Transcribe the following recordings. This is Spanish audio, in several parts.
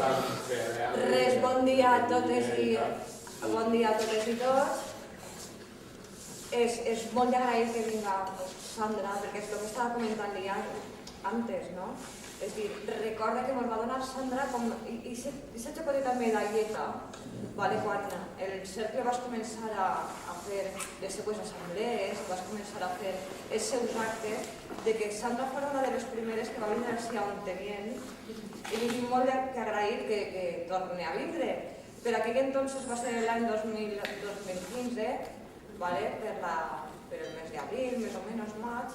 Res, bon dia a totes i tots. És molt d'agrair que vinga Sandra, perquè és el que estava comentant-li antes, no? És dir, recorda que ens va donar Sandra com aquesta xocoteta medalleta, quan el cercle vas començar a fer les seues assemblees, vas començar a fer els seus actes, de que Sandra fos una de les primeres que va vindre així a on tenien, i li tinc molt que agrair que torni a vindre. Per aquell entonces va ser l'any 2015, per el mes d'abril, més o menys maig,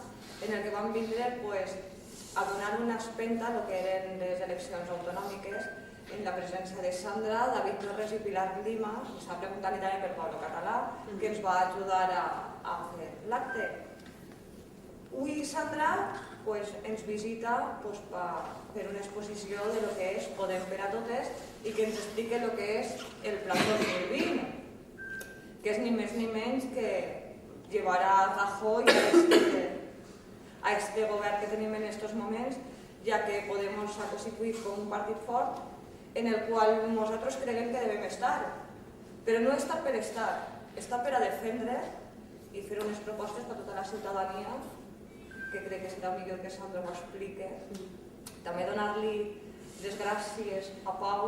en el que vam vindre a donar una espenta del que eren les eleccions autonòmiques en la presència de Sandra, David Torres i Pilar Lima, i s'ha preguntat també per Pablo Català, que ens va ajudar a fer l'acte. Avui Sandra ens visita per una exposició de lo que és Podem per a Totes i que ens explica el que és el Pla 2020, que és ni més ni menys que llevar a Rajoy a este govern que tenim en aquests moments, ja que Podemos s'ha constituït com un partit fort en el qual nosaltres creiem que devem estar. Però no estar per estar, estar per a defendre i fer unes propostes per a tota la ciutadania, que crec que serà millor que Sandra ho explique. També donar-li les gràcies a Pau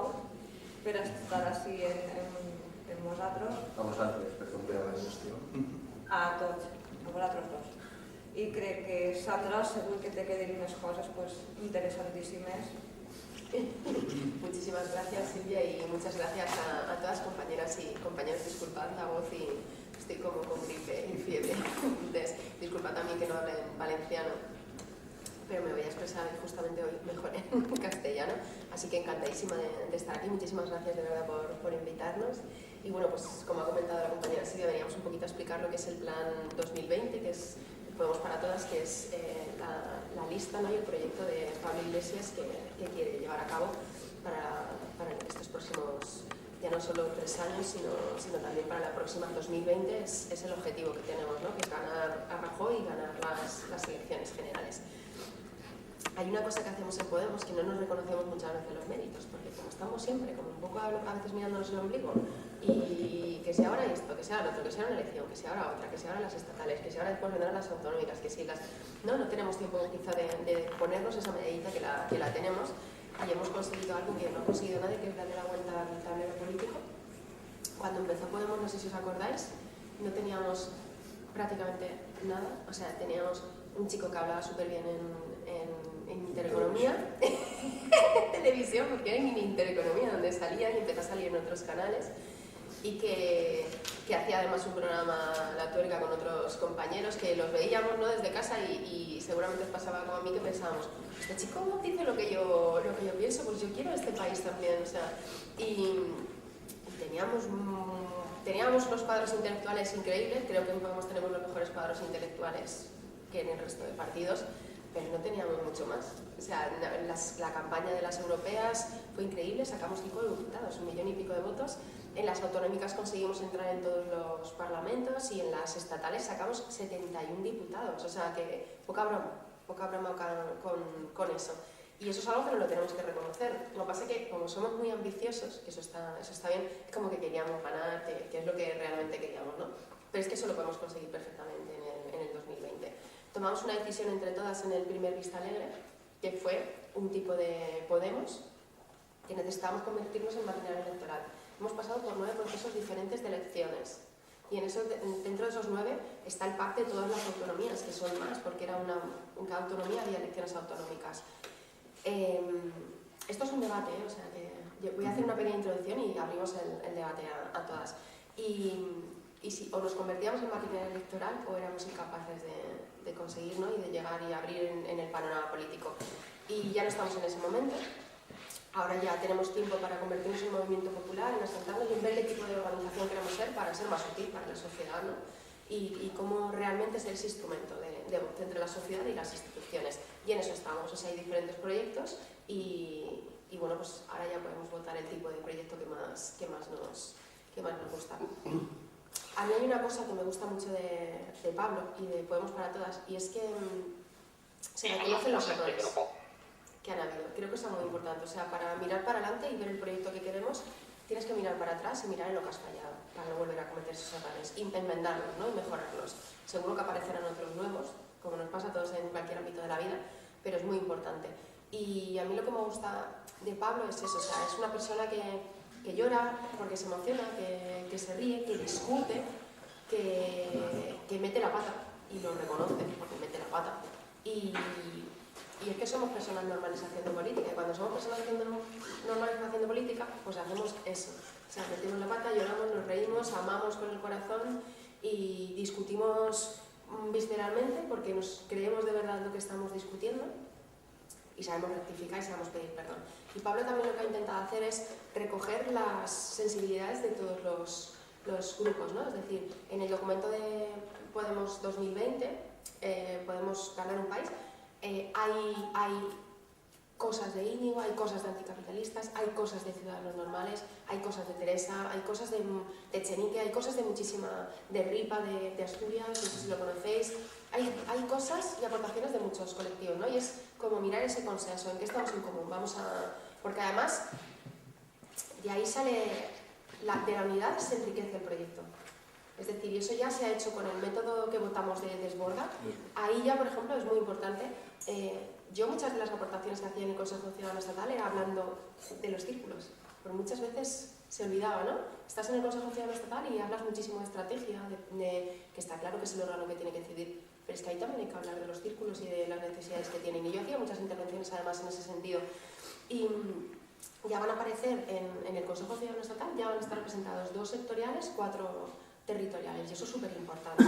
per estar així amb nosaltres. A vosaltres, per complir la gestió. A tots, a vosaltres dos. Y creo que Sandra seguro que te queden unas cosas interesantísimas. Muchísimas gracias, Silvia, y muchas gracias a todas compañeras y compañeros. Disculpad la voz y estoy como con gripe y fiebre. Disculpad también que no hable en valenciano, pero me voy a expresar justamente hoy mejor en castellano. Así que encantadísima de estar aquí. Muchísimas gracias de verdad por invitarnos. Y bueno, pues como ha comentado la compañera Silvia, veníamos un poquito a explicar lo que es el Plan 2020, que es Podemos para Todas, que es la lista, ¿no? Y el proyecto de Pablo Iglesias que quiere llevar a cabo para estos próximos, ya no solo 3 años, sino también para la próxima 2020. Es el objetivo que tenemos, ¿no? Que es ganar a Rajoy y ganar las elecciones generales. Hay una cosa que hacemos en Podemos que no nos reconocemos muchas veces los méritos, porque como estamos siempre como un poco a veces mirándonos el ombligo, y que si ahora esto, que si ahora otro, que si ahora una elección, que si ahora otra, que si ahora las estatales, que si ahora después vendrán las autonómicas, que si las... No tenemos tiempo quizá de ponernos esa medallita que la tenemos, y hemos conseguido algo que no ha conseguido nadie, que es darle la vuelta al tablero político. Cuando empezó Podemos, no sé si os acordáis, no teníamos prácticamente nada, o sea, teníamos un chico que hablaba súper bien en intereconomía, en televisión, porque era en intereconomía donde salía y empezó a salir en otros canales, y que hacía además un programa La Tuerca con otros compañeros que los veíamos, ¿no? Desde casa y seguramente os pasaba como a mí, que pensábamos, este chico dice lo que yo pienso, pues yo quiero este país también, o sea, y teníamos unos cuadros intelectuales increíbles. Creo que en Podemos tenemos los mejores cuadros intelectuales que en el resto de partidos, pero no teníamos mucho más. O sea, la campaña de las europeas fue increíble, sacamos 5 diputados, 1 millón y pico de votos. En las autonómicas conseguimos entrar en todos los parlamentos y en las estatales sacamos 71 diputados. O sea, que poca broma con eso. Y eso es algo que no lo tenemos que reconocer. Lo que pasa es que como somos muy ambiciosos, que eso está bien, es como que queríamos ganar, que es lo que realmente queríamos, ¿no? Pero es que eso lo podemos conseguir perfectamente en el 2020. Tomamos una decisión entre todas en el primer Vista Alegre, que fue un tipo de Podemos, que necesitábamos convertirnos en maquinaria electoral. Hemos pasado por 9 procesos diferentes de elecciones. Y dentro de esos 9 está el pacto de todas las autonomías, que son más, porque en cada autonomía había elecciones autonómicas. Esto es un debate, o sea que voy a hacer una pequeña introducción y abrimos el debate a todas. Y si o nos convertíamos en maquinaria electoral o éramos incapaces de conseguir, ¿no? Y de llegar y abrir en el panorama político. Y ya no estamos en ese momento. Ahora ya tenemos tiempo para convertirnos en un movimiento popular, en asentarnos y en ver qué tipo de organización queremos ser para ser más útil para la sociedad, ¿no? Y cómo realmente ser ese instrumento entre la sociedad y las instituciones. Y en eso estamos, o sea, hay diferentes proyectos y bueno, pues ahora ya podemos votar el tipo de proyecto que más nos gusta. A mí hay una cosa que me gusta mucho de Pablo y de Podemos para Todas, y es que se reconocen los errores. han habido. Creo que es algo muy importante. O sea, para mirar para adelante y ver el proyecto que queremos, tienes que mirar para atrás y mirar en lo que has fallado, para no volver a cometer esos errores, enmendarlos, ¿no? Y mejorarlos. Seguro que aparecerán otros nuevos, como nos pasa a todos en cualquier ámbito de la vida, pero es muy importante. Y a mí lo que me gusta de Pablo es eso, o sea, es una persona que llora porque se emociona, que se ríe, que discute, que mete la pata y lo reconoce porque mete la pata. Y es que somos personas normales haciendo política, y cuando somos personas normales haciendo política, pues hacemos eso. O sea, metemos la pata, lloramos, nos reímos, amamos con el corazón y discutimos visceralmente porque nos creemos de verdad lo que estamos discutiendo y sabemos rectificar y sabemos pedir perdón. Y Pablo también lo que ha intentado hacer es recoger las sensibilidades de todos los grupos, ¿no? Es decir, en el documento de Podemos 2020, Podemos ganar un país, hay cosas de Íñigo, hay cosas de anticapitalistas, hay cosas de ciudadanos normales, hay cosas de Teresa, hay cosas de Echenique, hay cosas de muchísima, de Ripa, de Asturias, no sé si lo conocéis, hay cosas y aportaciones de muchos colectivos, ¿no? Y es como mirar ese consenso, en qué estamos en común, porque además de ahí sale, de la unidad se enriquece el proyecto. Es decir, y eso ya se ha hecho con el método que votamos de Desborda. Ahí ya, por ejemplo, es muy importante. Yo muchas de las aportaciones que hacía en el Consejo Ciudadano Estatal era hablando de los círculos, porque muchas veces se olvidaba, ¿no? Estás en el Consejo Ciudadano Estatal y hablas muchísimo de estrategia, que está claro que es el órgano que tiene que decidir, pero es que ahí también hay que hablar de los círculos y de las necesidades que tienen. Y yo hacía muchas intervenciones además en ese sentido. Y ya van a aparecer en el Consejo Ciudadano Estatal, ya van a estar representados 2 sectoriales, 4 territoriales, y eso es súper importante.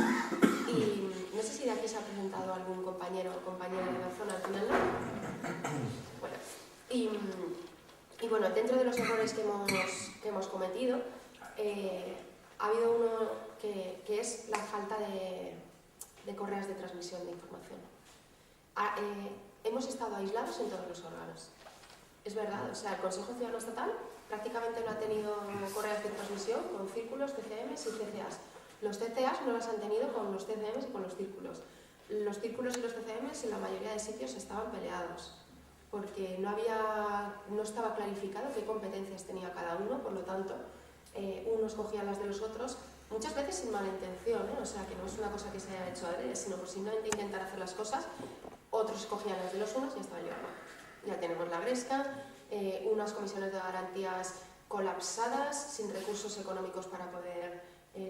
Y no sé si de aquí se ha presentado algún compañero o compañera de la zona al final, ¿no? Bueno, y bueno, dentro de los errores que hemos cometido, ha habido uno que es la falta de correas de transmisión de información. Hemos estado aislados en todos los órganos. Es verdad, o sea, el Consejo Ciudadano Estatal prácticamente no ha tenido correas de transmisión con círculos, TCMs y CCAs. Los CCAs no las han tenido con los TCMs y con los círculos. Los círculos y los TCMs en la mayoría de sitios estaban peleados, porque no estaba clarificado qué competencias tenía cada uno, por lo tanto, unos cogían las de los otros, muchas veces sin mala intención, ¿eh? O sea, que no es una cosa que se haya hecho adrede, sino por simplemente intentar hacer las cosas, otros cogían las de los unos y estaba yo. Ya tenemos la Gresca, unas comisiones de garantías colapsadas, sin recursos económicos para poder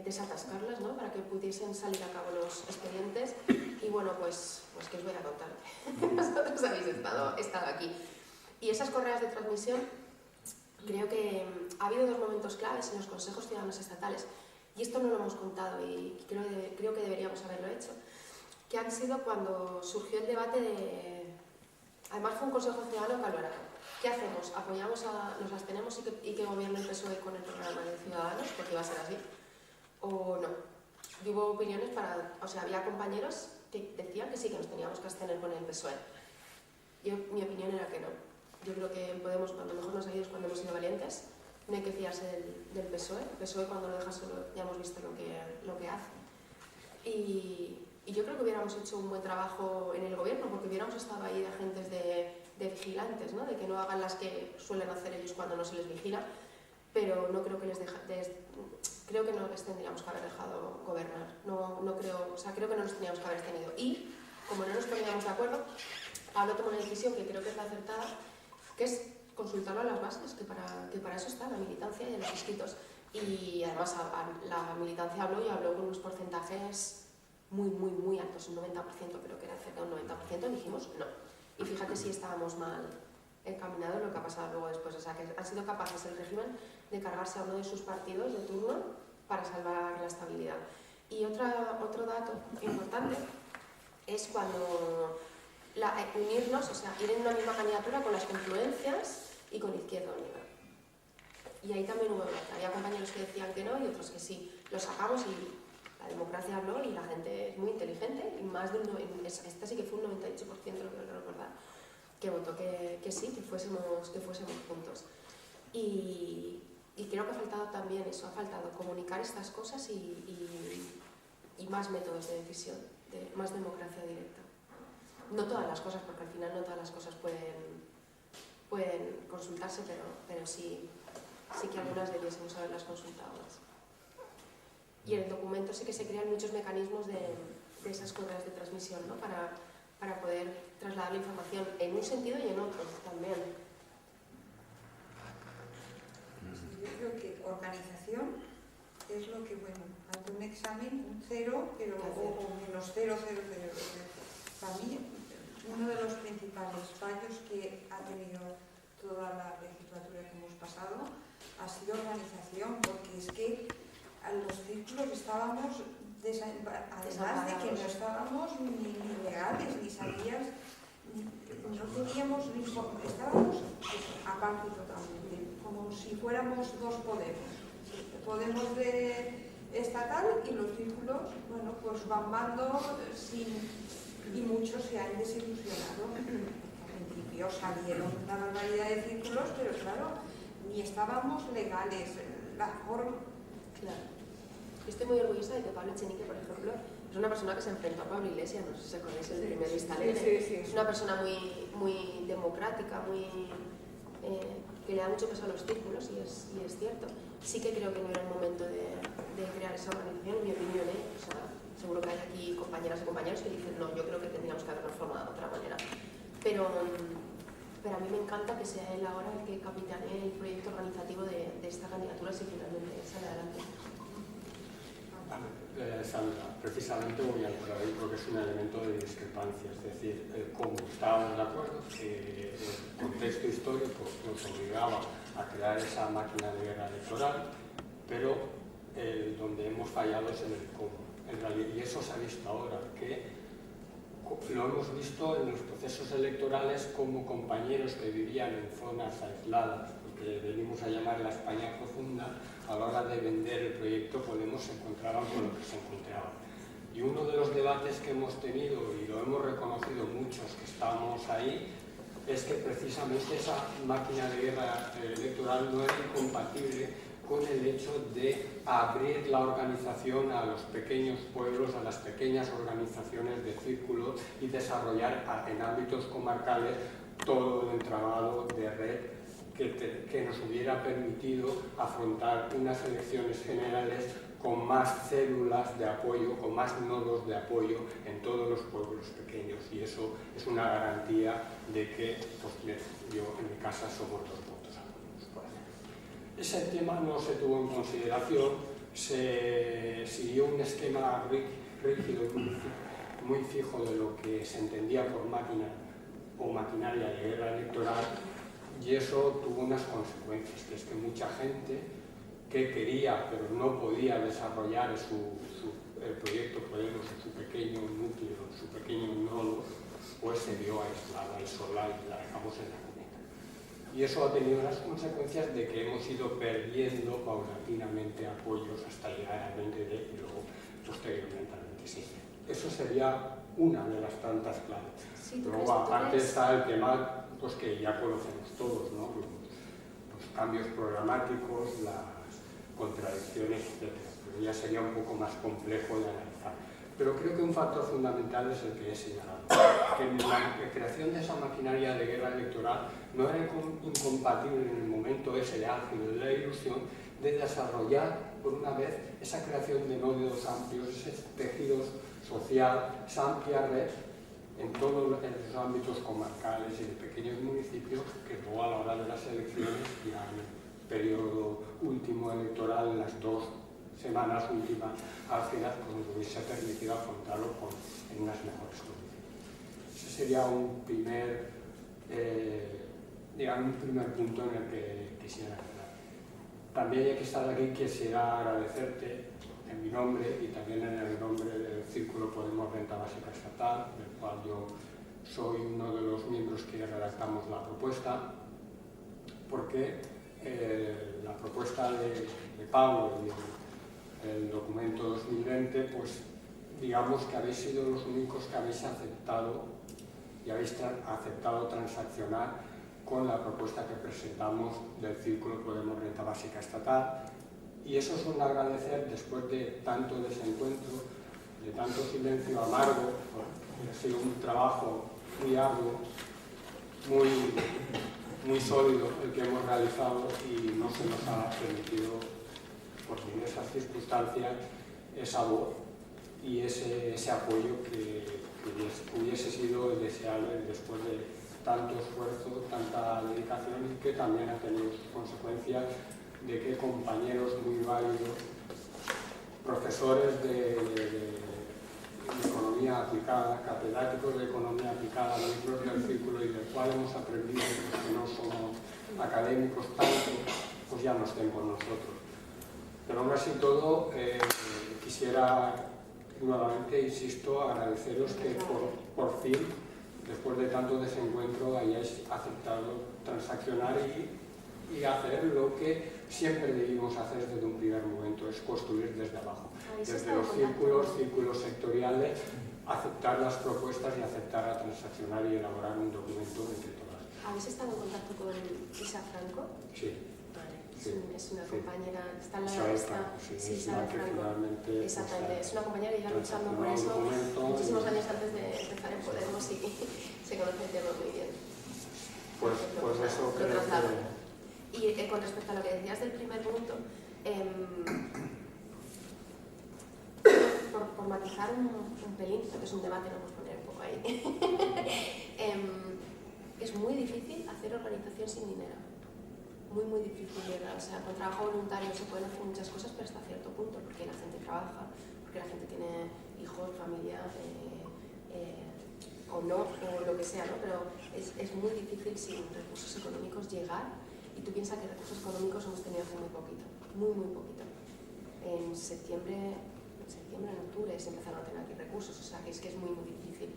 desatascarlas, ¿no? Para que pudiesen salir a cabo los expedientes. Y bueno, pues que os voy a contar. Vosotros habéis estado aquí. Y esas correas de transmisión, creo que ha habido 2 momentos claves en los consejos ciudadanos estatales, y esto no lo hemos contado y creo que deberíamos haberlo hecho, que han sido cuando surgió el debate de... Además fue un consejo ciudadano calorado. ¿Qué hacemos? ¿Apoyamos nos abstenemos y que gobierne el PSOE con el programa de Ciudadanos? Porque iba a ser así. ¿O no? Y hubo opiniones o sea, había compañeros que decían que sí, que nos teníamos que abstener con el PSOE. Mi opinión era que no. Yo creo que en Podemos, cuando mejor nos ha ido es cuando hemos sido valientes. No hay que fiarse del PSOE. El PSOE, cuando lo deja solo, ya hemos visto lo que hace. Y yo creo que hubiéramos hecho un buen trabajo en el gobierno, porque hubiéramos estado ahí de agentes de vigilantes, ¿no? De que no hagan las que suelen hacer ellos cuando no se les vigila, pero no creo que creo que no les tendríamos que haber dejado gobernar. No creo, o sea, creo que no nos teníamos que haber tenido. Y, como no nos poníamos de acuerdo, Pablo tomó una decisión que creo que es la acertada, que es consultarlo a las bases, que para eso está la militancia y los inscritos. Y además la militancia habló con unos porcentajes muy altos, un 90%, creo que era cerca de un 90%, dijimos no. Y fíjate si estábamos mal encaminados lo que ha pasado luego después. O sea, que han sido capaces el régimen de cargarse a uno de sus partidos de turno para salvar la estabilidad. Y otro dato importante es cuando unirnos, o sea, ir en una misma candidatura con las confluencias y con Izquierda Unida. Y ahí también había compañeros que decían que no y otros que sí. Lo sacamos y la democracia habló y la gente es muy inteligente, y más de esta sí que fue un 98%, lo que recordar, que votó que sí, que fuésemos juntos. Y creo que ha faltado también eso, ha faltado comunicar estas cosas y más métodos de decisión, más democracia directa. No todas las cosas, porque al final no todas las cosas pueden pueden consultarse, pero sí que algunas debiésemos haberlas consultado más. Y en el documento sí que se crean muchos mecanismos de esas correas de transmisión, ¿no? para poder trasladar la información en un sentido y en otro también. Yo creo que organización es lo que, bueno, ante un examen, un 0, pero o menos 0, 0, 0. Para mí, uno de los principales fallos que ha tenido toda la legislatura que hemos pasado ha sido organización, porque es que a los círculos estábamos, además de que no estábamos ni legales, ni sabías, no teníamos, estábamos aparte totalmente, como si fuéramos dos Podemos de estatal y los círculos, bueno, pues van y muchos se han desilusionado. Al principio salieron una barbaridad de círculos, pero claro, ni estábamos legales. Claro. Yo estoy muy orgullosa de que Pablo Echenique, por ejemplo, es una persona que se enfrentó a Pablo Iglesias, no sé si acordáis el primer lista alegre. Sí. Es una persona muy democrática, que le da mucho peso a los círculos, y es cierto. Sí que creo que no era el momento de crear esa organización, en mi opinión, O sea, seguro que hay aquí compañeras y compañeros que dicen, no, yo creo que tendríamos que haberlo formado de otra manera. Pero a mí me encanta que sea él ahora el que capitanee el proyecto organizativo de esta candidatura si finalmente sale adelante. Sandra, precisamente voy a entrar ahí porque es un elemento de discrepancia, es decir, como estábamos de acuerdo que el contexto histórico nos obligaba a crear esa máquina de guerra electoral, pero donde hemos fallado es en el cómo. En realidad, y eso se ha visto ahora, que lo hemos visto en los procesos electorales como compañeros que vivían en zonas aisladas, lo que venimos a llamar la España profunda. A la hora de vender el proyecto Podemos se encontraban con lo que se encontraban. Y uno de los debates que hemos tenido, y lo hemos reconocido muchos que estamos ahí, es que precisamente esa máquina de guerra electoral no era incompatible con el hecho de abrir la organización a los pequeños pueblos, a las pequeñas organizaciones de círculo y desarrollar en ámbitos comarcales todo el entramado de red que nos hubiera permitido afrontar unas elecciones generales con más células de apoyo, con más nodos de apoyo en todos los pueblos pequeños, y eso es una garantía de que, pues, yo en mi casa somos 2 votos algunos, por ejemplo. Ese tema no se tuvo en consideración, se siguió un esquema rígido y muy fijo de lo que se entendía por máquina o maquinaria de guerra electoral, y eso tuvo unas consecuencias, que es que mucha gente que quería pero no podía desarrollar el proyecto Podemos en su pequeño núcleo, en su pequeño nodo, pues se vio aislada y sola y la dejamos en la cuneta. Y eso ha tenido las consecuencias de que hemos ido perdiendo paulatinamente apoyos hasta llegar al 20D y luego posteriormente al 26. Eso sería una de las tantas claves. Sí, luego aparte está el tema, pues, que ya conocemos todos, ¿no? Los cambios programáticos, las contradicciones, etc. Pero ya sería un poco más complejo de analizar. Pero creo que un factor fundamental es el que he señalado, que la creación de esa maquinaria de guerra electoral no era incompatible en el momento ese álgido de la ilusión de desarrollar por una vez esa creación de nodos amplios, ese tejido social, esa amplia red en todos los ámbitos comarcales y de pequeños municipios, que luego a la hora de las elecciones, ya en el periodo último electoral, en las 2 semanas últimas álgidas, pues nos hubiese permitido afrontarlo en unas mejores condiciones. Ese sería un primer punto en el que quisiera hablar. También, ya que estás aquí, quisiera agradecerte en mi nombre y también en el nombre del Círculo Podemos Renta Básica Estatal, del cual yo soy uno de los miembros que redactamos la propuesta, porque la propuesta de Pablo y el documento 2020, pues digamos que habéis sido los únicos que habéis aceptado y habéis aceptado transaccionar con la propuesta que presentamos del Círculo Podemos Renta Básica Estatal. Y eso es un agradecer después de tanto desencuentro, de tanto silencio amargo, porque ha sido un trabajo muy arduo, muy muy sólido el que hemos realizado y no se nos ha permitido, por diversas circunstancias, esa voz y ese apoyo que hubiese sido deseable después de tanto esfuerzo, tanta dedicación y que también ha tenido sus consecuencias de que compañeros muy válidos, profesores de economía aplicada, catedráticos de economía aplicada, miembros del círculo y del cual hemos aprendido que no somos académicos tanto, pues ya no estén con nosotros. Pero aún así todo, quisiera nuevamente, insisto, agradeceros que por fin, después de tanto desencuentro, hayáis aceptado transaccionar y hacer lo que siempre debimos hacer desde un primer momento, es construir desde abajo, desde los círculos sectoriales, aceptar las propuestas y aceptar a transaccionar y elaborar un documento entre todas. ¿Habéis estado en contacto con Isa Franco? Sí. Vale, Sí, es una sí. compañera, está en la Isabel lista. Franco, sí, Sí, es la Isabel que Franco. finalmente, Exactamente, pues, es una compañera que lleva luchando por transaccionó eso un documento muchísimos y- años antes de empezar en Podemos y se conoce el tema muy bien. Pues eso Lo creo traslado. que... Y con respecto a lo que decías del primer punto, por matizar un pelín, porque es un debate, lo vamos a poner un poco ahí, es muy difícil hacer organización sin dinero. Muy, muy difícil llegar. O sea, con trabajo voluntario se pueden hacer muchas cosas, pero hasta cierto punto, porque la gente trabaja, porque la gente tiene hijos, familia, o no, o lo que sea, ¿no? Pero es muy difícil sin recursos económicos llegar, y tú piensas que recursos económicos hemos tenido hace muy poquito, muy, muy poquito. En septiembre, en octubre se empezaron a tener aquí recursos, o sea, que es muy, muy difícil.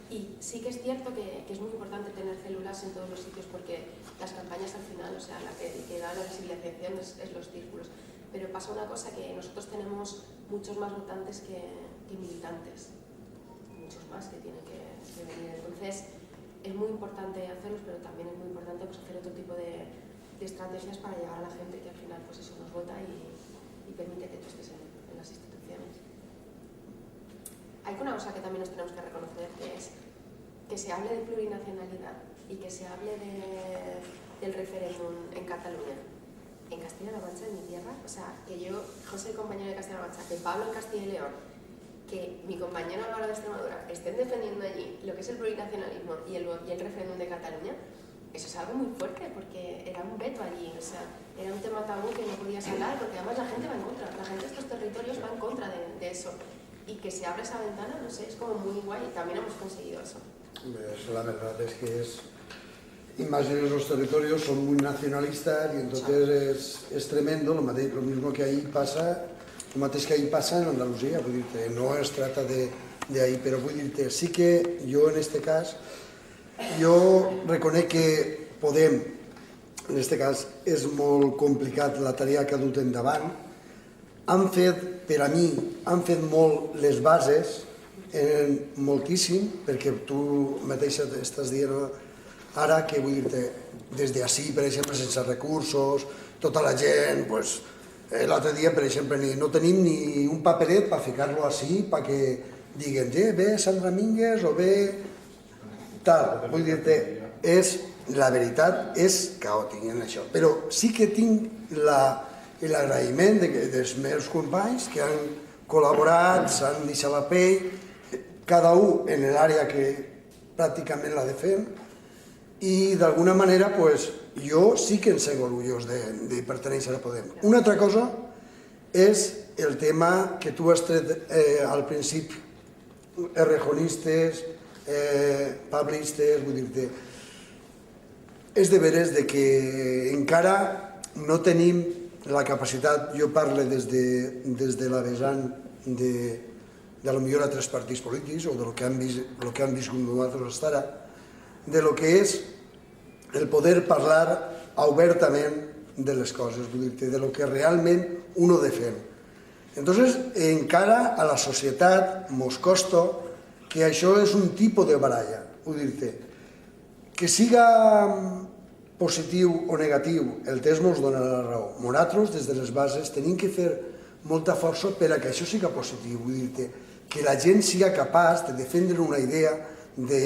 Y sí que es cierto que es muy importante tener células en todos los sitios, porque las campañas al final, o sea, la que da la visibilización es los círculos. Pero pasa una cosa, que nosotros tenemos muchos más votantes que militantes, muchos más que tienen que venir. Entonces, es muy importante hacerlos, pero también es muy importante pues, hacer otro tipo de estrategias para llegar a la gente que al final pues eso nos vota y permite que tú estés en las instituciones. Hay una cosa que también nos tenemos que reconocer, que es que se hable de plurinacionalidad y que se hable del referéndum en Cataluña. En Castilla-La Mancha, en mi tierra, o sea, que yo soy el compañero de Castilla-La Mancha, que Pablo en Castilla y León, que mi compañero Álvaro de Extremadura estén defendiendo allí lo que es el plurinacionalismo y el referéndum de Cataluña, eso es algo muy fuerte, porque era un veto allí, o sea, era un tema tabú que no podías hablar, porque además la gente va en contra, la gente de estos territorios va en contra de eso. Y que se abra esa ventana, no sé, es como muy guay, y también hemos conseguido eso. La verdad es que y más en los territorios son muy nacionalistas y entonces es tremendo, lo mismo que ahí pasa, lo mateix que ahí pasa en Andalucía, vull dir-te, no es trata de ahí, però vull dir-te, sí que jo en este cas, jo reconec que Podem, en este cas és molt complicat la tarea que ha dut endavant, han fet, per a mi, han fet molt les bases, moltíssim, perquè tu mateixa estàs dient ara que, vull dir-te, des d'ací, per exemple, sense recursos, tota la gent, pues, l'altre dia, per exemple, no tenim ni un paperet per ficar-lo així, perquè diguen, ve Sandra Mínguez o ve tal, vull dir-te, la veritat és caòtic en això, però sí que tinc l'agraïment dels meus companys que han col·laborat, s'han deixat la pell, cada un en l'àrea que pràcticament la defèn, i d'alguna manera jo sí que em sent orgullós de pertenèixer a Podem. Una altra cosa és el tema que tu has tret al principi, errejonistes, pablistes, vull dir-te, és de veres que encara no tenim la capacitat, jo parlo des de la vessant de potser altres partits polítics o del que han viscut nosaltres fins ara, de lo que és el poder parlar obertament de les coses, vull dir-te, de lo que realment uno defèn. Entonces, encara a la societat mos costa que això és un tipus de baralla, vull dir-te, que siga positiu o negatiu, el temps ens dona la raó. Nosaltres, des de les bases, tenim que fer molta força per a que això siga positiu, vull dir-te, que la gent siga capaç de defendre una idea, de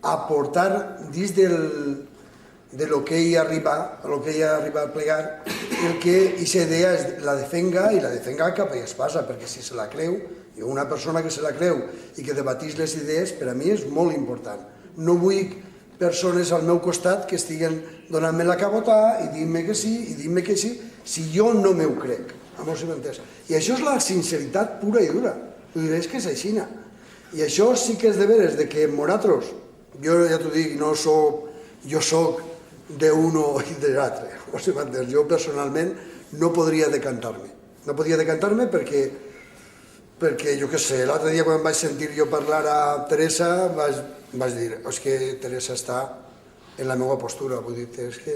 aportar dins de lo que ell arriba a plegar, el que aquesta idea la defenga i la defenga cap a espasa, perquè si se la creu, i una persona que se la creu i que debatís les idees, per a mi és molt important. No vull persones al meu costat que estiguen donant-me la cabota i dient-me que sí, si jo no m'ho crec. I això és la sinceritat pura i dura. És que és així. I això sí que és de veres, que nosaltres, jo ja t'ho dic, jo soc d'uno i de l'altre. Jo personalment no podria decantar-me. No podria decantar-me perquè, jo què sé, l'altre dia quan vaig sentir jo parlar a Teresa vaig dir, és que Teresa està en la meva postura. Vull dir, és que,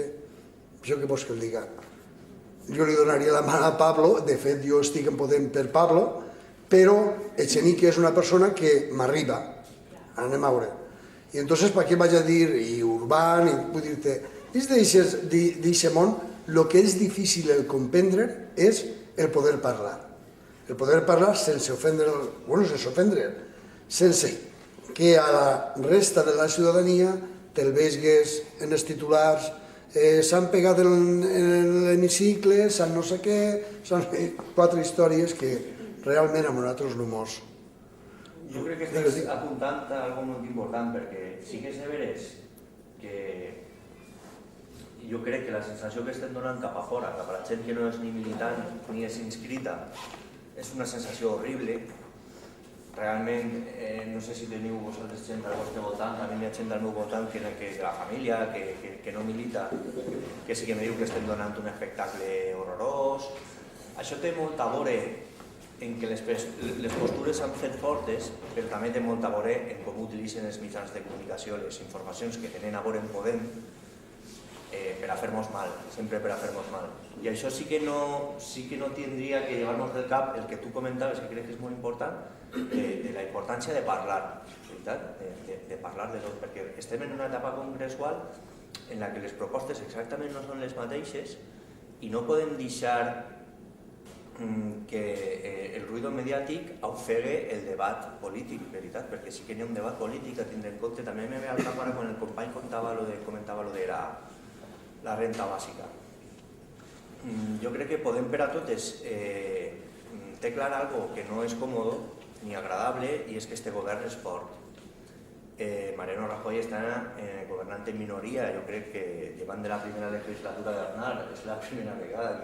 jo què vols que el diga? Jo li donaria la mà a Pablo, de fet jo estic en Podem per Pablo, però Echenique és una persona que m'arriba, anem a veure. I entonces per què vaig a dir, i Urbán, vull dir-te, dins d'aquest món, el que és difícil el comprendre és el poder parlar. El poder parlar sense ofendre, sense que a la resta de la ciutadania te'l veigues en els titulars, s'han pegat en l'hemicicle, s'han no sé què, s'han fet 4 històries que realment a nosaltres no mos... Jo crec que estàs apuntant a algo molt important, perquè sí que és de veres que jo crec que la sensació que estem donant cap a fora, cap a la gent que no és ni militant ni és inscrita, és una sensació horrible. Realment, no sé si teniu vosaltres gent al vostre voltant, a mi hi ha gent al meu voltant que de la família, que no milita, que sí que me diu que estem donant un espectacle horrorós. Això té molt a veure en què les postures s'han fet fortes, però també té molt a veure en com utilitzen els mitjans de comunicació les informacions que tenen a veure en Podem per a fer-nos mal, sempre per a fer-nos mal. I això sí que no tindria que llevar-nos del cap el que tu comentaves, que crec que és molt important, de la importància de parlar, de parlar de tot, perquè estem en una etapa congressual en la que les propostes exactament no són les mateixes i no podem deixar que el ruïdo mediàtic ofegue el debat polític, veritat, perquè sí que hi ha un debat polític a tindre en compte. També me ve al cap ara quan el company comentava lo de la renta bàsica. Jo crec que Podem per a totes té clar algo que no és còmode ni agradable, i és que este govern és fort. Mariano Rajoy està governant en minoria. Jo crec que llevant de la primera legislatura d'Aznar és la primera vegada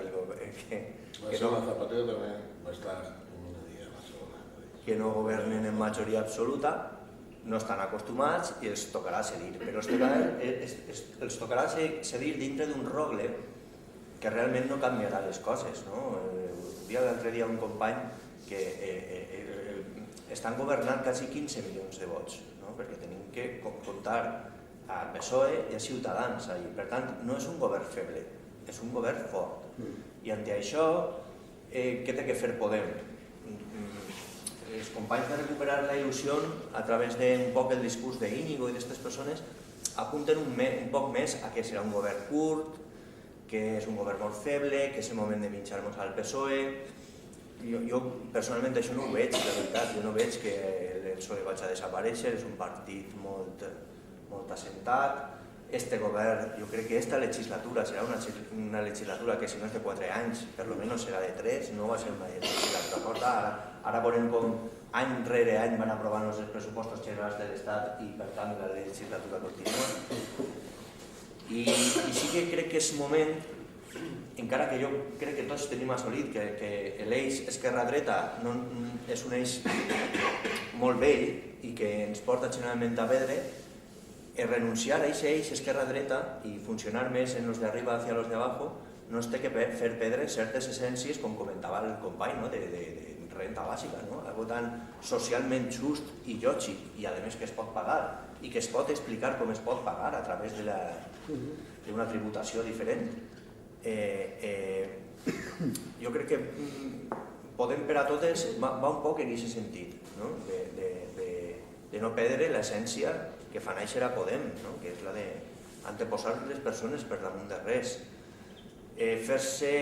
que no governen en majoria absoluta. No estan acostumats i els tocarà cedir, però els tocarà cedir dintre d'un rogle que realment no canviarà les coses. L'altre dia un company que estan governant quasi 15 milions de vots, perquè tenim que comptar a PSOE i a Ciutadans. Per tant, no és un govern feble, és un govern fort. I ante això, què té que fer Podem? Els companys de recuperar la il·lusió a través d'un poc el discurs d'Íñigo i d'aquestes persones apunten un poc més a que serà un govern curt, que és un govern molt feble, que és el moment de minxar-nos al PSOE. Jo personalment això no ho veig, la veritat. Jo no veig que el PSOE vagi a desaparèixer, és un partit molt assentat. Este govern, jo crec que esta legislatura serà una legislatura que si no és de 4 anys, per almenys serà de 3, no va ser una legislatura corta. Ara veurem com any rere any van aprovar-nos els pressupostos generals de l'Estat i per tant la legislatura continua. I sí que crec que és moment, encara que jo crec que tots tenim assolit que l'eix esquerra-dreta és un eix molt vell i que ens porta generalment a perdre, renunciar a aquest eix esquerra-dreta i funcionar més en los de arriba hacia los de abajo no es té que fer perdre certes essències, com comentava el company, de renta bàsica, algo tan socialment just i lògic i a més que es pot pagar i que es pot explicar com es pot pagar a través d'una tributació diferent. Jo crec que Podem per a totes va un poc en aquest sentit, de no perdre l'essència que fa néixer a Podem, que és la d'anteposar les persones per damunt de res. Fer-se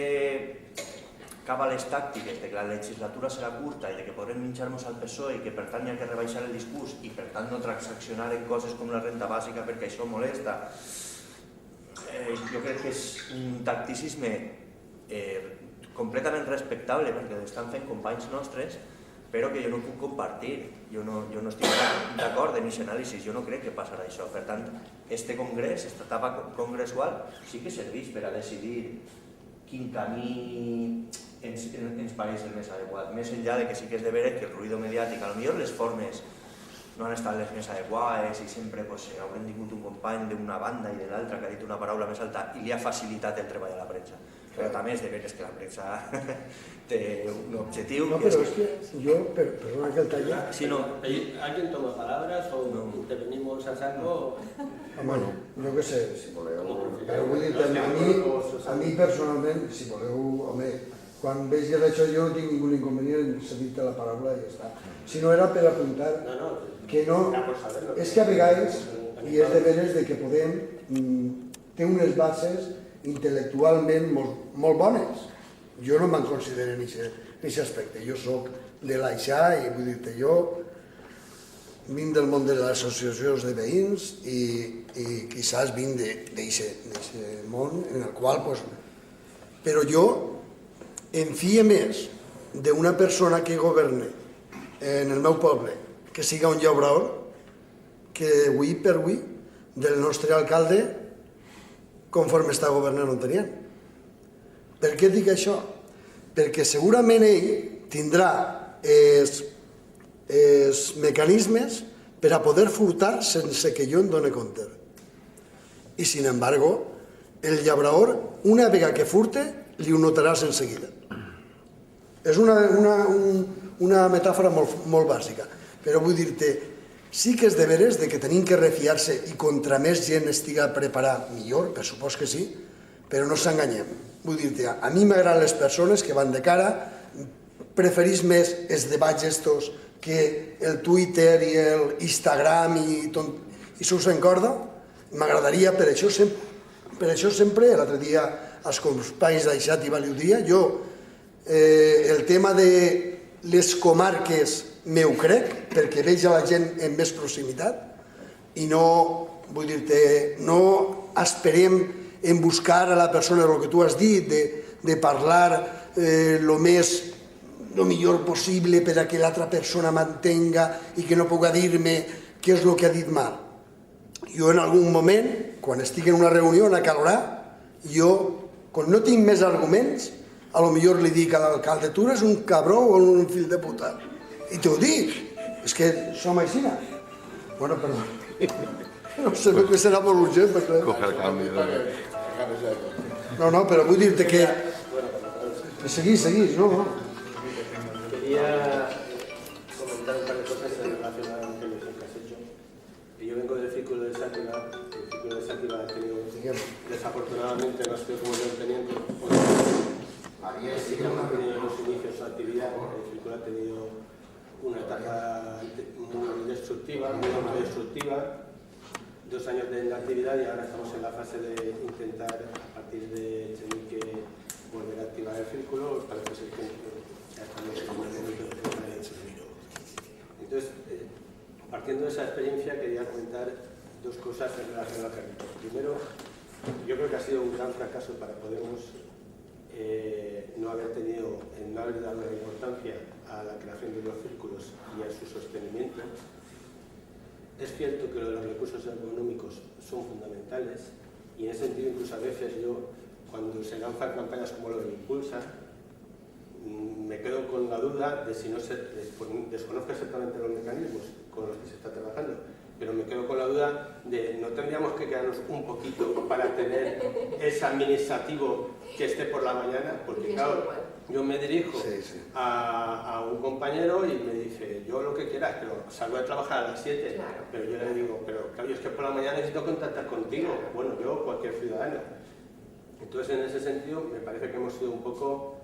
cabales tàctiques de que la legislatura serà curta i de que podrem minxar-nos al PSOE i que per tant hi ha que rebaixar el discurs i per tant no transaccionar en coses com la renta bàsica perquè això molesta, jo crec que és un tacticisme completament respectable perquè l'estan fent companys nostres, però que jo no puc compartir. Jo no estic d'acord en aquest anàlisi, jo no crec que passarà això. Per tant, este congrés, esta etapa congressual, sí que serveix per a decidir quin camí ens pareix el més adequat. Més enllà de que sí que és de veure que el ruïdo mediàtic, potser les formes no han estat les més adequades i sempre haurem tingut un company d'una banda i de l'altra que ha dit una paraula més alta i li ha facilitat el treball a la premsa. Però també és de veres que la premsa té un objectiu... No, pero es que yo, perdona que el talle... Sí, no. ¿Alguien toma palabras o intervenimos a saco? Bueno, jo què sé, si voleu... Però vull dir, a mi personalment, si voleu, home, quan vegis això jo no tinc ningú inconvenient en cedir-te la paraula i ja està. Si no era per apuntar que no... És que a vegades, i és de veres de que podem, té unes bases intel·lectualment molt bones. Jo no me'n considero en aquest aspecte. Jo soc de l'Aixà i vull dir-te, jo vinc del món de les associacions de veïns i quizás vinc d'aquest món en el qual, però jo em fie més d'una persona que governe en el meu poble que siga un llaurador que avui per avui del nostre alcalde conforme està governant on tenien. Per què dic això? Perquè segurament ell tindrà els mecanismes per a poder furtar sense que jo em doni compte. I, sin embargo, el llaurador, una vegada que furte, li ho notaràs en seguida. És una metàfora molt bàsica, però vull dir-te, sí que és de veres que tenim que refiar-se i contra més gent estiga preparat millor, per supost que sí, però no s'enganyem. Vull dir-te, a mi m'agraden les persones que van de cara, preferís més els debats estos que el Twitter i l'Instagram i sus en corda. M'agradaria, per això sempre, l'altre dia els companys d'Aixat i Valiudia, jo el tema de les comarques m'ho crec, perquè veig a la gent en més proximitat i no, vull dir-te, no esperem en buscar a la persona, el que tu has dit, de parlar lo millor possible per a que l'altra persona mantenga i que no puga dir-me què és el que ha dit mal. Jo en algun moment, quan estic en una reunió en acalorar, jo, quan no tinc més arguments, a lo millor li dic a l'alcalde, tu eres un cabró o un fill de puta. I t'ho dic, és que som així. Bueno, perdó. No sé que serà molt urgent, perquè... Coge el canvi. No, però vull dir-te que... Seguís, no? Quería comentar un par de cosas en relación a la intervención que has hecho. Yo vengo del Círculo de Sátira. El Círculo de Sátira ha tenido, desafortunadamente, no sé cómo lo tenían, sí que hemos tenido en los inicios su actividad. El Círculo ha tenido una etapa muy destructiva, 2 años de inactividad y ahora estamos en la fase de intentar, a partir de Echenique, volver a activar el Círculo. Parece ser que ya estamos en el momento de tener el Círculo. Entonces, partiendo de esa experiencia, quería comentar 2 cosas en relación al territorio. Primero, yo creo que ha sido un gran fracaso para Podemos no haber dado la importancia a la creación de los círculos y a su sostenimiento. Es cierto que los recursos económicos son fundamentales y en ese sentido incluso a veces yo, cuando se lanzan campañas como lo de Impulsa, me quedo con la duda de si desconozco exactamente los mecanismos con los que se está trabajando, pero me quedo con la duda de no tendríamos que quedarnos un poquito para tener ese administrativo que esté por la mañana, porque claro, yo me dirijo a un compañero y me dice, yo lo que quieras, pero salgo de trabajar a las 7, claro. Pero yo le digo, pero claro, es que por la mañana necesito contactar contigo, bueno, yo cualquier ciudadano. Entonces en ese sentido me parece que hemos sido un poco,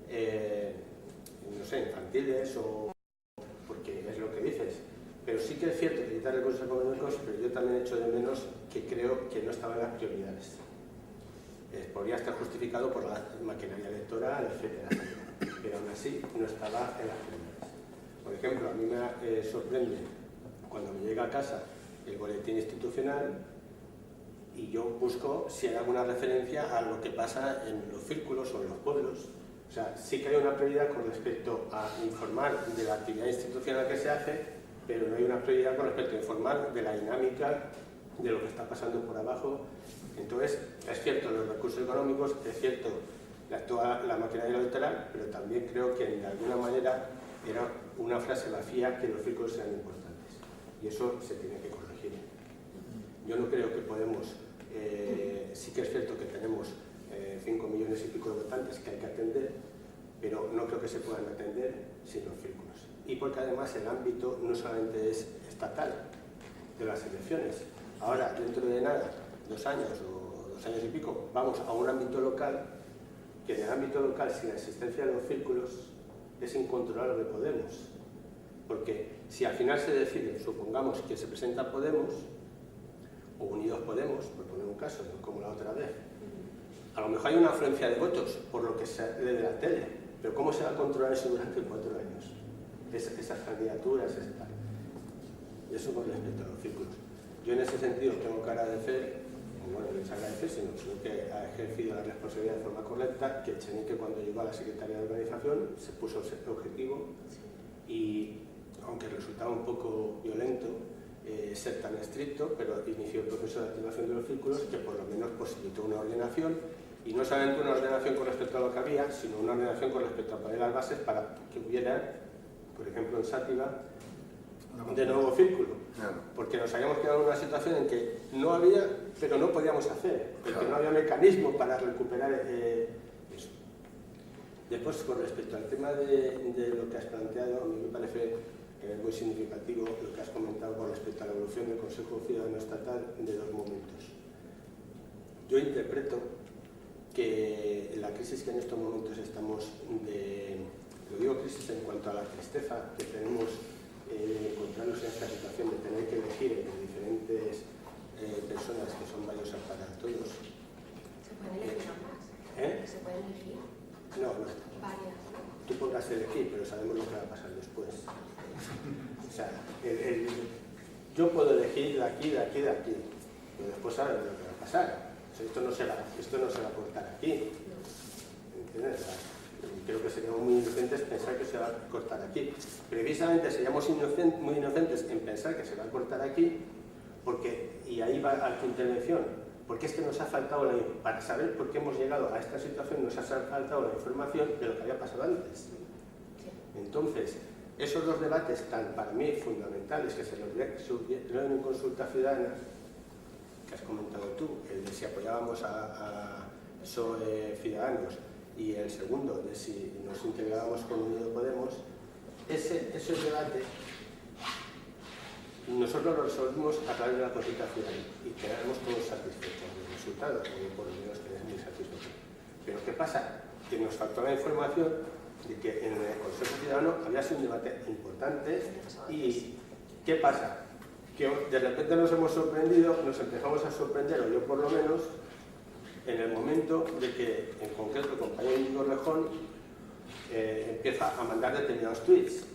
no sé, infantiles o porque es lo que dices. Pero sí que es cierto que necesitan recursos económicos, pero yo también echo de menos que creo que no estaban las prioridades. Podría estar justificado por la maquinaria electoral, etc. pero aún así no estaba en las primeras. Por ejemplo, a mí me sorprende cuando me llega a casa el boletín institucional y yo busco si hay alguna referencia a lo que pasa en los círculos o en los pueblos. O sea, sí que hay una prioridad con respecto a informar de la actividad institucional que se hace, pero no hay una prioridad con respecto a informar de la dinámica, de lo que está pasando por abajo. Entonces, es cierto los recursos económicos, es cierto toda la maquinaria electoral, pero también creo que de alguna manera era una frase vacía que los círculos sean importantes. Y eso se tiene que corregir. Yo no creo que podemos, sí que es cierto que tenemos 5 millones y pico de votantes que hay que atender, pero no creo que se puedan atender sin los círculos. Y porque además el ámbito no solamente es estatal, de las elecciones. Ahora, dentro de nada, 2 años o 2 años y pico, vamos a un ámbito local, que en el ámbito local, sin la existencia de los círculos, es incontrolable Podemos. Porque si al final se decide, supongamos que se presenta Podemos, o Unidos Podemos, por poner un caso, ¿no? Como la otra vez, a lo mejor hay una afluencia de votos por lo que se lee de la tele, pero ¿cómo se va a controlar eso durante 4 años? Esas candidaturas, y eso con respecto a los círculos. Yo en ese sentido tengo que agradecer, bueno, no es agradecer, sino que ha ejercido la responsabilidad de forma correcta, que Echenique cuando llegó a la Secretaría de Organización se puso ese objetivo y, aunque resultaba un poco violento ser tan estricto, pero inició el proceso de activación de los círculos que por lo menos posibilitó una ordenación, y no solamente una ordenación con respecto a lo que había, sino una ordenación con respecto a poner las bases para que hubiera, por ejemplo en Sátiva, de nuevo círculo, porque nos habíamos quedado en una situación en que no había, pero no podíamos hacer, porque no había mecanismo para recuperar eso. Después, con respecto al tema de lo que has planteado, a mí me parece muy significativo lo que has comentado con respecto a la evolución del Consejo Ciudadano Estatal de 2 momentos. Yo interpreto que la crisis que en estos momentos estamos, lo digo crisis en cuanto a la tristeza que tenemos encontrarnos en esta situación de tener que elegir entre diferentes personas que son valiosas para todos. ¿Se pueden elegir ambas? ¿Se pueden elegir? No. Varias. Tú podrás elegir, pero sabemos lo que va a pasar después. O sea, yo puedo elegir de aquí, pero después sabes lo que va a pasar. O sea, esto no se va a cortar aquí. ¿Entiendes? Creo que seríamos muy inocentes pensar que se va a cortar aquí. Precisamente seríamos muy inocentes en pensar que se va a cortar aquí, porque, y ahí va a tu intervención, porque es que nos ha faltado, para saber por qué hemos llegado a esta situación, nos ha faltado la información de lo que había pasado antes. Entonces, esos 2 debates tan, para mí, fundamentales, que se reúnen en consulta ciudadana, que has comentado tú, el de si apoyábamos a PSOE Ciudadanos, y el segundo, de si nos integrábamos con Unidos Podemos, ese debate nosotros lo resolvimos a través de la consulta ciudadana y quedamos todos satisfechos del resultado, o por lo menos quedamos muy satisfechos. Pero ¿qué pasa? Que nos faltó la información de que en el Consejo Ciudadano había sido un debate importante. ¿Y qué pasa? Que de repente nos hemos sorprendido, nos empezamos a sorprender, o yo por lo menos, en el momento de que, en concreto, el compañero Íñigo Rejón empieza a mandar determinados tweets.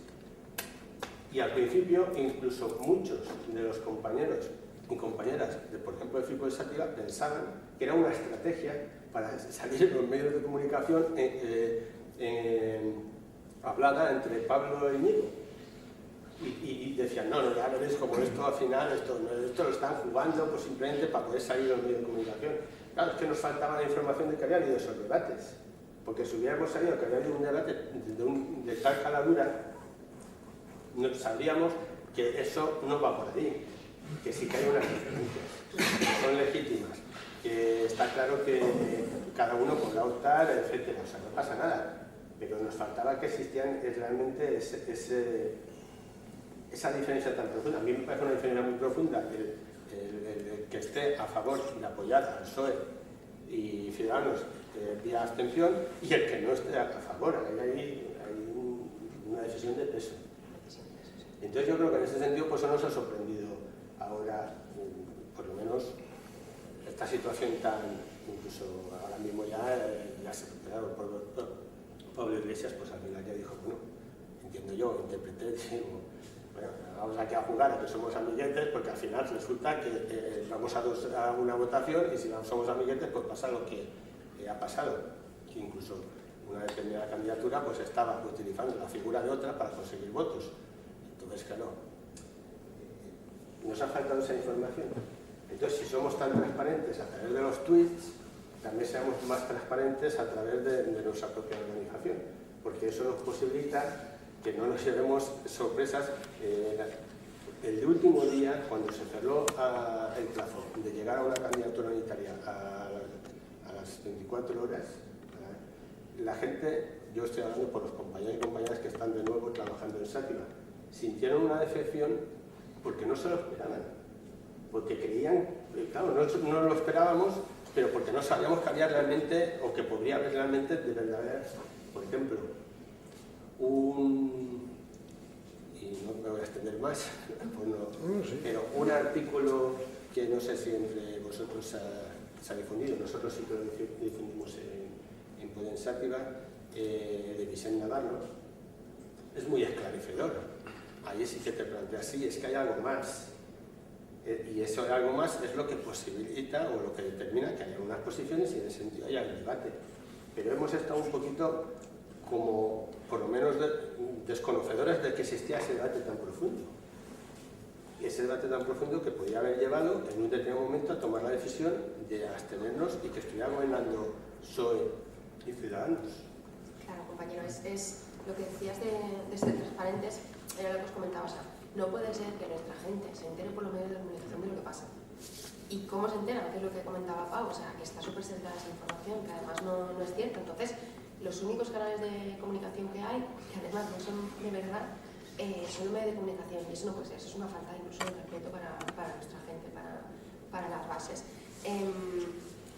Y al principio, incluso muchos de los compañeros y compañeras, por ejemplo, del Círculo de Sátiva, pensaban que era una estrategia para salir en los medios de comunicación hablada entre Pablo e Íñigo. Y decían, no, ya veréis como esto al final, esto lo están jugando pues simplemente para poder salir en los medios de comunicación. Claro, es que nos faltaba la información de que había habido esos debates, porque si hubiéramos sabido que había habido un debate de tal caladura, sabríamos que eso no va por ahí, que sí que hay unas diferencias, que son legítimas, que está claro que cada uno podrá optar, etcétera, o sea, no pasa nada, pero nos faltaba que existían realmente esa diferencia tan profunda. A mí me parece una diferencia muy profunda el que esté a favor de apoyar al PSOE y Ciudadanos vía abstención, y el que no esté a favor. Hay una decisión de peso. Entonces yo creo que en ese sentido pues nos ha sorprendido ahora, por lo menos, esta situación tan, incluso ahora mismo ya se ha superado Pablo Iglesias, pues al final ya dijo, bueno, entiendo yo, interpreté, digo, bueno, vamos aquí a jugar a que somos amiguetes, porque al final resulta que vamos a una votación y si no somos amiguetes, pues pasa lo que ha pasado. Que incluso una determinada candidatura pues estaba utilizando la figura de otra para conseguir votos. Entonces, claro, nos ha faltado esa información. Entonces, si somos tan transparentes a través de los tweets, también seamos más transparentes a través de nuestra propia organización, porque eso nos posibilita que no nos llevemos sorpresas. El último día, cuando se cerró el plazo de llegar a una candidatura unitaria a las 24 horas, la gente, yo estoy hablando por los compañeros y compañeras que están de nuevo trabajando en Sátiva, sintieron una decepción porque no se lo esperaban, porque creían, claro, no lo esperábamos, pero porque no sabíamos que había realmente, o que podría haber realmente, de verdad, por ejemplo, y no me voy a extender más, pues no, sí, pero un artículo que no sé si entre vosotros se ha difundido, nosotros sí que lo difundimos en Podem Sátiva, de Vicent Navarro, es muy esclarecedor. Ahí sí que te planteas, sí, es que hay algo más. Y eso de algo más es lo que posibilita o lo que determina que haya unas posiciones y en ese sentido haya un debate. Pero hemos estado un poquito como, por lo menos, desconocedores de que existía ese debate tan profundo. Y ese debate tan profundo que podía haber llevado en un determinado momento a tomar la decisión de abstenernos y que estuviera gobernando PSOE y Ciudadanos. Claro, compañero, es lo que decías de ser transparentes, era lo que os comentaba. O sea, no puede ser que nuestra gente se entere por los medios de comunicación de lo que pasa. ¿Y cómo se enteran? Que es lo que comentaba Pau, o sea, que está súper centrada esa información, que además no es cierto. Entonces, los únicos canales de comunicación que hay, que además no son de verdad, son los medios de comunicación, y eso no puede ser, eso es una falta incluso de respeto para nuestra gente, para las bases.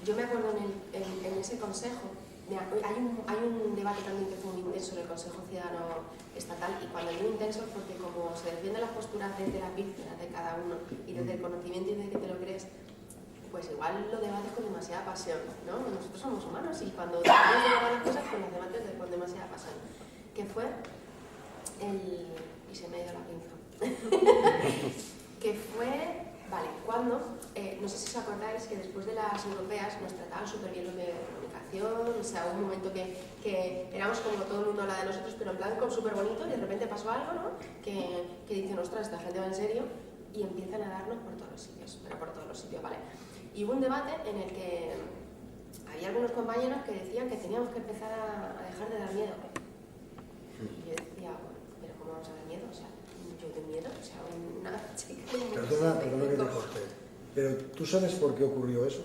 Yo me acuerdo en ese consejo, hay un debate también que fue muy intenso en el Consejo Ciudadano Estatal, y cuando digo intenso es porque como se defienden las posturas desde las vísceras de cada uno y desde el conocimiento y desde que te lo crees, pues igual lo debates con demasiada pasión, ¿no? Nosotros somos humanos y cuando debatemos de las cosas, pues las debates con demasiada pasión. Que fue y se me ha ido la pinza. Que fue, vale, cuando, no sé si os acordáis que después de las europeas nos trataban súper bien los medios de comunicación, o sea, hubo un momento que éramos como todo el mundo habla de nosotros, pero en plan como súper bonito, y de repente pasó algo, ¿no? Que dicen, ostras, esta gente va en serio, y empiezan a darnos por todos los sitios, pero por todos los sitios, ¿vale? Y hubo un debate en el que había algunos compañeros que decían que teníamos que empezar a dejar de dar miedo. Y yo decía, bueno, pero ¿cómo vamos a dar miedo? O sea, yo de miedo, o sea, una chica... Perdona que te corte, pero ¿tú sabes por qué ocurrió eso?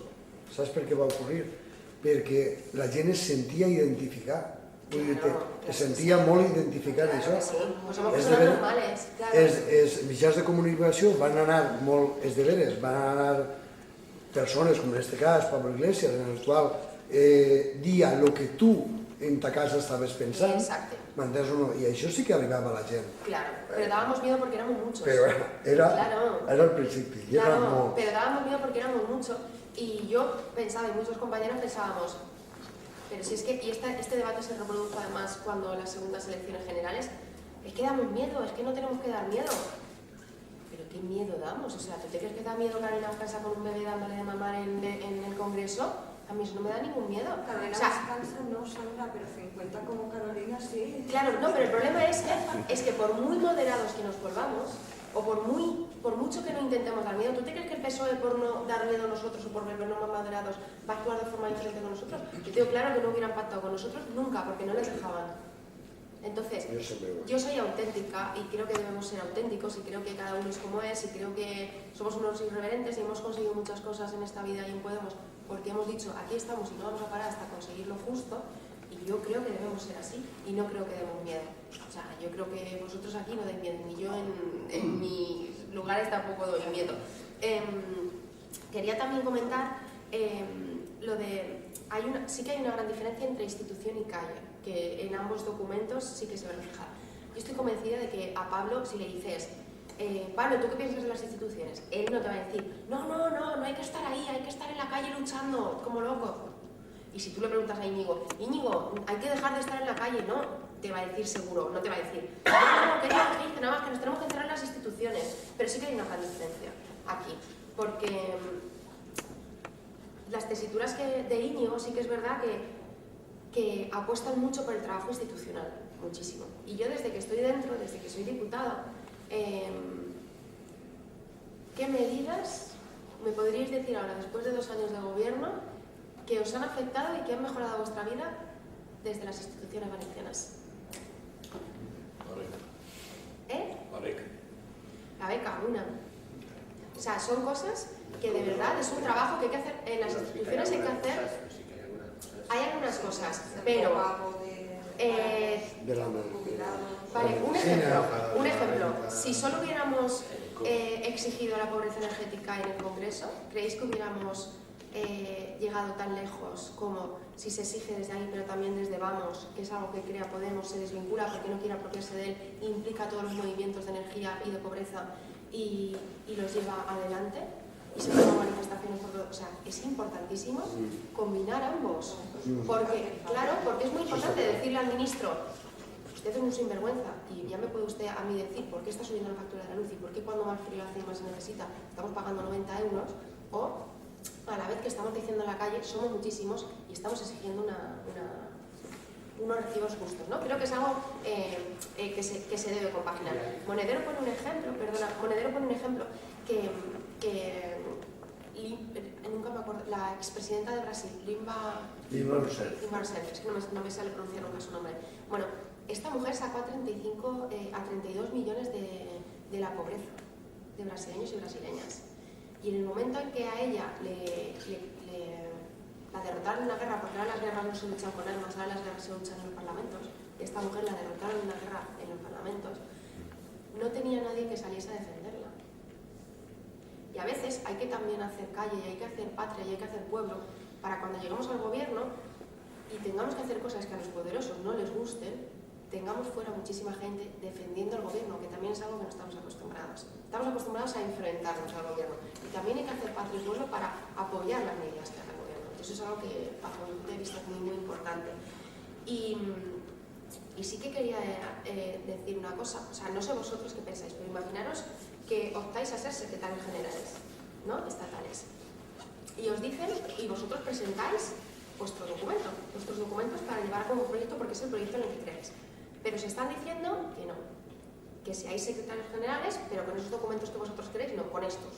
¿Sabes por qué va a ocurrir? Perquè la gent es sentia identificar. Es sentia molt identificar això. Sí, pues somos personas normales, claro. Els mitjans de comunicació van anar molt, és de veres, van anar persones, com en aquest cas, Pablo Iglesias, en el qual dia el que tu en ta casa estaves pensant, m'entens o no? I això sí que arribava a la gent. Claro, pero dábamos miedo porque éramos muchos. Pero era al principi. Claro, pero dábamos miedo porque éramos muchos. Y yo pensaba, y muchos compañeros pensábamos, pero si es que, y este debate se reprodujo además cuando las segundas elecciones generales, es que damos miedo, es que no tenemos que dar miedo. ¿Pero qué miedo damos? O sea, ¿tú te crees que da miedo Carolina Descansa con un bebé dándole de mamar en el Congreso? A mí eso no me da ningún miedo. Carolina Descansa no, Sandra, pero 50 como Carolina sí. Claro, no, pero el problema es que por muy moderados que nos volvamos, o por mucho que no intentemos dar miedo, ¿tú te crees que el PSOE por no dar miedo a nosotros o por vernos más moderados va a actuar de forma diferente con nosotros? Yo tengo claro que no hubieran pactado con nosotros nunca, porque no les dejaban. Entonces, yo soy auténtica y creo que debemos ser auténticos y creo que cada uno es como es y creo que somos unos irreverentes y hemos conseguido muchas cosas en esta vida y en Podemos porque hemos dicho, aquí estamos y no vamos a parar hasta conseguir lo justo. Y yo creo que debemos ser así y no creo que demos miedo. O sea, yo creo que vosotros aquí no dais miedo, ni yo en mis lugares tampoco doy miedo. Quería también comentar lo de... sí que hay una gran diferencia entre institución y calle, que en ambos documentos sí que se ve reflejada. Yo estoy convencida de que a Pablo, si le dices, Pablo, ¿tú qué piensas de las instituciones? Él no te va a decir, no hay que estar ahí, hay que estar en la calle luchando como locos. Y si tú le preguntas a Íñigo, Íñigo, hay que dejar de estar en la calle, ¿no? Te va a decir seguro, no te va a decir, no, que nada más que nos tenemos que centrar en las instituciones. Pero sí que hay una gran diferencia aquí, porque las tesituras de Íñigo sí que es verdad que apuestan mucho por el trabajo institucional, muchísimo. Y yo desde que estoy dentro, desde que soy diputada, ¿qué medidas me podríais decir ahora, después de 2 años de gobierno, que os han afectado y que han mejorado vuestra vida desde las instituciones valencianas? La beca, una. O sea, son cosas que de verdad es un trabajo que hay que hacer en las instituciones, hay que hacer. Hay algunas cosas, pero vale, un ejemplo. Si solo hubiéramos exigido la pobreza energética en el Congreso, ¿creéis que hubiéramos llegado tan lejos como si se exige desde ahí, pero también desde Vamos, que es algo que crea Podemos, se desvincula porque no quiere apropiarse de él, implica todos los movimientos de energía y de pobreza y los lleva adelante? Y se toman manifestaciones por todo. O sea, es importantísimo combinar ambos. Porque, claro, porque es muy importante decirle al ministro, usted es un sinvergüenza y ya me puede usted a mí decir por qué está subiendo la factura de la luz y por qué cuando más frío hace más se necesita, estamos pagando 90 euros, o a la vez que estamos diciendo en la calle, somos muchísimos y estamos exigiendo unos recibos justos, ¿no? Creo que es algo que se debe compaginar. Monedero pone un ejemplo que nunca me acuerdo, la expresidenta de Brasil, Dilma Rousseff, es que no me sale pronunciar nunca su nombre. Bueno, esta mujer sacó a 32 millones de la pobreza de brasileños y brasileñas. Y en el momento en que a ella la derrotaron en una guerra, porque ahora las guerras no se luchan con armas, ahora las guerras se luchan en los parlamentos, y esta mujer la derrotaron en una guerra en los parlamentos, no tenía nadie que saliese a defenderla. Y a veces hay que también hacer calle, y hay que hacer patria, y hay que hacer pueblo, para cuando lleguemos al gobierno y tengamos que hacer cosas que a los poderosos no les gusten, tengamos fuera muchísima gente defendiendo el gobierno, que también es algo que no estamos acostumbrados. Estamos acostumbrados a enfrentarnos al gobierno. Y también hay que hacer patria y pueblo para apoyar las medidas que hace el gobierno. Eso es algo que, bajo mi punto de vista, es muy, muy importante. Y sí que quería decir una cosa, o sea, no sé vosotros qué pensáis, pero imaginaros que optáis a ser secretarios generales, ¿no? Estatales. Y os dicen, y vosotros presentáis vuestros documentos para llevar a cabo un proyecto porque es el proyecto en el que creéis. Pero se están diciendo que no, que seáis secretarios generales, pero con esos documentos que vosotros queréis, no, con estos.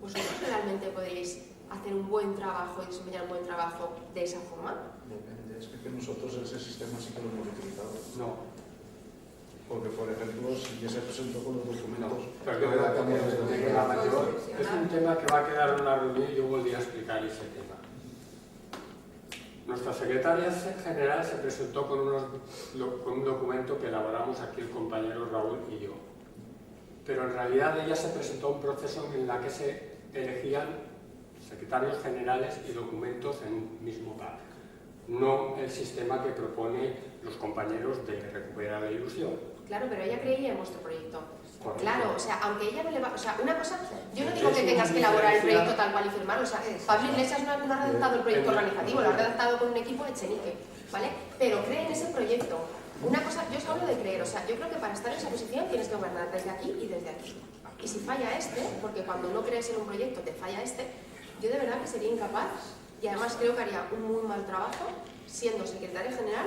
¿Vosotros realmente podéis hacer un buen trabajo y desempeñar un buen trabajo de esa forma? Depende, es que nosotros ese sistema sí que lo hemos utilizado. No. Porque, por ejemplo, si ya se presentó con los documentos... Es un tema que va a quedar en una reunión y yo volví a explicar ese tema. Nuestra secretaria general se presentó con un documento que elaboramos aquí el compañero Raúl y yo. Pero en realidad ella se presentó a un proceso en el que se elegían secretarios generales y documentos en un mismo par. No el sistema que propone los compañeros de Recupera la Ilusión. Claro, pero ella creía en vuestro proyecto. Correcto. Claro, o sea, aunque ella no le va... O sea, una cosa... Yo no digo que tengas que elaborar el proyecto tal cual y firmarlo. O sea, Pablo Iglesias no ha redactado el proyecto organizativo, lo ha redactado con un equipo de Echenique, ¿vale? Pero cree en ese proyecto. Una cosa, yo os hablo de creer, o sea, yo creo que para estar en esa posición tienes que gobernar desde aquí y desde aquí. Y si falla este, porque cuando no crees en un proyecto te falla este, yo de verdad que sería incapaz, y además creo que haría un muy mal trabajo siendo secretaria general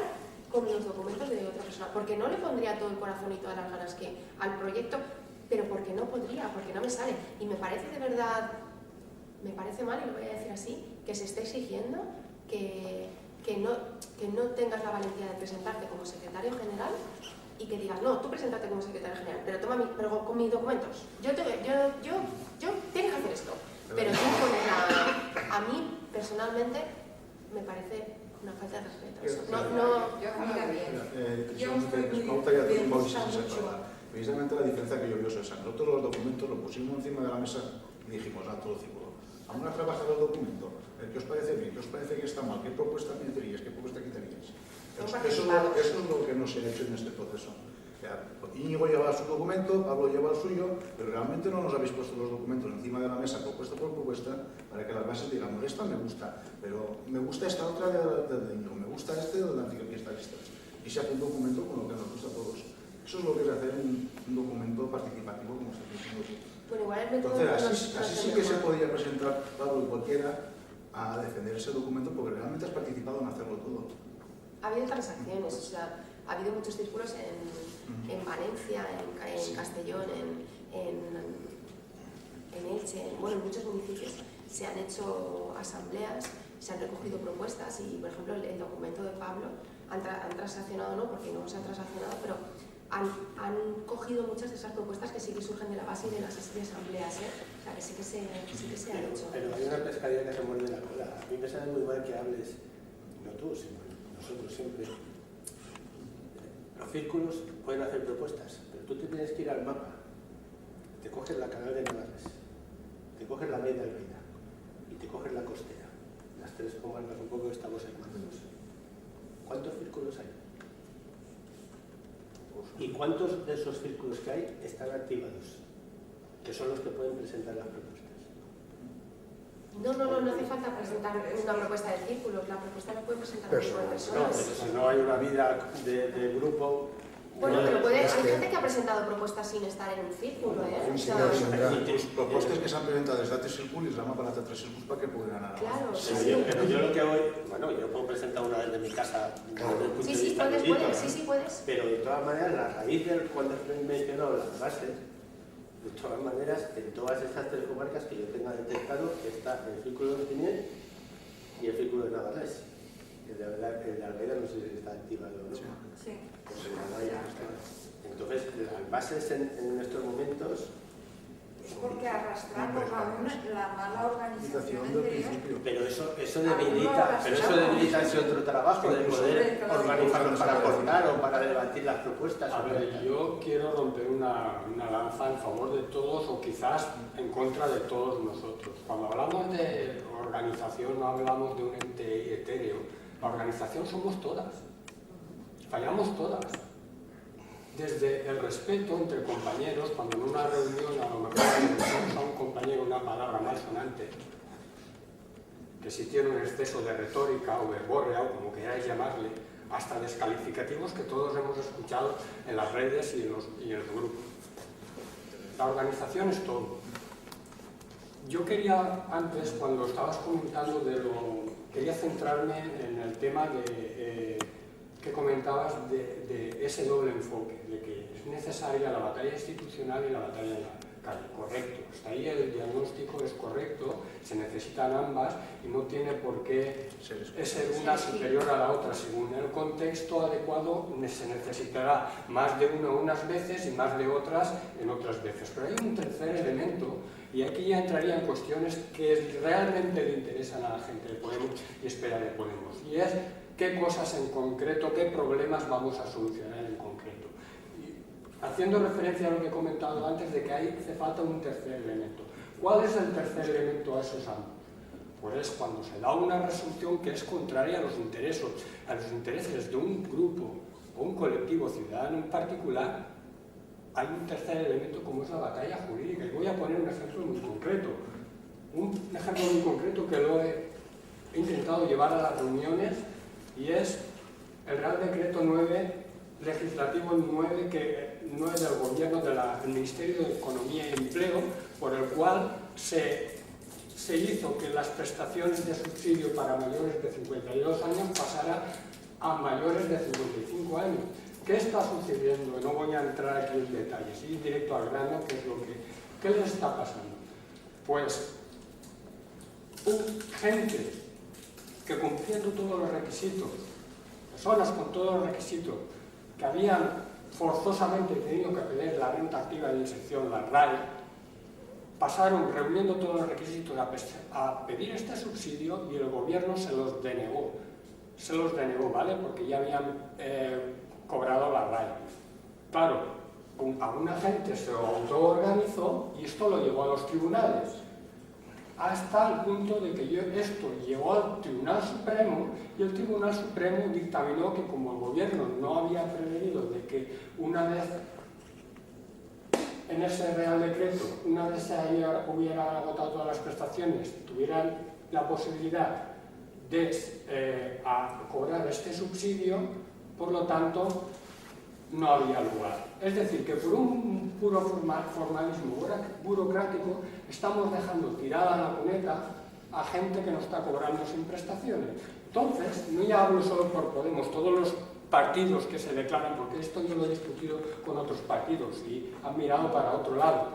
con los documentos de otra persona, porque no le pondría todo el corazón y todas las ganas que al proyecto, pero porque no podría, porque no me sale. Y me parece de verdad, me parece mal, y lo voy a decir así, que se esté exigiendo que no tengas la valentía de presentarte como secretario general y que digas, no, tú presentarte como secretario general, pero con mis documentos. Yo tienes que hacer esto. Pero a mí, personalmente, me parece una falta de respeto. Precisamente la diferencia que yo veo es esa. Nosotros los documentos los pusimos encima de la mesa y dijimos a todo el círculo. Vamos a trabajar el documento. ¿Qué os parece bien? ¿Qué os parece que está mal? ¿Qué propuesta meteríais? ¿Qué propuesta quitaríais? Eso es lo que no se ha hecho en este proceso. Íñigo lleva su documento, Pablo lleva el suyo, pero realmente no nos habéis puesto los documentos encima de la mesa, propuesta por propuesta, para que las bases digan, esta me gusta, pero me gusta esta otra de Íñigo, me gusta este de la anticapitalista. Y se hace un documento con lo que nos gusta a todos. Eso es lo que es hacer un documento participativo, como se dice aquí. Bueno, igual el método Entonces, así sí que se podría presentar Pablo y cualquiera a defender ese documento, porque realmente has participado en hacerlo todo. Ha habido transacciones, o sea, ha habido muchos círculos en Valencia, en Castellón, en Elche, bueno, en muchos municipios se han hecho asambleas, se han recogido propuestas y, por ejemplo, el documento de Pablo han transaccionado, no, porque no se han transaccionado, pero han cogido muchas de esas propuestas que sí que surgen de la base y de las asambleas, ¿eh? O sea, que sí que se ha hecho. Pero hay una pescadilla que se muerde la cola. A mí me sabe muy mal que hables, no tú, sino nosotros siempre. Los círculos pueden hacer propuestas, pero tú te tienes que ir al mapa. Te coges la Canal de Navarres, te coges la Media Almeida y te coges la costera. Las tres comarcas un poco estamos hermanos. ¿Cuántos círculos hay? ¿Y cuántos de esos círculos que hay están activados? Que son los que pueden presentar las propuestas. No hace falta presentar una propuesta de círculos, la propuesta la puede presentar un grupo de No, personas. pero si no hay una vida de grupo... Bueno, pero hay gente que ha presentado propuestas sin estar en un círculo, ¿eh? O sea, Las propuestas que se han presentado desde Altres Círculos les llaman para Altres Círculos para que puedan ganar. claro, sí, Pero sí. yo lo que voy, bueno, yo puedo presentar una desde mi casa desde el punto Sí, de sí, vista puedes, jurídico, puedes, ¿no? sí, puedes. Pero de todas maneras, la raíz de cuando he mencionado las bases, de todas maneras, en todas estas tres comarcas que yo tenga detectado está el círculo de Tinier y el círculo de Navarrés. El de Almeida no sé si está activado o no. Sí. Pues el de Almeida no está. Entonces, las bases en estos momentos... Es porque arrastramos la mala organización del anterior. principio. Pero eso debilita ese otro trabajo de poder organizarlo para aportar o para debatir las propuestas. A ver, yo quiero romper una lanza en favor de todos o quizás en contra de todos nosotros. Cuando hablamos de organización no hablamos de un ente etéreo. La organización somos todas. Fallamos todas. Desde el respeto entre compañeros, cuando en una reunión a lo mejor decimos a un compañero una palabra malsonante, que si tiene un exceso de retórica o verborrea o como queráis llamarle, hasta descalificativos que todos hemos escuchado en las redes y en los grupos. La organización es todo. Yo quería, antes, cuando estabas comentando quería centrarme en el tema que comentabas de ese doble enfoque, de que es necesaria la batalla institucional y la batalla en la calle. Correcto, hasta ahí el diagnóstico es correcto, se necesitan ambas y no tiene por qué ser una superior a la otra. Según el contexto adecuado se necesitará más de una unas veces y más de otras en otras veces. Pero hay un tercer elemento y aquí ya entraría en cuestiones que realmente le interesan a la gente de Podemos y espera de Podemos, y es qué cosas en concreto, qué problemas vamos a solucionar en concreto. Y haciendo referencia a lo que he comentado antes de que hace falta un tercer elemento. ¿Cuál es el tercer elemento a esos ambos? Pues es cuando se da una resolución que es contraria a los intereses de un grupo o un colectivo ciudadano en particular. Hay un tercer elemento como es la batalla jurídica. Y voy a poner un ejemplo muy concreto. Un ejemplo muy concreto que lo he intentado llevar a las reuniones y es el Real Decreto 9, legislativo 9 del Gobierno del Ministerio de Economía y Empleo, por el cual se hizo que las prestaciones de subsidio para mayores de 52 años pasaran a mayores de 55 años. ¿Qué está sucediendo? No voy a entrar aquí en detalles, ir directo al grano, ¿qué les está pasando? Pues gente que cumpliendo todos los requisitos, personas con todos los requisitos, que habían forzosamente tenido que pedir la renta activa de inserción, la RAE, pasaron reuniendo todos los requisitos a pedir este subsidio y el gobierno se los denegó. Se los denegó, ¿vale? Porque ya habían cobrado la RAE. Claro, alguna gente se autoorganizó y esto lo llevó a los tribunales. hasta el punto de que esto llegó al Tribunal Supremo y el Tribunal Supremo dictaminó que como el gobierno no había prevenido de que una vez en ese Real Decreto, una vez se hubiera agotado todas las prestaciones, tuvieran la posibilidad de cobrar este subsidio, por lo tanto, no había lugar. Es decir, que por un puro formalismo burocrático estamos dejando tirada la cuneta a gente que no está cobrando sin prestaciones. Entonces, no ya hablo solo por Podemos, todos los partidos que se declaran, porque esto yo lo he discutido con otros partidos y han mirado para otro lado.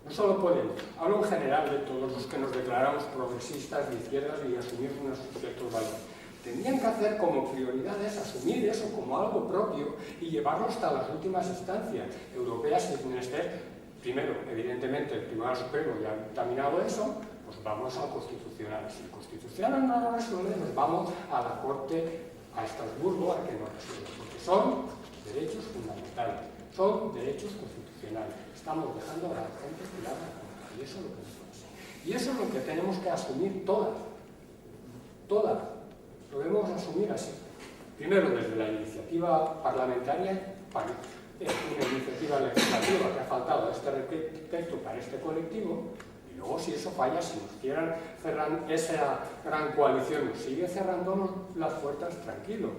No solo Podemos, hablo en general de todos los que nos declaramos progresistas de izquierdas y asumimos unos ciertos valores. Tendrían que hacer como prioridades asumir eso como algo propio y llevarlo hasta las últimas instancias europeas y menester. Primero, evidentemente, el Tribunal Supremo ya ha dictaminado eso, pues vamos al Constitucional. Si el Constitucional no lo resuelve, nos vamos a la Corte, a Estrasburgo, a que nos resuelva, porque son derechos fundamentales, son derechos constitucionales. Estamos dejando a la gente tirada y eso es lo que nos pasa. Y eso es lo que tenemos que asumir todas. Lo debemos asumir así. Primero, desde la iniciativa parlamentaria, una iniciativa legislativa que ha faltado a este respecto para este colectivo, y luego, si eso falla, si nos quieran cerrar esa gran coalición, nos sigue cerrándonos las puertas tranquilos,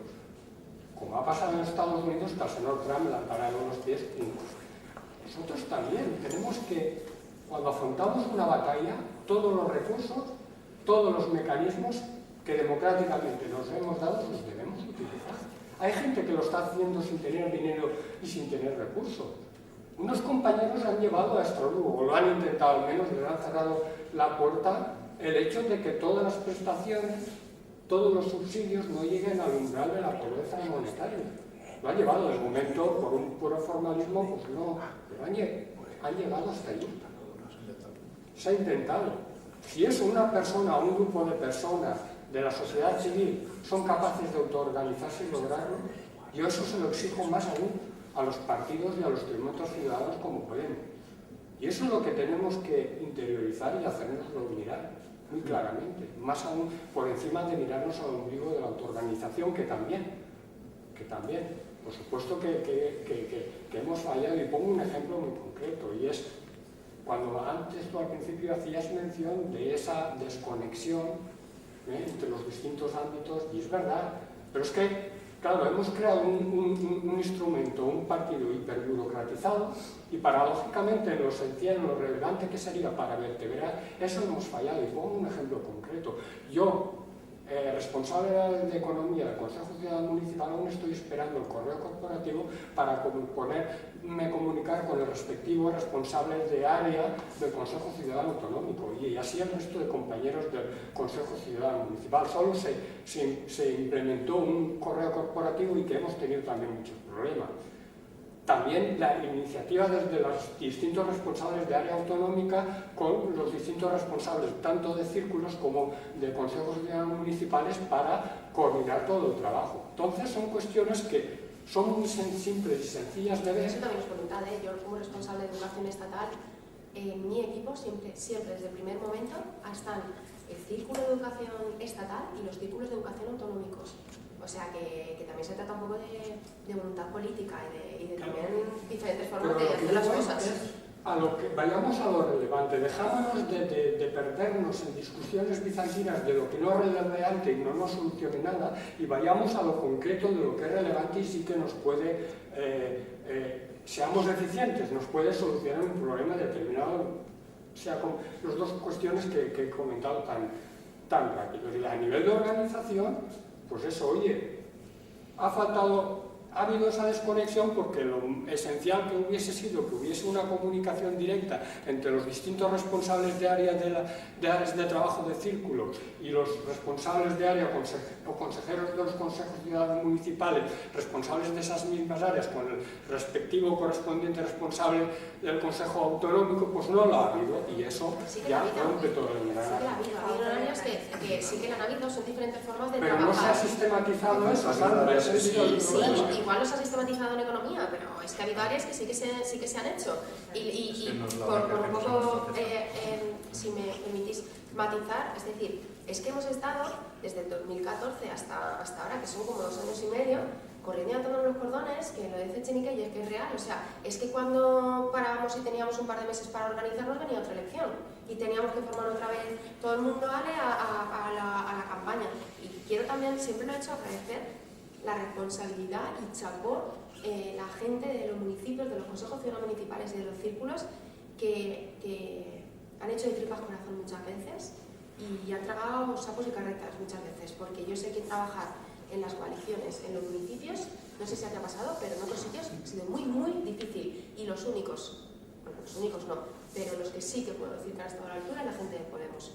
como ha pasado en Estados Unidos, que al señor Trump le han parado los pies. Nosotros también tenemos que, cuando afrontamos una batalla, todos los recursos, todos los mecanismos que democráticamente nos hemos dado, los debemos utilizar. Hay gente que lo está haciendo sin tener dinero y sin tener recursos. Unos compañeros han llevado a Estrasburgo, o lo han intentado al menos, les han cerrado la puerta, el hecho de que todas las prestaciones, todos los subsidios no lleguen al umbral de la pobreza monetaria. Lo han llevado, de momento, por un puro formalismo, pues no, pero han llegado hasta allí. Se ha intentado. Si eso una persona o un grupo de personas de la sociedad civil son capaces de autoorganizarse y lograrlo, yo eso se lo exijo más aún a los partidos y a los movimientos ciudadanos como Podemos. Y eso es lo que tenemos que interiorizar y hacernoslo mirar muy claramente, más aún por encima de mirarnos al ombligo de la autoorganización, que también, por supuesto que hemos fallado. Y pongo un ejemplo muy concreto, y es cuando antes tú al principio hacías mención de esa desconexión entre los distintos ámbitos, y es verdad, pero es que, claro, hemos creado un instrumento, un partido hiperburocratizado, y paradójicamente en lo esencial, en lo relevante que sería para vertebrar, eso hemos fallado. Y pongo un ejemplo concreto. Yo, responsable de Economía del Consejo Ciudadano Municipal, aún estoy esperando el correo corporativo para poderme comunicar con el respectivo responsable de área del Consejo Ciudadano Autonómico, y así el resto de compañeros del Consejo Ciudadano Municipal. Solo se implementó un correo corporativo y que hemos tenido también muchos problemas. También la iniciativa desde los distintos responsables de área autonómica con los distintos responsables tanto de círculos como de consejos municipales para coordinar todo el trabajo. Entonces son cuestiones que son muy simples y sencillas de ver. Eso también es voluntad, ¿eh? Yo como responsable de educación estatal, en mi equipo siempre desde el primer momento están el círculo de educación estatal y los círculos de educación autonómicos. O sea que también se trata un poco de voluntad política y de también diferentes formas de hacer las cosas. Vayamos a lo relevante, dejámonos de perdernos en discusiones bizantinas de lo que no es relevante y no nos solucione nada, y vayamos a lo concreto de lo que es relevante y sí que nos puede, seamos eficientes, nos puede solucionar un problema determinado, sea con las dos cuestiones que he comentado tan rápido. Y a nivel de organización, pues eso, oye, ha habido esa desconexión porque lo esencial que hubiese sido que hubiese una comunicación directa entre los distintos responsables de área de áreas de trabajo de círculo y los responsables de área o consejeros de los consejos ciudadanos municipales, responsables de esas mismas áreas, con el respectivo correspondiente responsable del consejo autonómico, pues no lo ha habido, y eso sí ya rompe todo el milagro. Sí que ha habido áreas que sí que la han habido, son diferentes formas de pero trabajar. no se ha sistematizado eso, ¿sabes? Sí, igual no se ha sistematizado en economía, pero es que ha habido áreas que sí que se han hecho. Y por un poco si me permitís matizar, es decir, es que hemos estado desde el 2014 hasta ahora, que son como 2 años y medio, corriendo a todos los cordones, que lo dice Echenique y es que es real. O sea, es que cuando parábamos y teníamos un par de meses para organizarnos, venía otra elección y teníamos que formar otra vez todo el mundo a la campaña. Y quiero también, siempre lo he hecho, agradecer la responsabilidad y chapó la gente de los municipios, de los consejos ciudadanos municipales y de los círculos que han hecho de tripas corazón muchas veces y han tragado sapos y carretas muchas veces, porque yo sé que trabajar en las coaliciones, en los municipios, no sé si haya pasado, pero en otros sitios ha sido muy, muy difícil. Y los únicos, bueno, los únicos no, pero los que sí que puedo decir que han estado a la altura es la gente de Podemos,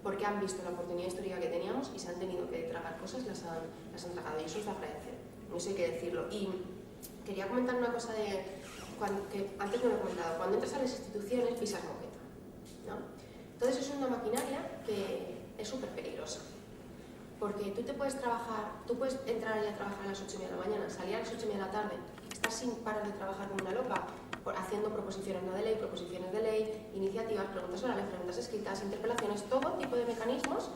porque han visto la oportunidad histórica que teníamos y se han tenido que tragar cosas, las han tragado, y eso es de agradecer, eso hay que decirlo. Y quería comentar una cosa que antes no lo he comentado. Cuando entras a las instituciones pisas moqueta, ¿no? Entonces es una maquinaria que es súper peligrosa. Porque tú puedes entrar y a trabajar a las 8:30 de la mañana, salir a las 8:30 de la tarde, estar sin parar de trabajar como una loca, haciendo proposiciones no de ley, proposiciones de ley, iniciativas, preguntas orales, preguntas escritas, interpelaciones, todo tipo de mecanismos,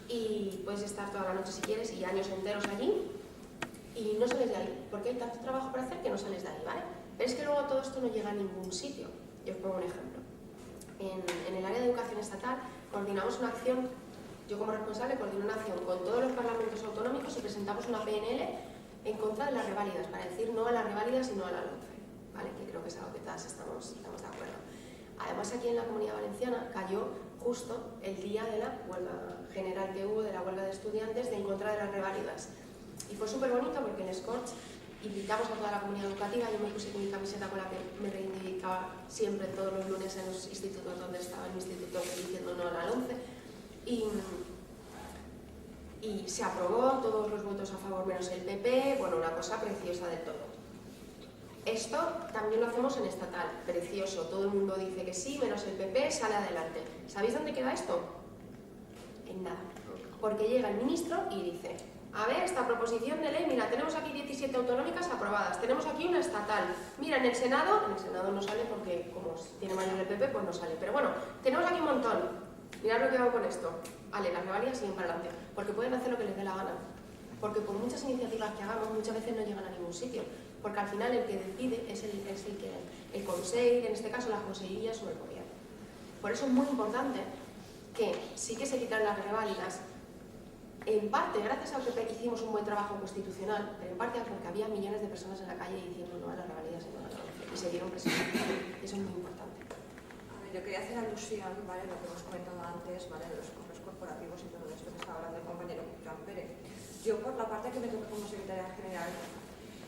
y puedes estar toda la noche si quieres y años enteros allí y no sales de ahí, porque hay tanto trabajo para hacer que no sales de ahí, ¿vale? Pero es que luego todo esto no llega a ningún sitio. Yo os pongo un ejemplo. En el área de educación estatal coordinamos una acción. Yo como responsable coordino una acción con todos los parlamentos autonómicos y presentamos una PNL en contra de las reválidas, para decir no a las reválidas y no a la LOMCE, ¿vale? Que creo que es algo que todas estamos de acuerdo. Además, aquí en la Comunidad Valenciana cayó justo el día de la huelga general que hubo, de la huelga de estudiantes de en contra de las reválidas. Y fue súper bonito porque en Scorch invitamos a toda la comunidad educativa. Yo me puse con mi camiseta con la que me reivindicaba siempre todos los lunes en los institutos donde estaba en mi instituto diciendo no a la LOMCE. Y se aprobó, todos los votos a favor menos el PP, bueno, una cosa preciosa del todo. Esto también lo hacemos en estatal, precioso, todo el mundo dice que sí, menos el PP, sale adelante. ¿Sabéis dónde queda esto? En nada. Porque llega el ministro y dice, a ver, esta proposición de ley, mira, tenemos aquí 17 autonómicas aprobadas, tenemos aquí una estatal, mira, en el Senado no sale porque como tiene mayoría el PP, pues no sale, pero bueno, tenemos aquí un montón. Mirad lo que hago con esto. Vale, las reválidas siguen para adelante, porque pueden hacer lo que les dé la gana. Porque por muchas iniciativas que hagamos, muchas veces no llegan a ningún sitio. Porque al final el que decide es el Consejo, en este caso las consejerías o el gobierno. Por eso es muy importante que sí que se quitan las reválidas. En parte, gracias a que hicimos un buen trabajo constitucional, pero en parte porque había millones de personas en la calle diciendo no a las reválidas y no a la LOMCE. Y se dieron presionando. Eso es muy importante. Yo quería hacer alusión, ¿vale?, lo que hemos comentado antes, ¿vale?, de los correos corporativos y todo esto que estaba hablando el compañero Joan Pérez. Yo, por la parte que me toca como secretaria general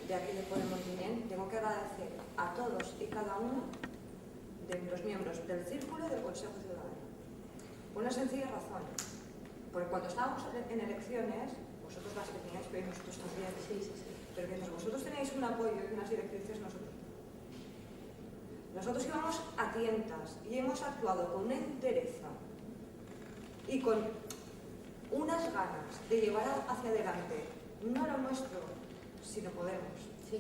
de aquí de Podemos Guinén, tengo que agradecer a todos y cada uno de los miembros del Círculo y del Consejo Ciudadano. Por una sencilla razón. Porque cuando estábamos en elecciones, vosotros las que teníais, pero nosotros también, sí. Pero mientras vosotros tenéis un apoyo y unas directrices, nosotros íbamos a tientas y hemos actuado con una entereza y con unas ganas de llevar hacia adelante no lo nuestro, sino Podemos. Sí.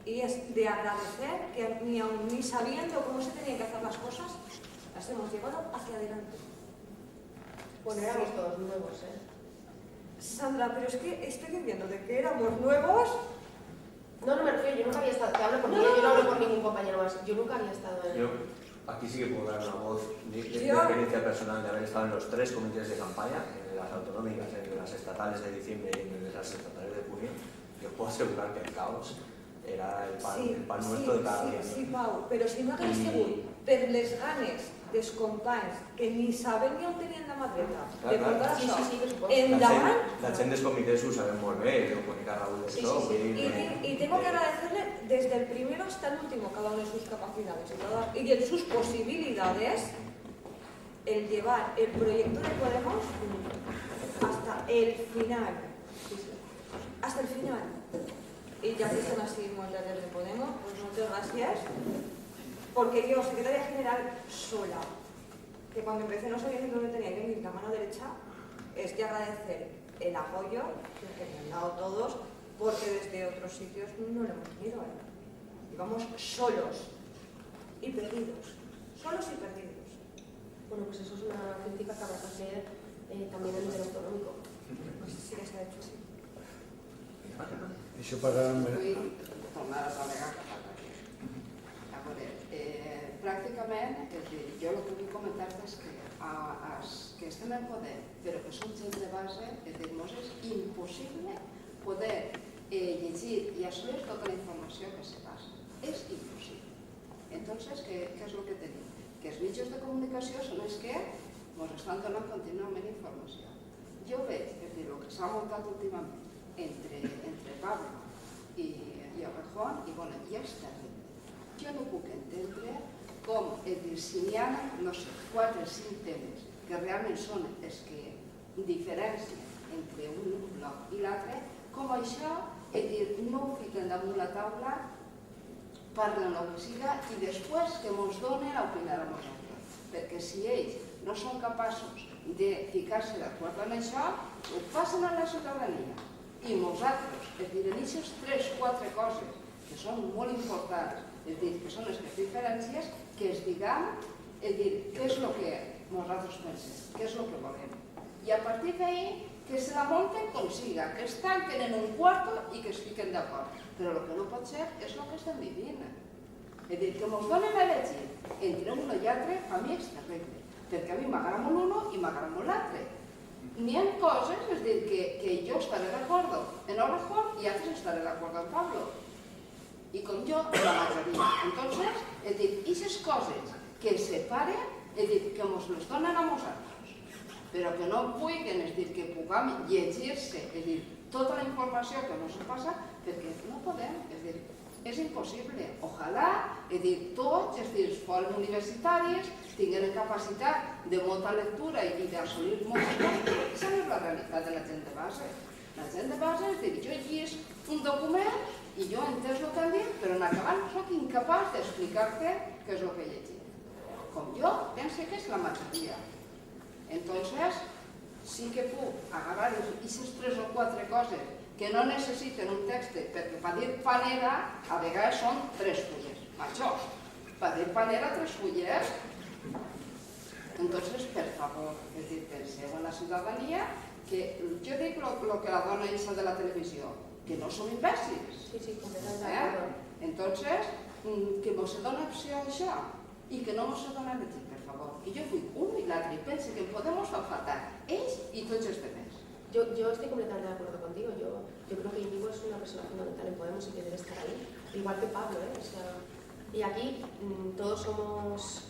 Y es de agradecer que ni sabiendo cómo se tenían que hacer las cosas, las hemos llevado hacia adelante. Bueno, éramos todos nuevos, ¿eh? Sandra, pero es que estoy diciendo de que éramos nuevos. No me refiero, yo nunca había estado, te hablo por mí, yo no hablo por ningún compañero más, yo nunca había estado en... Yo aquí sí que puedo dar una voz de experiencia personal de haber estado en los 3 comités de campaña, en las autonómicas, en las estatales de diciembre y en las estatales de junio. Yo puedo asegurar que el caos era el pan nuestro de cada día. Sí, Pau, però si no hagués sigut per les ganes dels companys que ni saben ni on tenien la mà dreta de portar això endavant. La gent dels comités ho sabem molt bé, ho conec a Raúl d'esto. Y tengo que agradecerle desde el primero hasta el último, cada uno de sus capacidades y de sus posibilidades, el llevar el proyecto de Podemos hasta el final. Hasta el final. Y ya que son así muchas de Podemos, pues muchas gracias. Porque yo, secretaria general sola, que cuando empecé no sabía ni dónde tenía que ir la mano derecha, es de agradecer el apoyo que me han dado todos, porque desde otros sitios no lo hemos tenido. Íbamos solos y perdidos. Solos y perdidos. Bueno, pues eso es una crítica que habrá que hacer también a nivel autonómico. Pues sí que s'ha hecho, sí. Això para... Vull tornar a al·legar que falta aquí. A veure, pràcticament, és dir, jo el que vull comentar-te és que els que estem en poder, però que som gent de base, és dir, ens és impossible poder llegir i assolir tota la informació que se passa. És impossible. Entonces, què és el que tenim? Que els mitjans de comunicació són els que ens estan donant contínuament informació. Jo veig, és dir, el que s'ha muntat últimament entre Pablo i Rejón, i bueno, ja és terrible. Jo no puc entendre com, és dir, si n'hi ha, no sé, 4 o 5 temes que realment són els que diferencien entre un bloc i l'altre, com això, és dir, no ho fiquen damunt la taula, parlen el que siga i després que ens donen a opinar a nosaltres. Perquè si ells no són capaços de ficar-se d'acord en això, ho passen a la ciutadania. I nosaltres, és dir, en aquestes 3-4 coses que són molt importants, és dir, que són les diferències, que es diguem, és dir, què és el que nosaltres pensem, què és el que volem. I a partir d'ahí, que se la munten com siga, que es tanquen en un quarto i que es fiquen d'acord. Però el que no pot ser és el que estem vivint. És dir, que ens donen a elegir entre un i l'altre, a mi és terrible, perquè a mi m'agrada molt l'un i m'agrada molt l'altre. N'hi ha coses, és dir, que jo estaré d'acord en Orejón i altres estaré d'acord en Pablo. I com jo, la majoria. Entonces, és dir, aquestes coses que separen, és dir, que ens les donen a nosaltres, però que no vulguin, és dir, que puguem llegir-se, és dir, tota la informació que ens passa, perquè no podem, és dir, és impossible. Ojalà, és dir, tots, és dir, els fòrums universitaris tinguin capacitat de molta lectura i d'assolir moltes coses. Aquesta no és la realitat de la gent de base. La gent de base, és dir, jo llegís un document i jo he entès el que han dit, però en acabant soc incapaç d'explicar-te què és el que he llegit. Com jo, penso que és la majoria. Entonces, sí que puc agarrar aquestes 3 o 4 coses que no necessiten un text, perquè per dir panera a vegades són 3 fulles. Majors, per dir panera 3 fulles. Entonces, per favor, és dir, penseu en la ciutadania, que jo dic el que la dona esa de la televisió, que no som imbècils. Sí, completament d'acord. Entonces, que ens dona opció a això i que no ens dona elegir, per favor. I jo vull un i l'altre i pense que podem faltar ells i tots els demás. Yo estoy completamente de acuerdo contigo. Yo creo que Íñigo es una persona fundamental en Podemos y que debe estar ahí, igual que Pablo, ¿eh? O sea, y aquí todos somos,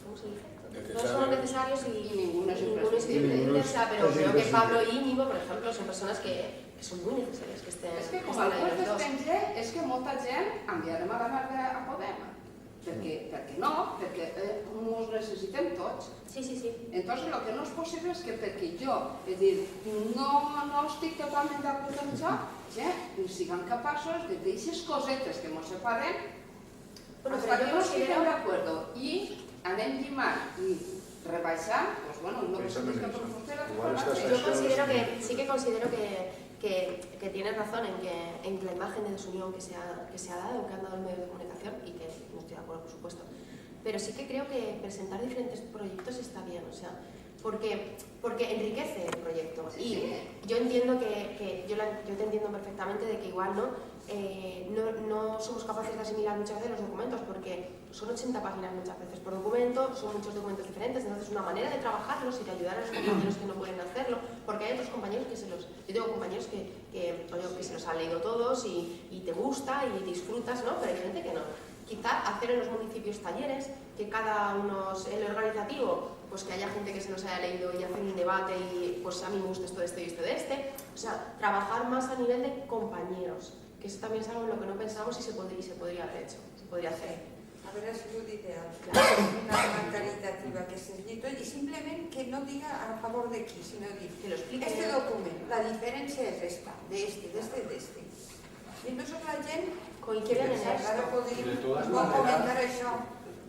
¿cómo se dice? Todos somos necesarios y ninguno es imprescindible. Pero creo que Pablo y Íñigo, por ejemplo, son personas que son muy necesarias que estén. És que com el juez es pense, és que molta gent enviarem a la merda a Podem. Perquè no, perquè ens necessitem tots. Sí. Entonces, lo que no és possible és que perquè jo, és dir, no estic totalment d'acord amb això, siguem capaços de dir aquestes cosetes que ens separen, hasta que no estiguem d'acord i anem llimant i rebaixant, doncs bueno, no és que per vostè Yo sí que considero que tienes razón en que la imagen de desunión que se ha dado, que han dado el medio de comunicación, y que no estoy de acuerdo, por supuesto, pero sí que creo que presentar diferentes proyectos está bien, o sea, porque enriquece el proyecto. Y yo entiendo yo te entiendo perfectamente de que igual no somos capaces de asimilar muchas veces los documentos, porque son 80 páginas muchas veces por documento, son muchos documentos diferentes, entonces una manera de trabajarlos y de ayudar a los compañeros que no pueden hacerlo, porque hay otros compañeros yo tengo compañeros que se los han leído todos y te gusta y disfrutas, ¿no? Pero hay gente que no. Quizá hacer en los municipios talleres, que cada uno, el organizativo, pues que haya gente que se los haya leído y hacer un debate y pues a mí me gusta esto de este y esto de este. O sea, trabajar más a nivel de compañeros, que eso también es algo en lo que no pensamos y se podría haber hecho, se podría hacer. Haver sigut ideal. Una gran caritativa que se escrito y simplemente que no diga a favor de qui, sino dir, este document, la diferència és esta, de este. I entonces la gent coinciden en s'haurà de poder comentar això,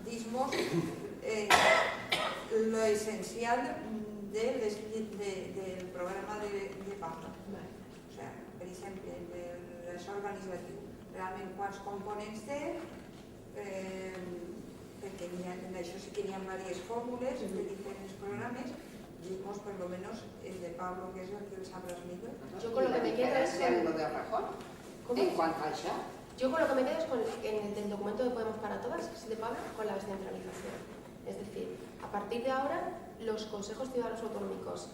dir-nos lo essencial del programa de Pablo. O sea, per exemple, l'assò organitzatiu, realment quants components té, perquè en això sí que n'hi ha diverses fórmules de diferents programes, vimos por lo menos el de Pablo, que es el que sabrás millor. Yo con lo que me quedo es con lo de Rajón. En cuanto a això, Yo con lo que me quedo es con el documento de Podemos para Todas, que es de Pablo, con la descentralización. Es decir, a partir de ahora, los consejos ciudadanos autonómicos,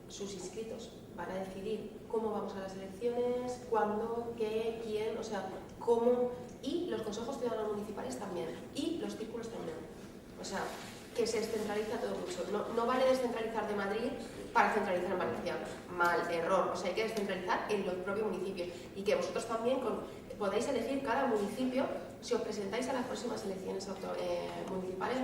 sus inscritos, van a decidir cómo vamos a las elecciones, cuándo, qué, quién, o sea, cómo, y los consejos ciudadanos municipales también, y los círculos también. O sea, que se descentraliza todo mucho. No vale descentralizar de Madrid para centralizar en Valencia. Mal, error. O sea, hay que descentralizar en los propios municipios. Y que vosotros también podáis elegir cada municipio si os presentáis a las próximas elecciones municipales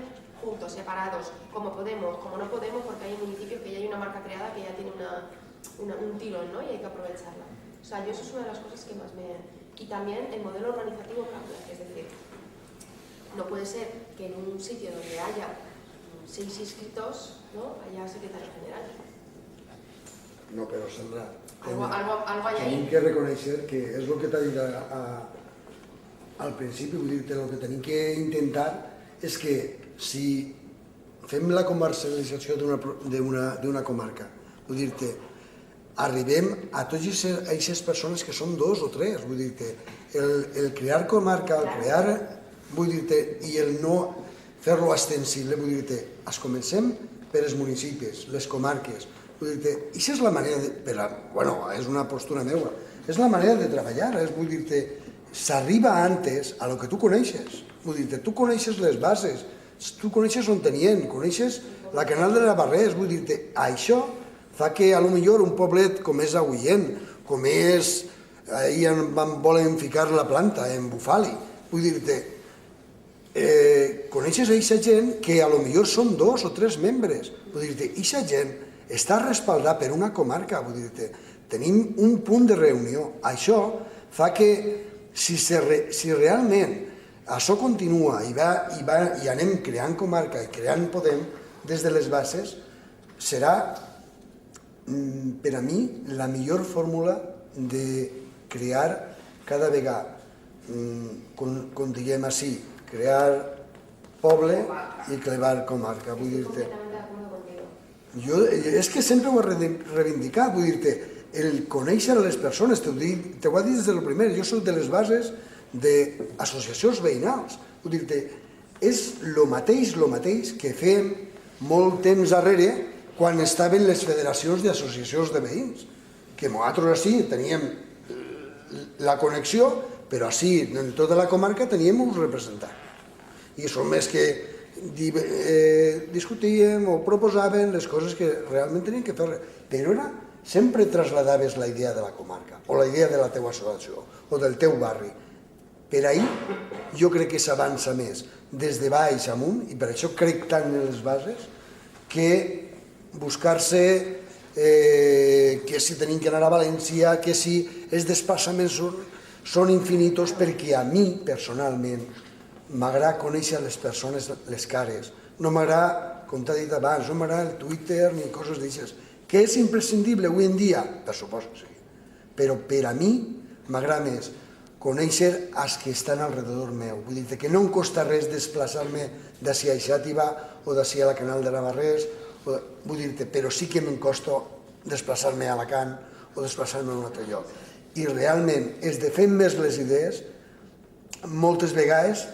juntos, separados, como podemos, como no podemos, porque hay municipios que ya hay una marca creada que ya tiene un tirón, ¿no? Y hay que aprovecharla. O sea, yo eso es una de las cosas que más me... Y también el modelo organizativo cambia, es decir, no puede ser que en un sitio donde haya 6 inscritos, ¿no?, haya secretario general. No, però Sandra, Algo hay tenim ahí. que reconèixer que és el que t'ha dit al principi, vull dir-te, el que tenim que intentar és que si fem la comercialització d'una comarca, vull dir-te, arribem a totes aquestes persones que són 2 o 3, vull dir-te, el crear comarca, el crear, vull dir-te, i el no fer-lo extensible, vull dir-te, es comencem per els municipis, les comarques, vull dir-te, i això és la manera de, bueno, és una postura meva, és la manera de treballar, vull dir-te, s'arriba antes a lo que tu coneixes, vull dir-te, tu coneixes les bases, tu coneixes Ontenient, coneixes la Canal de Navarrés, vull dir-te, això fa que a lo millor un poblet com és Agullent, com és, ahir volen ficar la planta en Bufali, vull dir-te, coneixes aquesta gent que a lo millor són 2 o 3 membres, vull dir-te, aquesta gent està respaldada per una comarca, vull dir-te, tenim un punt de reunió, això fa que si realment això continua i anem creant comarca i creant Podem des de les bases, serà per a mi la millor fórmula de crear cada vegada, com diguem així, crear poble i crear comarca, vull dir-te. És que sempre ho he reivindicat, vull dir-te, el conèixer les persones, t'ho ha dit des del primer, jo soc de les bases d'associacions veïnals, vull dir-te, és el mateix que fem molt temps darrere quan estaven les federacions d'associacions de veïns, que nosaltres així teníem la connexió, però així en tota la comarca teníem uns representants. I som els que discutíem o proposaven les coses que realment tenien que fer. Però sempre trasladaves la idea de la comarca, o la idea de la teua associació, o del teu barri. Per ahir jo crec que s'avança més des de baix amunt, i per això crec tant en les bases, que buscar-se que si tenim que anar a València, que si els desplaçaments són infinitos, perquè a mi, personalment, m'agrada conèixer les persones, les cares. No m'agrada, com t'ha dit abans, no m'agrada el Twitter ni coses d'aixes. Que és imprescindible avui en dia? Per suposo que sí. Però per a mi m'agrada més conèixer els que estan al rededor meu. Vull dir que no em costa res desplaçar-me d'ací a Xàtiva o d'ací a la Canal de Navarrés, vull dir-te, però sí que me'n costa desplaçar-me a Alacant o desplaçar-me a un altre lloc. I realment es defen més les idees moltes vegades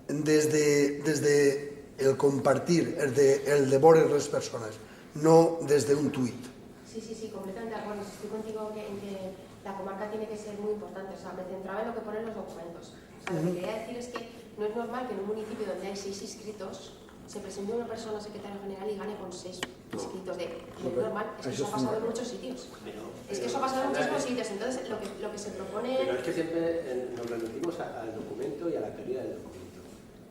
des del compartir, el de veure les persones, no des d'un tuit. Sí, completamente de acuerdo. Estoy contigo en que la comarca tiene que ser muy importante. O sea, me centraba en lo que ponen los documentos. O sea, lo que quería decir es que no es normal que en un municipio donde hay 6 inscritos se presente una persona secretario general y gane con 6 inscritos. No es normal, es que eso ha pasado en muchos sitios. Es que eso ha pasado en muchísimos sitios. Entonces, lo que se propone... Pero es que siempre nos remitimos al documento y a la teoría del documento.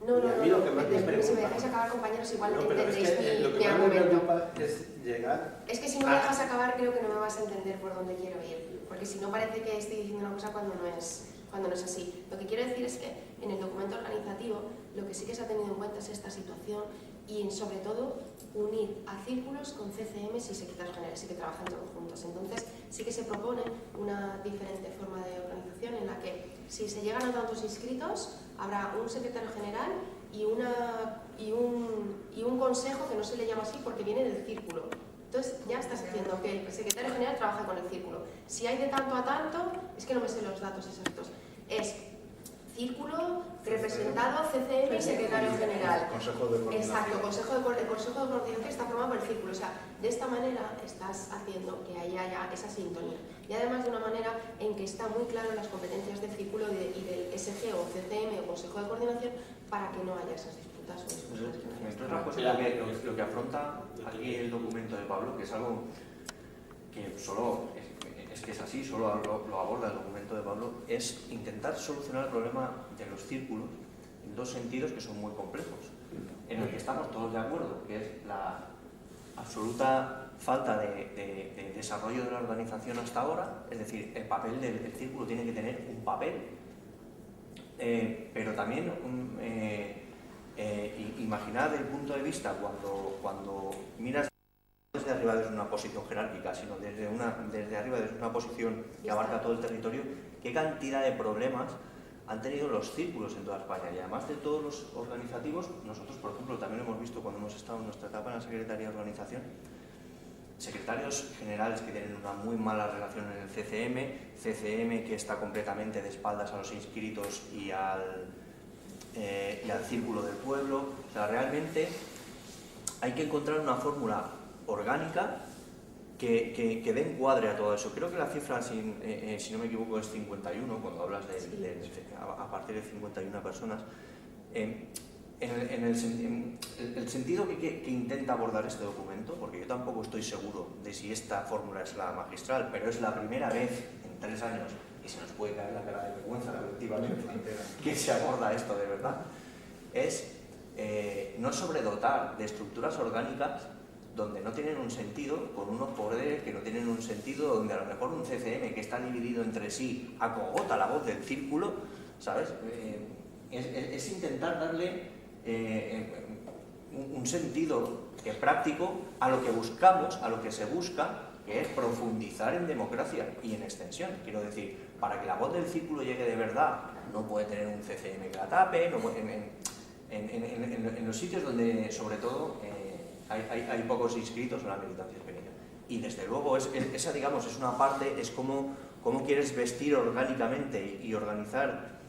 No, si me dejáis acabar, compañeros, igual entendéis mi argumento. Es llegar... Es que si no me dejas acabar, creo que no me vas a entender por dónde quiero ir. Porque si no parece que estoy diciendo una cosa cuando no es así. Lo que quiero decir es que en el documento organizativo lo que sí que se ha tenido en cuenta es esta situación y sobre todo unir a círculos con CCMs y secretarios generales y que trabajan todos juntos. Entonces sí que se propone una diferente forma de organización en la que si se llegan a tantos inscritos habrá un secretario general y un consejo que no se le llama así porque viene del círculo. Entonces ya estás diciendo que el secretario general trabaja con el círculo. Si hay de tanto a tanto, es que no me sé los datos exactos. Es círculo, representado, CCM y secretario general. Consejo de coordinación. Exacto, el consejo de coordinación está formado por el círculo. O sea, de esta manera estás haciendo que haya esa sintonía. Y además de una manera en que está muy claro las competencias del círculo y del SG o CCM o consejo de coordinación para que no haya esas disputas o discusiones. Otra cosa lo que afronta aquí el documento de Pablo, que es algo que solo es así, solo lo aborda el documento de Pablo, es intentar solucionar el problema de los círculos en dos sentidos que son muy complejos, en el que estamos todos de acuerdo, que es la absoluta falta de desarrollo de la organización hasta ahora, es decir, el papel del círculo tiene que tener un papel, pero también imaginad el punto de vista cuando miras desde arriba desde una posición jerárquica, sino desde arriba desde una posición que abarca todo el territorio, qué cantidad de problemas han tenido los círculos en toda España. Y además de todos los organizativos, nosotros, por ejemplo, también lo hemos visto cuando hemos estado en nuestra etapa en la Secretaría de Organización, secretarios generales que tienen una muy mala relación en el CCM que está completamente de espaldas a los inscritos y al círculo del pueblo. O sea, realmente hay que encontrar una fórmula orgánica que dé encuadre a todo eso. Creo que la cifra, si no me equivoco, es 51, cuando hablas a partir de 51 personas. El sentido que intenta abordar este documento, porque yo tampoco estoy seguro de si esta fórmula es la magistral, pero es la primera vez en 3 años, y se nos puede caer la cara de vergüenza colectivamente, que se aborda esto de verdad, es no sobredotar de estructuras orgánicas donde no tienen un sentido, con unos poderes que no tienen un sentido, donde a lo mejor un CCM que está dividido entre sí acogota la voz del círculo, ¿sabes? Es intentar darle un sentido práctico a lo que buscamos, a lo que se busca, que es profundizar en democracia y en extensión. Quiero decir, para que la voz del círculo llegue de verdad, no puede tener un CCM que la tape, no puede, en los sitios donde, sobre todo, hay pocos inscritos, la militancia es pequeña. Y desde luego, esa digamos, es una parte, es cómo quieres vestir orgánicamente y organizar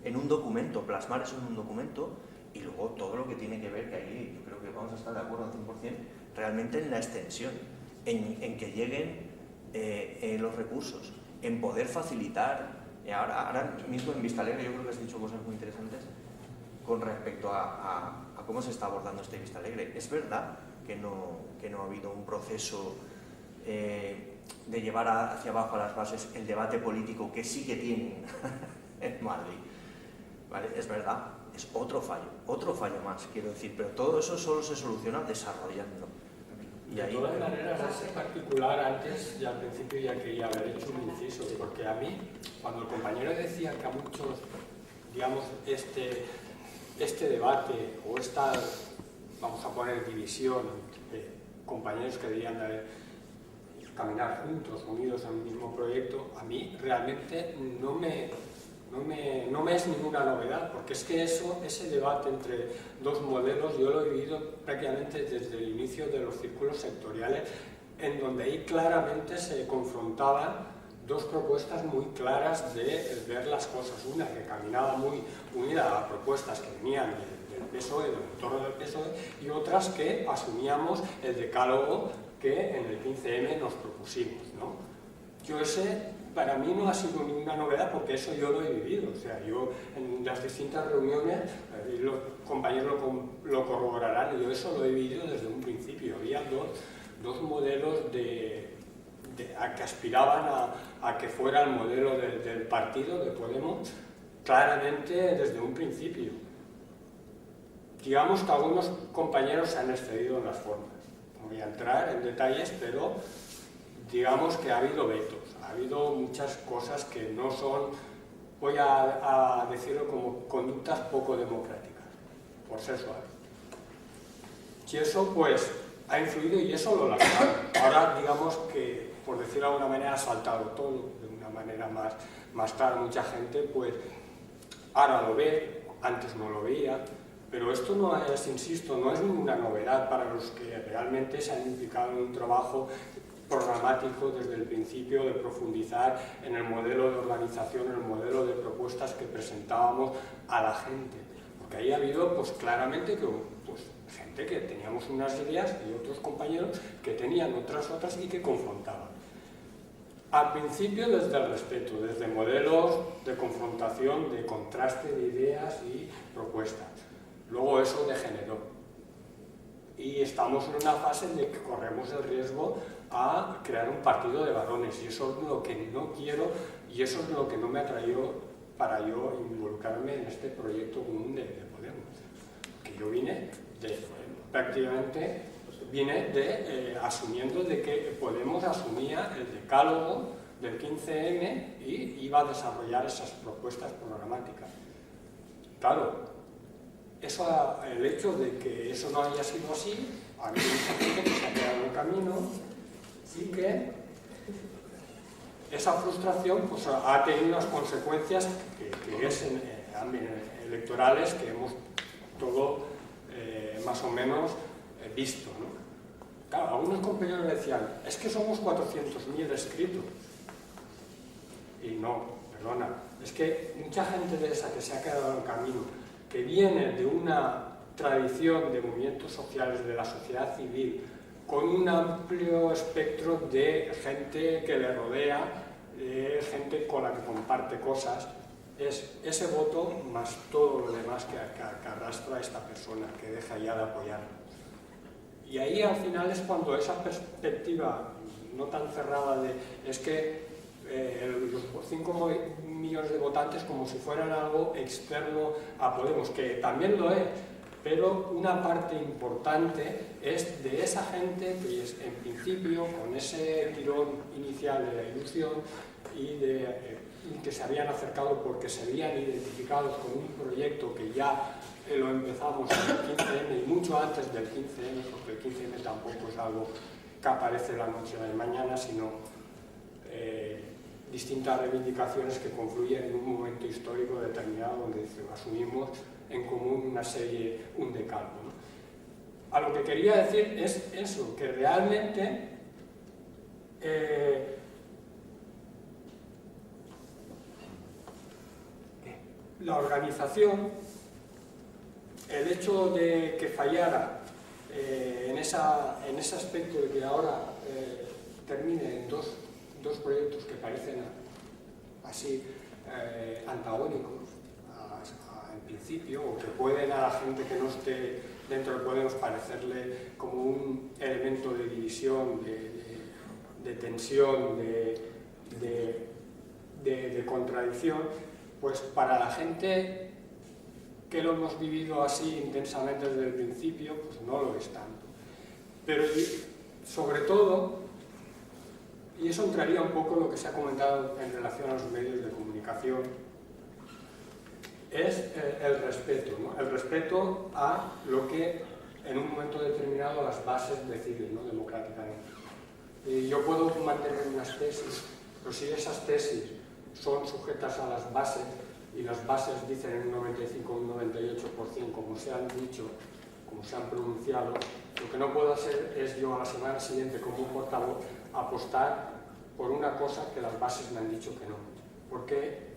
en un documento, plasmar eso en un documento, y luego todo lo que tiene que ver, que ahí yo creo que vamos a estar de acuerdo al 100%, realmente en la extensión, en que lleguen los recursos, en poder facilitar. Ahora mismo en Vista Alegre yo creo que has dicho cosas muy interesantes con respecto a cómo se está abordando este Vista Alegre. Es verdad que no ha habido un proceso de llevar hacia abajo a las bases el debate político que sí que tienen en Madrid. ¿Vale? Es verdad, es otro fallo más, quiero decir, pero todo eso solo se soluciona desarrollando. De todas maneras, ese particular antes y al principio ya quería haber hecho un inciso, porque a mí, cuando el compañero decía que a muchos, digamos, este debate o esta, vamos a poner, división de compañeros que deberían de caminar juntos, unidos en un mismo proyecto, a mí realmente no me es ninguna novedad, porque es que ese debate entre dos modelos yo lo he vivido prácticamente desde el inicio de los círculos sectoriales, en donde ahí claramente se confrontaban dos propuestas muy claras de ver las cosas. Una que caminaba muy unida a propuestas que venían del PSOE, del entorno del PSOE, y otras que asumíamos el decálogo que en el 15M nos propusimos, ¿no? Para mí no ha sido ninguna novedad, porque eso yo lo he vivido. O sea, yo en las distintas reuniones, y los compañeros lo corroborarán, yo eso lo he vivido desde un principio. Había dos modelos a que aspiraban a que fuera el modelo del partido, de Podemos, claramente desde un principio. Digamos que algunos compañeros se han excedido en las formas. No voy a entrar en detalles, pero digamos que ha habido vetos. Ha habido muchas cosas que no son, voy a decirlo como conductas poco democráticas, por ser suave. Y eso pues ha influido y eso lo lamentaron. Ahora digamos que, por decirlo de alguna manera, ha saltado todo de una manera más clara. Mucha gente pues ahora lo ve, antes no lo veía, Pero esto no es, insisto, no es ninguna novedad para los que realmente se han implicado en un trabajo programático desde el principio, de profundizar en el modelo de organización, en el modelo de propuestas que presentábamos a la gente. Porque ahí ha habido, pues claramente, que, pues, gente que teníamos unas ideas y otros compañeros que tenían otras y que confrontaban. Al principio desde el respeto, desde modelos de confrontación, de contraste de ideas y propuestas. Luego eso degeneró. Y estamos en una fase en la que corremos el riesgo a crear un partido de varones, y eso es lo que no quiero y eso es lo que no me ha traído para yo involucrarme en este proyecto común de Podemos. Que yo vine prácticamente asumiendo de que Podemos asumía el decálogo del 15M y iba a desarrollar esas propuestas programáticas. Claro, el hecho de que eso no haya sido así, a mí mucha gente que se ha quedado en el camino y que esa frustración pues, ha tenido unas consecuencias que es electorales que hemos todo más o menos visto, ¿no? Claro, algunos compañeros decían, es que somos 400.000 escritos. Y no, perdona, es que mucha gente de esa que se ha quedado en el camino, que viene de una tradición de movimientos sociales, de la sociedad civil, con un amplio espectro de gente que le rodea, de gente con la que comparte cosas, es ese voto más todo lo demás que arrastra a esta persona, que deja ya de apoyar. Y ahí al final es cuando esa perspectiva no tan cerrada de es que los 5 millones de votantes como si fueran algo externo a Podemos, que también lo es, pero una parte importante es de esa gente que es en principio con ese tirón inicial de la ilusión y que se habían acercado porque se habían identificado con un proyecto que ya lo empezamos en el 15M y mucho antes del 15M, porque el 15M tampoco es algo que aparece la noche de mañana, sino distintas reivindicaciones que confluyen en un momento histórico determinado donde asumimos en común una serie, un decálogo, ¿no? A lo que quería decir es eso, que realmente la organización, el hecho de que fallara en ese aspecto de que ahora termine en dos proyectos que parecen así antagónicos en principio, o que pueden a la gente que no esté dentro de Podemos parecerle como un elemento de división, de tensión, de contradicción, pues para la gente que lo hemos vivido así intensamente desde el principio, pues no lo es tanto. Pero sobre todo, y eso entraría un poco en lo que se ha comentado en relación a los medios de comunicación, es el respeto, ¿no? El respeto a lo que en un momento determinado las bases deciden, ¿no? Democráticamente. Y yo puedo mantener unas tesis, pero si esas tesis son sujetas a las bases, y las bases dicen en un 95 o un 98%, como se han dicho, como se han pronunciado, lo que no puedo hacer es yo a la semana siguiente, como un portavoz, apostar por una cosa que las bases me han dicho que no. Porque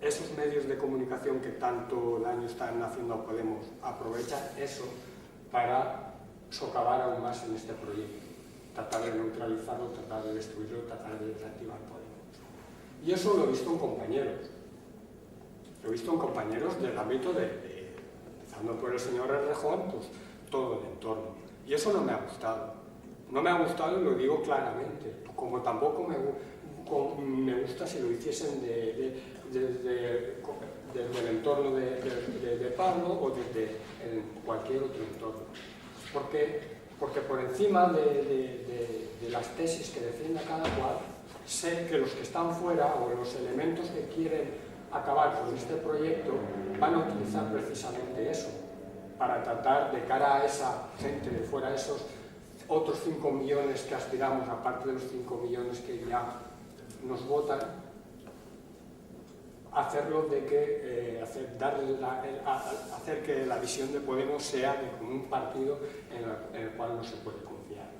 esos medios de comunicación que tanto daño están haciendo a Podemos aprovechan eso para socavar aún más en este proyecto. Tratar de neutralizarlo, tratar de destruirlo, tratar de desactivar Podemos. Y eso lo he visto en compañeros. Lo he visto en compañeros del ámbito empezando por el señor Errejón, pues todo el entorno. Y eso no me ha gustado. No me ha gustado y lo digo claramente. Como tampoco me gusta si lo hiciesen desde el entorno de Pablo o desde cualquier otro entorno. Porque por encima de las tesis que defienda cada cual, sé que los que están fuera o los elementos que quieren acabar con este proyecto van a utilizar precisamente eso para tratar de cara a esa gente de fuera, esos otros 5 millones que aspiramos, aparte de los 5 millones que ya nos votan, hacerlo de que hacer que la visión de Podemos sea de un partido en el cual no se puede confiar.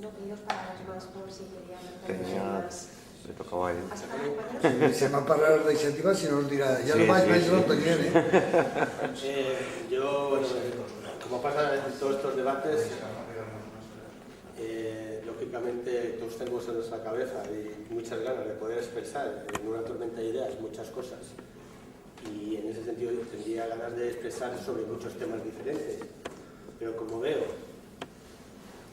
No pido 2 palabras más por si querían más. Le tocaba a él. ¿Has acabado, compañeros? Se m'ha parlat la iniciativa, si no el dirà. Ja no vaig, vaig no tenien, Yo, bueno, como pasa en todos estos debates, lógicamente todos tenemos en nuestra cabeza y muchas ganas de poder expresar en una tormenta de ideas muchas cosas, y en ese sentido yo tendría ganas de expresar sobre muchos temas diferentes, pero como veo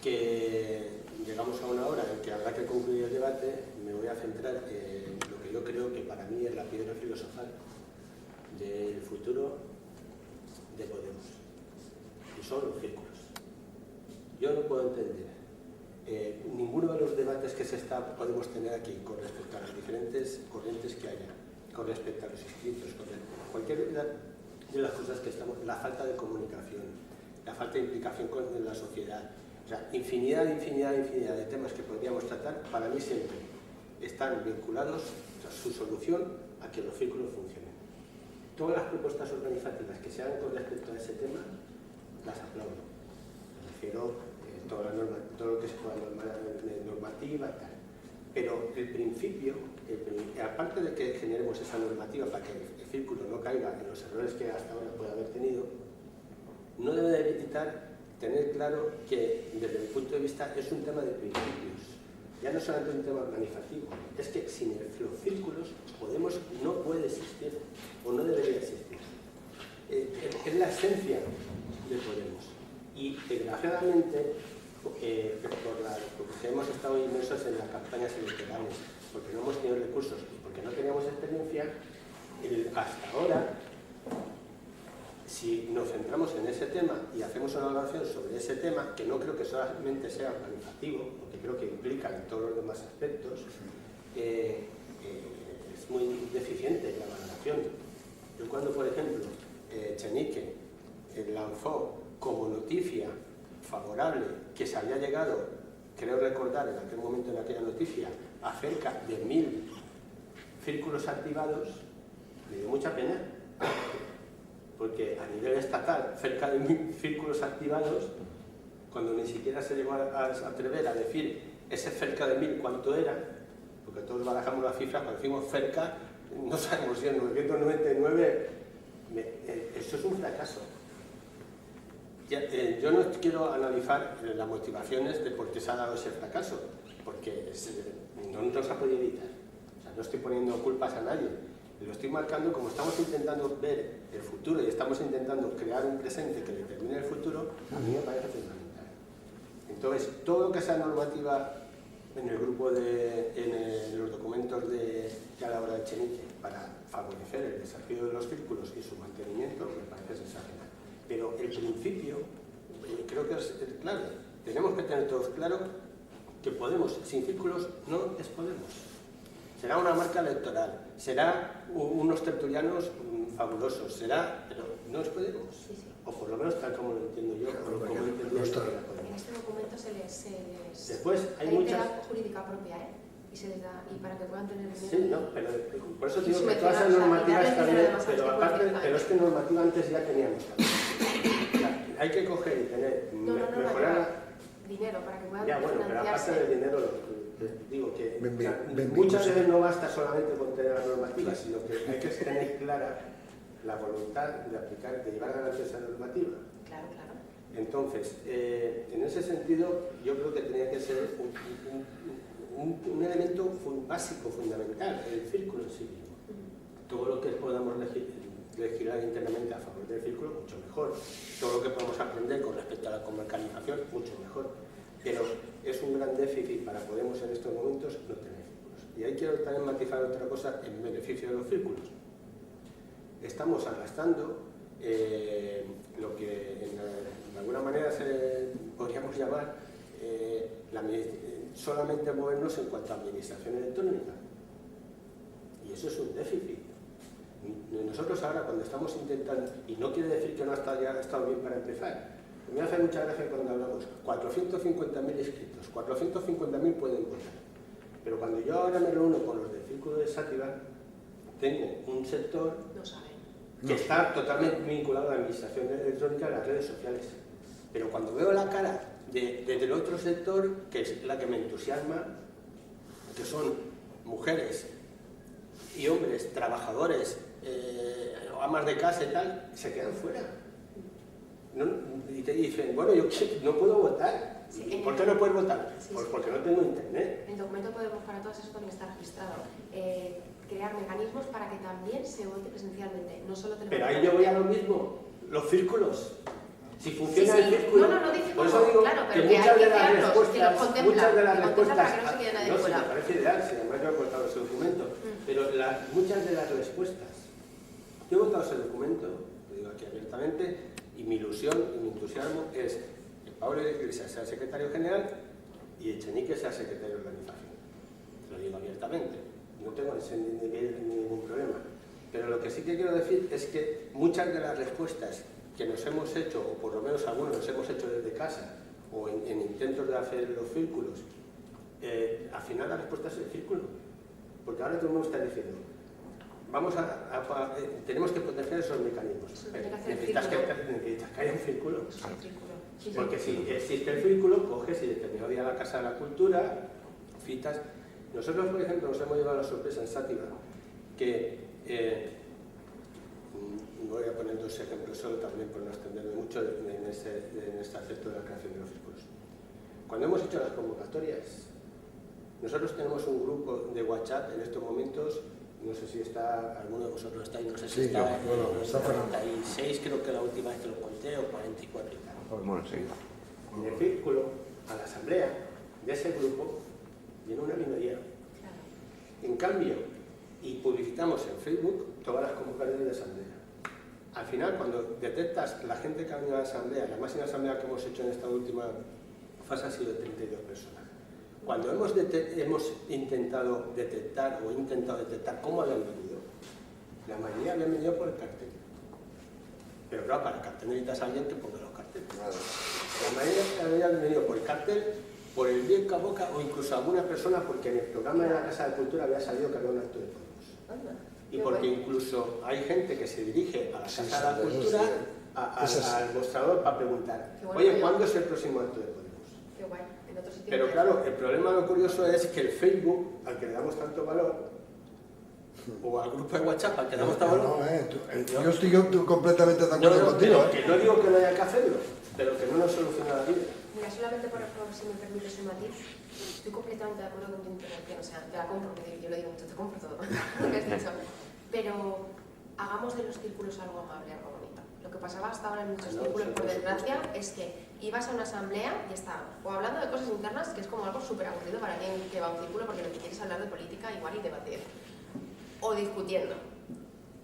que llegamos a una hora en que habrá que concluir el debate, me voy a centrar en lo que yo creo que para mí es la piedra filosofal del futuro de Podemos, y son los círculos. Yo no puedo entender ninguno de los debates que podemos tener aquí con respecto a las diferentes corrientes que haya, con respecto a los inscritos, con cualquier de las cosas que estamos, la falta de comunicación, la falta de implicación en la sociedad, o sea, infinidad de temas que podríamos tratar, para mí siempre están vinculados, o sea, su solución a que los círculos funcionen. Todas las propuestas organizativas que se hagan con respecto a ese tema, las aplaudo. Me refiero todo lo que se pueda normativa y tal. Pero el principio, aparte de que generemos esa normativa para que el círculo no caiga en los errores que hasta ahora puede haber tenido, no debe de evitar tener claro que desde mi punto de vista es un tema de principios. Ya no solamente un tema organizativo, es que sin los círculos Podemos no puede existir o no debería existir. Es la esencia de Podemos. Y desgraciadamente, porque hemos estado inmersos en las campañas electorales, porque no hemos tenido recursos y porque no teníamos experiencia, hasta ahora, si nos centramos en ese tema y hacemos una evaluación sobre ese tema, que no creo que solamente sea organizativo, porque creo que implica en todos los demás aspectos, es muy deficiente la valoración. Yo cuando, por ejemplo, Echenique lanzó como noticia favorable que se había llegado, creo recordar en aquel momento, en aquella noticia, a cerca de 1000 círculos activados, me dio mucha pena, porque a nivel estatal, cerca de 1000 círculos activados, cuando ni siquiera se llegó a atrever a decir ese cerca de 1000 cuánto era, porque todos barajamos la cifra, cuando decimos cerca, no sabemos si es 999, eso es un fracaso. Yo no quiero analizar las motivaciones de por qué se ha dado ese fracaso, porque no se ha podido evitar. O sea, no estoy poniendo culpas a nadie, lo estoy marcando como estamos intentando ver el futuro y estamos intentando crear un presente que determine el futuro, a mí me parece fundamental. Entonces, todo lo que sea normativa en el grupo en los documentos de a la hora de Echenique para favorecer el desafío de los círculos y su mantenimiento, me parece sensacional. Pero el principio, creo que es clave. Tenemos que tener todos claro que Podemos, sin círculos, no es Podemos. Será una marca electoral, será unos tertulianos fabulosos, pero no es Podemos. Sí, sí. O por lo menos tal como lo entiendo yo, o como lo entiendo yo. En este documento se les Después hay muchas muchas jurídica propia, y se les da, y para que puedan tener dinero. Sí, no, pero por eso digo que todas esas normativas también, pero aparte, pero es que normativa antes ya teníamos. O sea, hay que coger y tener, mejorar dinero para que puedan ya, bueno, pero aparte financiarse. del dinero, digo que muchas veces no basta solamente con tener la normativa, sino que hay que tener clara la voluntad de aplicar, de llevar adelante esa normativa. Claro, claro. Entonces, en ese sentido, yo creo que tenía que ser un elemento básico, fundamental, el círculo en sí mismo. Todo lo que podamos legislar internamente a favor del círculo, mucho mejor. Todo lo que podamos aprender con respecto a la comercialización, mucho mejor. Pero es un gran déficit para Podemos en estos momentos no tener círculos. Y ahí quiero también matizar otra cosa en beneficio de los círculos. Estamos arrastrando lo que de alguna manera podríamos llamar solamente movernos en cuanto a administración electrónica. Y eso es un déficit. Nosotros ahora cuando estamos intentando, y no quiere decir que no ha estado bien para empezar, me hace mucha gracia cuando hablamos 450.000 inscritos, 450.000 pueden votar. Pero cuando yo ahora me reúno con los del Círculo de Sátiva, tengo un sector No saben. que está totalmente vinculado a la administración electrónica de las redes sociales. Pero cuando veo la cara desde el otro sector, que es la que me entusiasma, que son mujeres y hombres, trabajadores, amas de casa y tal, se quedan fuera. Y te dicen, bueno, yo no puedo votar. Sí, ¿Por qué no puedes votar? Sí, Pues sí. porque no tengo internet. El documento Podemos para Todas eso también está registrado. Crear mecanismos para que también se vote presencialmente, no solo Pero ahí yo voy a lo mismo, los círculos. Si funciona Sí, el círculo, no dice por eso cómo, digo claro, pero que que muchas hay de que las crearlos, que los respuestas, contempla, muchas de las que contempla respuestas, para que no se quede nadie no, si fuera. me parece ideal, si además yo he cortado ese documento, pero muchas de las respuestas, yo he votado ese documento, lo digo aquí abiertamente, y mi ilusión y mi entusiasmo es que Pablo Iglesias sea secretario general y Echenique sea secretario de organización. Lo digo abiertamente, no tengo ningún problema. Pero lo que sí que quiero decir es que muchas de las respuestas que nos hemos hecho, o por lo menos algunos nos hemos hecho desde casa, o en intentos de hacer los círculos, al final la respuesta es el círculo. Porque ahora todo el mundo está diciendo, tenemos que proteger esos mecanismos. Necesitas que haya un círculo. Porque si existe el círculo, coges y determinado día a la Casa de la Cultura, citas. Nosotros, por ejemplo, nos hemos llevado la sorpresa en Sátiva, que voy a poner dos ejemplos solo también por no extenderme mucho en este aspecto de la creación de los círculos. Cuando hemos hecho las convocatorias, nosotros tenemos un grupo de WhatsApp en estos momentos, no sé si está, alguno de vosotros está ahí, no sé si está, está 46, creo que la última vez que lo conté, o 44 y tal. Bueno, enseguida. En el círculo, a la asamblea de ese grupo, viene una minoría. En cambio, y publicitamos en Facebook todas las convocatorias de asamblea. Al final, cuando detectas la gente que ha venido a la asamblea, la máxima asamblea que hemos hecho en esta última fase ha sido de 32 personas. Cuando hemos intentado detectar cómo habían venido, la mayoría habían venido por el cartel. Pero claro, para el cartel necesitas a alguien que ponga los carteles. La mayoría habían venido por el cartel, por el boca a boca, o incluso alguna persona porque en el programa de la Casa de Cultura había salido que había un acto de Podemos. Y porque incluso hay gente que se dirige a la Casa de la Cultura, al mostrador, para preguntar, oye, ¿cuándo es el próximo acto de Podemos? Qué guay. En otro sitio Pero claro, el problema, lo curioso es que el Facebook, al que le damos tanto valor, o al grupo de WhatsApp, al que le damos tanto valor... yo estoy completamente de acuerdo contigo. Que no digo que no haya que hacerlo, pero que no nos soluciona la vida. Mira, solamente por si me permites un matiz, estoy completamente de acuerdo con tu intervención, o sea, te la compro, porque yo lo digo mucho, te compro todo lo que has dicho, pero hagamos de los círculos algo amable, algo bonito. Lo que pasaba hasta ahora en muchos círculos, por desgracia, es que ibas a una asamblea y está o hablando de cosas internas, que es como algo súper aburrido para alguien que va a un círculo, porque lo que quieres es hablar de política igual y debatir, o discutiendo,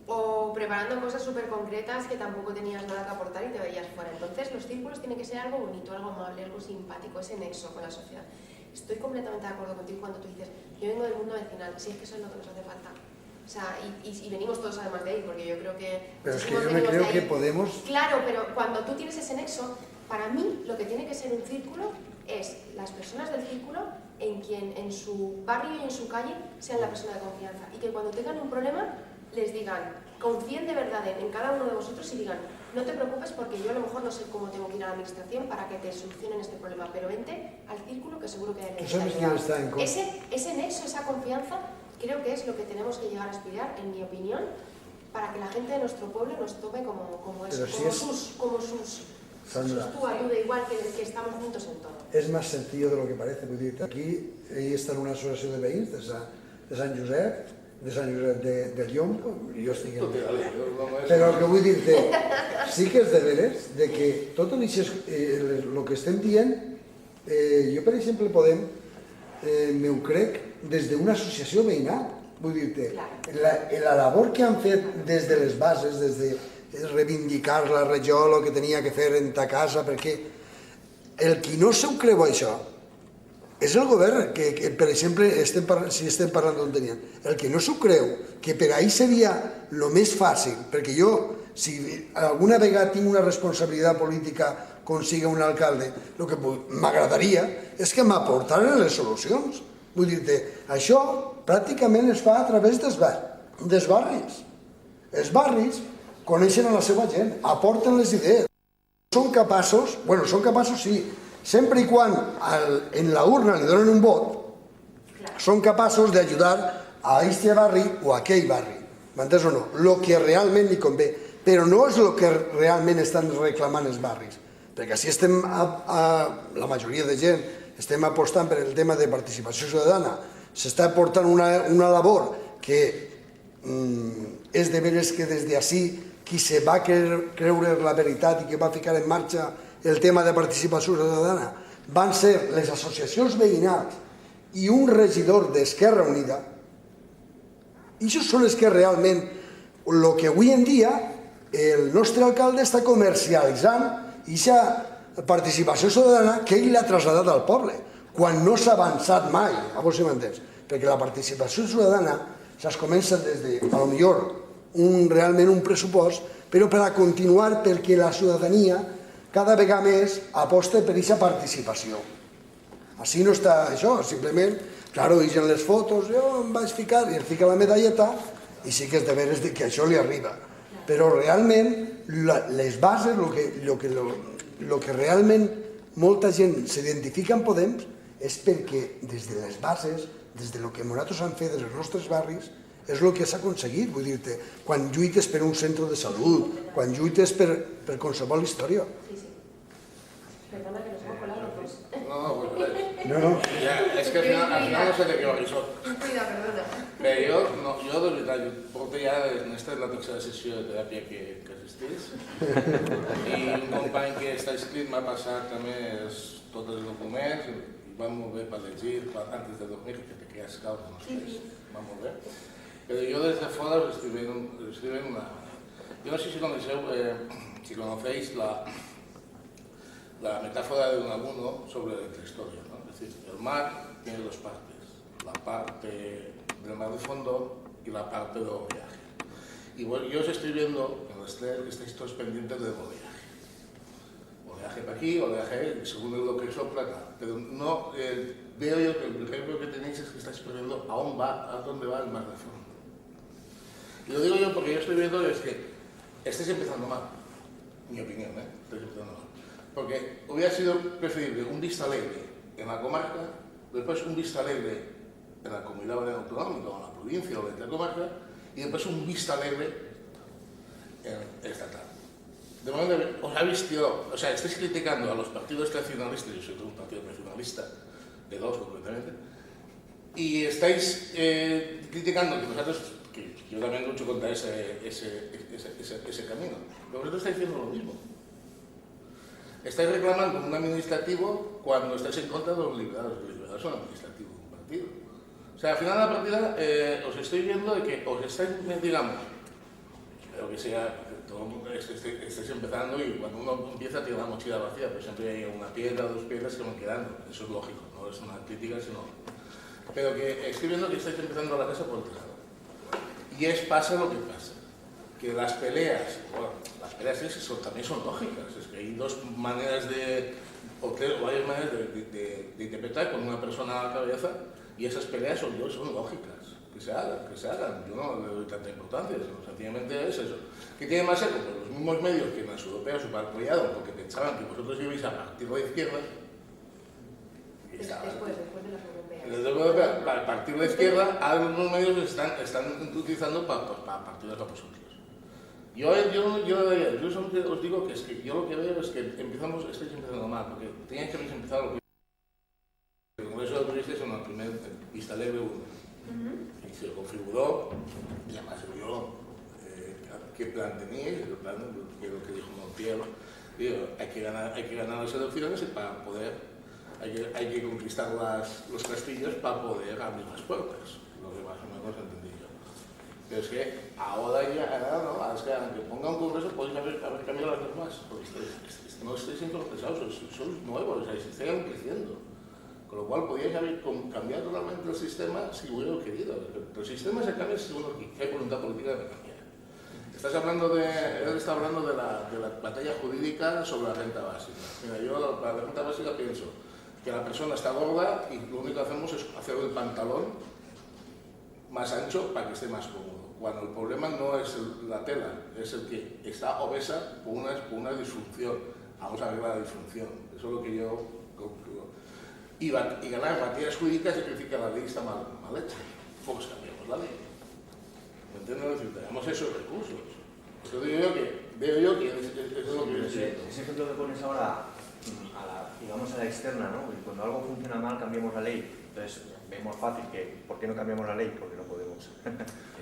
o preparando cosas súper concretas que tampoco tenías nada que aportar y te veías fuera. Entonces los círculos tienen que ser algo bonito, algo amable, algo simpático, ese nexo con la sociedad. Estoy completamente de acuerdo contigo cuando tú dices, yo vengo del mundo vecinal, si es que eso es lo que nos hace falta. O sea, y venimos todos además de ahí, porque yo creo que... Pero es que yo me creo que Podemos... Claro, pero cuando tú tienes ese nexo, para mí lo que tiene que ser un círculo es las personas del círculo en quien en su barrio y en su calle sean la persona de confianza. Y que cuando tengan un problema les digan, confíen de verdad en cada uno de vosotros y digan, no te preocupes porque yo a lo mejor no sé cómo tengo que ir a la administración para que te solucionen este problema, pero vente al círculo que seguro que hay ¿Tú sabes quién está en contra? ese nexo, esa confianza, creo que es lo que tenemos que llegar a aspirar, en mi opinión, para que la gente de nuestro pueblo nos tome como eso, como sus tú ayuda, igual que estamos juntos en todo. És més senzill de lo que parece. Vull dir, aquí ell està en una associació de veïns de Sant Josep, de Llom, i jo estic en... Però el que vull dir-te, sí que és de veres, de que tot el que estem dient, jo per exemple Podem, m'ho crec des d'una associació veïnal. Vull dir-te, la labor que han fet des de les bases, des de reivindicar la regió, el que tenia que fer en ta casa, perquè el qui no s'ho creu això és el govern, que per exemple, si estem parlant d'on tenien, el que no s'ho creu, que per ahí seria el més fàcil, perquè jo, si alguna vegada tinc una responsabilitat política consiga un alcalde, el que m'agradaria és que m'aportaren les solucions. Vull dir-te, això pràcticament es fa a través dels bars. dels barris. Els barris coneixen a la seva gent, aporten les idees. Són capaços, sí, sempre i quan en la urna li donen un vot, són capaços d'ajudar a aquest barri o a aquell barri. M'entens o no? El que realment li convé. Però no és el que realment estan reclamant els barris. Perquè si estem, la majoria de gent, estem apostant per el tema de participació ciutadana, s'està aportant una labor que és de veres que des d'ací qui se va creure la veritat i que va ficar en marxa el tema de participació ciutadana van ser les associacions veïnals i un regidor d'Esquerra Unida, i això són els que realment el que avui en dia el nostre alcalde està comercialitzant aquesta participació ciutadana que ell l'ha traslladat al poble, quan no s'ha avançat mai, a vos si m'entens, perquè la participació ciutadana es comença des de, a lo millor, realment un pressupost, però per a continuar perquè la ciutadania cada vegada més aposta per aquesta participació. Així no està això, simplement, claro, deixen les fotos, jo em vaig ficar i es fica la medalleta i sí que és de veres que això li arriba. Però realment les bases, el que realment molta gent s'identifica amb Podem és perquè des de les bases, des del que nosaltres hem fet dels nostres barris, és el que s'ha aconseguit. Vull dir-te, quan lluites per un centre de salut, quan lluites per qualsevol història. Perdona que nos hemos colado los dos. No, pues No. es que al final no sé de qué va això. Cuida, perdona. Bé, jo de veritat, porto ja, esta és la tercera sessió de teràpia que assistís, i un company que està inscrit m'ha passat també tots els documents, i va molt bé per llegir, antes de dormir, que te quedas calmo, no sé, va molt bé. Pero yo desde fuera os estoy viendo una... Yo no sé si conocéis la metáfora de Unamuno sobre la historia, ¿no? Es decir, el mar tiene dos partes, la parte del mar de fondo y la parte del oleaje. Y bueno, yo os estoy viendo en estáis todos pendientes del oleaje. Oleaje para aquí, oleaje según lo que sopla acá. Pero no veo yo que el ejemplo que tenéis es que estáis perdiendo a dónde va el mar de fondo. Y lo digo yo porque yo estoy viendo es que estáis empezando mal, mi opinión, estáis empezando mal. Porque hubiera sido preferible un Vista Alegre en la comarca, después un Vista Alegre en la comunidad valenciana autonómica o en la provincia o en la comarca, y después un Vista Alegre en estatal. De momento os habéis tirado, o sea, estáis criticando a los partidos tradicionalistas, yo soy un partido tradicionalista, de dos concretamente, y estáis criticando que nosotros, que yo también lucho contra ese camino, pero vosotros estáis diciendo lo mismo. Estáis reclamando un administrativo cuando estáis en contra de los liberales. Los liberales son administrativos de un partido. O sea, al final de la partida os estoy viendo de que os estáis, digamos, espero que sea, que todo el mundo estáis empezando y cuando uno empieza tiene la mochila vacía, pero siempre hay una piedra o dos piedras que van quedando. Eso es lógico, no es una crítica, sino... Pero que estoy viendo que estáis empezando la casa por otro lado. Y pasa lo que pasa. Que las peleas, bueno, las peleas también son lógicas, es que hay dos maneras o varias maneras de interpretar con una persona a la cabeza y esas peleas son lógicas, que se hagan, yo no le doy tanta importancia, sencillamente es eso. ¿Qué tiene más eco? Pues los mismos medios que en las europeas os han apoyado porque pensaban que vosotros ibais a partir de izquierda, Después de las europeas. Para el partido de izquierda, algunos medios están utilizando para partidos opositores. Yo os digo que es que yo lo que veo es que estáis empezando mal, porque teníais que haber empezado el Congreso de Turistas en el primer Vista Alegre 1. Y se configuró, y además se vio qué plan teníais, el plan, que es lo que dijo Montiel, hay que ganar las elecciones y para poder, hay que conquistar los castillos para poder abrir las puertas, lo que más o menos entendí yo. Pero es que ahora es que aunque ponga un congreso podéis haber cambiado las normas, porque no estáis improcesados, sois nuevos, estáis creciendo. Con lo cual podíais haber cambiado totalmente el sistema si hubiera querido. El sistema se cambia si hay voluntad política de cambiar. Él está hablando de la batalla jurídica sobre la renta básica. Mira, yo para la renta básica pienso que la persona está gorda y lo único que hacemos es hacer el pantalón más ancho para que esté más cómodo. Cuando el problema no es la tela, es el que está obesa por una disfunción. Vamos a arreglar la disfunción. Eso es lo que yo concluyo. Y ganar materias jurídicas significa que la ley está mal hecha. Pues cambiamos la ley. ¿Me entiendes? Tenemos esos recursos. Eso veo yo que es lo que ese ejemplo que pones ahora digamos a la externa, ¿no? Y cuando algo funciona mal cambiamos la ley. Entonces vemos fácil que ¿por qué no cambiamos la ley? Porque no podemos.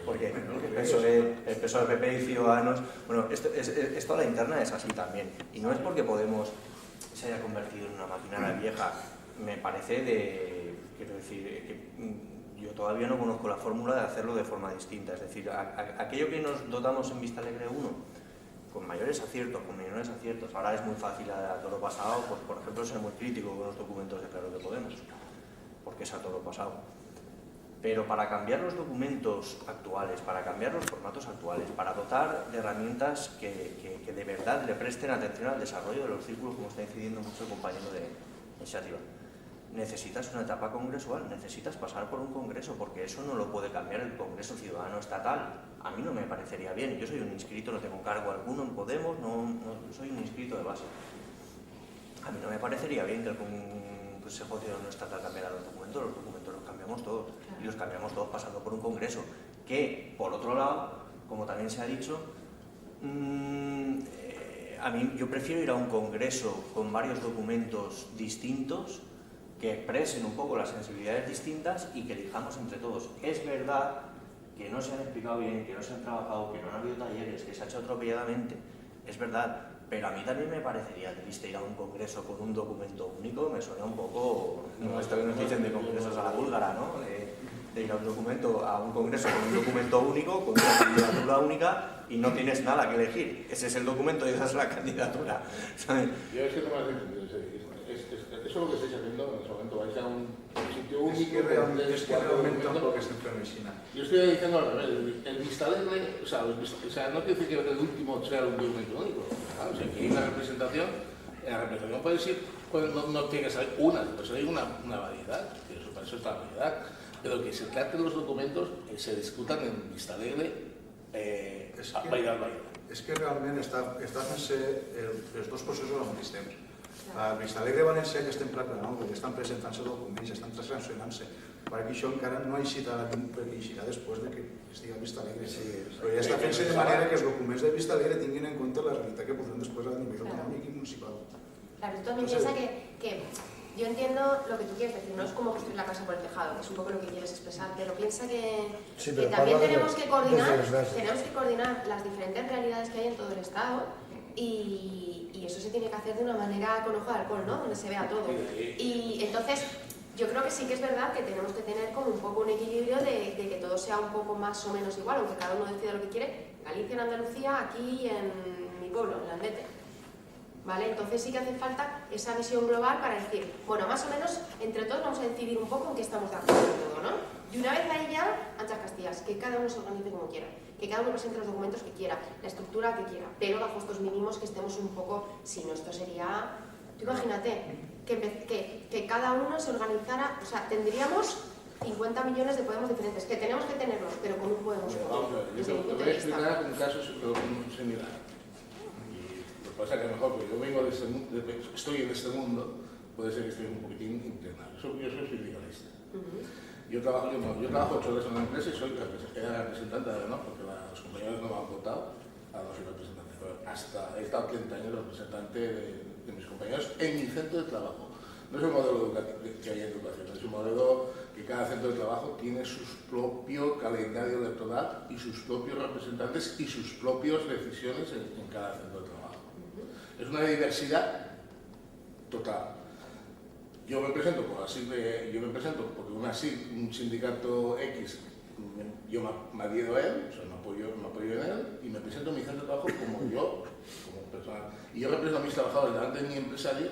Porque el PSOE, PP y Ciudadanos, bueno, esto a la interna es así también. Y no es porque Podemos se haya convertido en una maquinaria vieja. Me parece quiero decir, que yo todavía no conozco la fórmula de hacerlo de forma distinta. Es decir, aquello que nos dotamos en Vista Alegre 1, con mayores aciertos, con menores aciertos, ahora es muy fácil a toro pasado, pues, por ejemplo, ser muy crítico con los documentos de Claro que Podemos, porque es a toro pasado. Pero para cambiar los documentos actuales, para cambiar los formatos actuales, para dotar de herramientas que de verdad le presten atención al desarrollo de los círculos, como está incidiendo mucho el compañero de iniciativa, necesitas una etapa congresual, necesitas pasar por un congreso, porque eso no lo puede cambiar el Congreso Ciudadano Estatal. A mí no me parecería bien, yo soy un inscrito, no tengo cargo alguno en Podemos, no soy un inscrito de base. A mí no me parecería bien que el Consejo Ciudadano Estatal cambiara los documentos los cambiamos todos, y los cambiamos todos pasando por un congreso, que, por otro lado, como también se ha dicho, a mí yo prefiero ir a un congreso con varios documentos distintos que expresen un poco las sensibilidades distintas y que elijamos entre todos. Es verdad que no se han explicado bien, que no se han trabajado, que no han habido talleres, que se ha hecho atropelladamente, es verdad, pero a mí también me parecería triste ir a un congreso con un documento único, me suena un poco, no, esto que nos dicen de congresos a la búlgara, ¿no? De ir a un congreso con un documento único, con una candidatura única y no tienes nada que elegir. Ese es el documento y esa es la candidatura, ¿sabes? Yo es que no me has entendido, eso es lo que estáis haciendo en ese momento, vais a un sitio único. Es que realmente tampoco es enfermecina. Yo estoy diciendo al revés, el Vista Alegre, o sea, no quiere decir que el último sea un documento único. Claro, o sea, que hay una representación, en la representación puede decir, no tiene que ser una, puede ser una variedad, para eso está la variedad, pero que se traten los documentos, se discutan en Vista Alegre, és que realment està fent-se els dos processos al mateix temps. A Vista Alegre València ja estem preparant, ja estan presentant-se documents, ja estan transaccionant-se. Perquè això encara no ha eixit perquè eixirà després de que estigui a Vista Alegre. Però ja està fent-se de manera que els documents de Vista Alegre tinguin en compte la realitat que podrem després a nivell autonòmic i municipal. Claro, tú también piensas que yo entiendo lo que tú quieres decir, no es como construir la casa por el tejado, que es un poco lo que quieres expresar, pero piensa que también tenemos que coordinar las diferentes realidades que hay en todo el Estado y eso se tiene que hacer de una manera con ojo de halcón, ¿no? Donde se vea todo. Y entonces yo creo que sí que es verdad que tenemos que tener como un poco un equilibrio de que todo sea un poco más o menos igual, aunque cada uno decida lo que quiere, Galicia, en Andalucía, aquí en mi pueblo, en Landete. ¿Vale? Entonces sí que hace falta esa visión global para decir, bueno, más o menos entre todos vamos a decidir un poco en qué estamos de acuerdo en todo, ¿no? Y una vez ahí ya, anchas castillas, que cada uno se organice como quiera, que cada uno presente los documentos que quiera, la estructura que quiera, pero bajo estos mínimos que estemos un poco, si no, esto sería, tú imagínate, que cada uno se organizara, o sea, tendríamos 50 millones de Podemos diferentes, que tenemos que tenerlos, pero con un Podemos común. Yo te voy a explicar un caso similar. Lo que pasa es que mejor, porque yo vengo de estoy en este mundo, puede ser que esté un poquitín internado. Yo soy sindicalista. Yo trabajo 8 horas en una empresa y era representante, ¿no? Porque los compañeros no me han votado, ahora no soy representante, pero he estado 30 años representante de mis compañeros en mi centro de trabajo. No es un modelo que hay en educación, es un modelo que cada centro de trabajo tiene su propio calendario electoral y sus propios representantes y sus propias decisiones en cada centro de trabajo. Es una diversidad total. Yo me presento porque un sindicato X, yo me adhiero a él, o sea, me apoyo en él y me presento en mi centro de trabajo como yo, como persona. Y yo represento a mis trabajadores delante de mi empresario,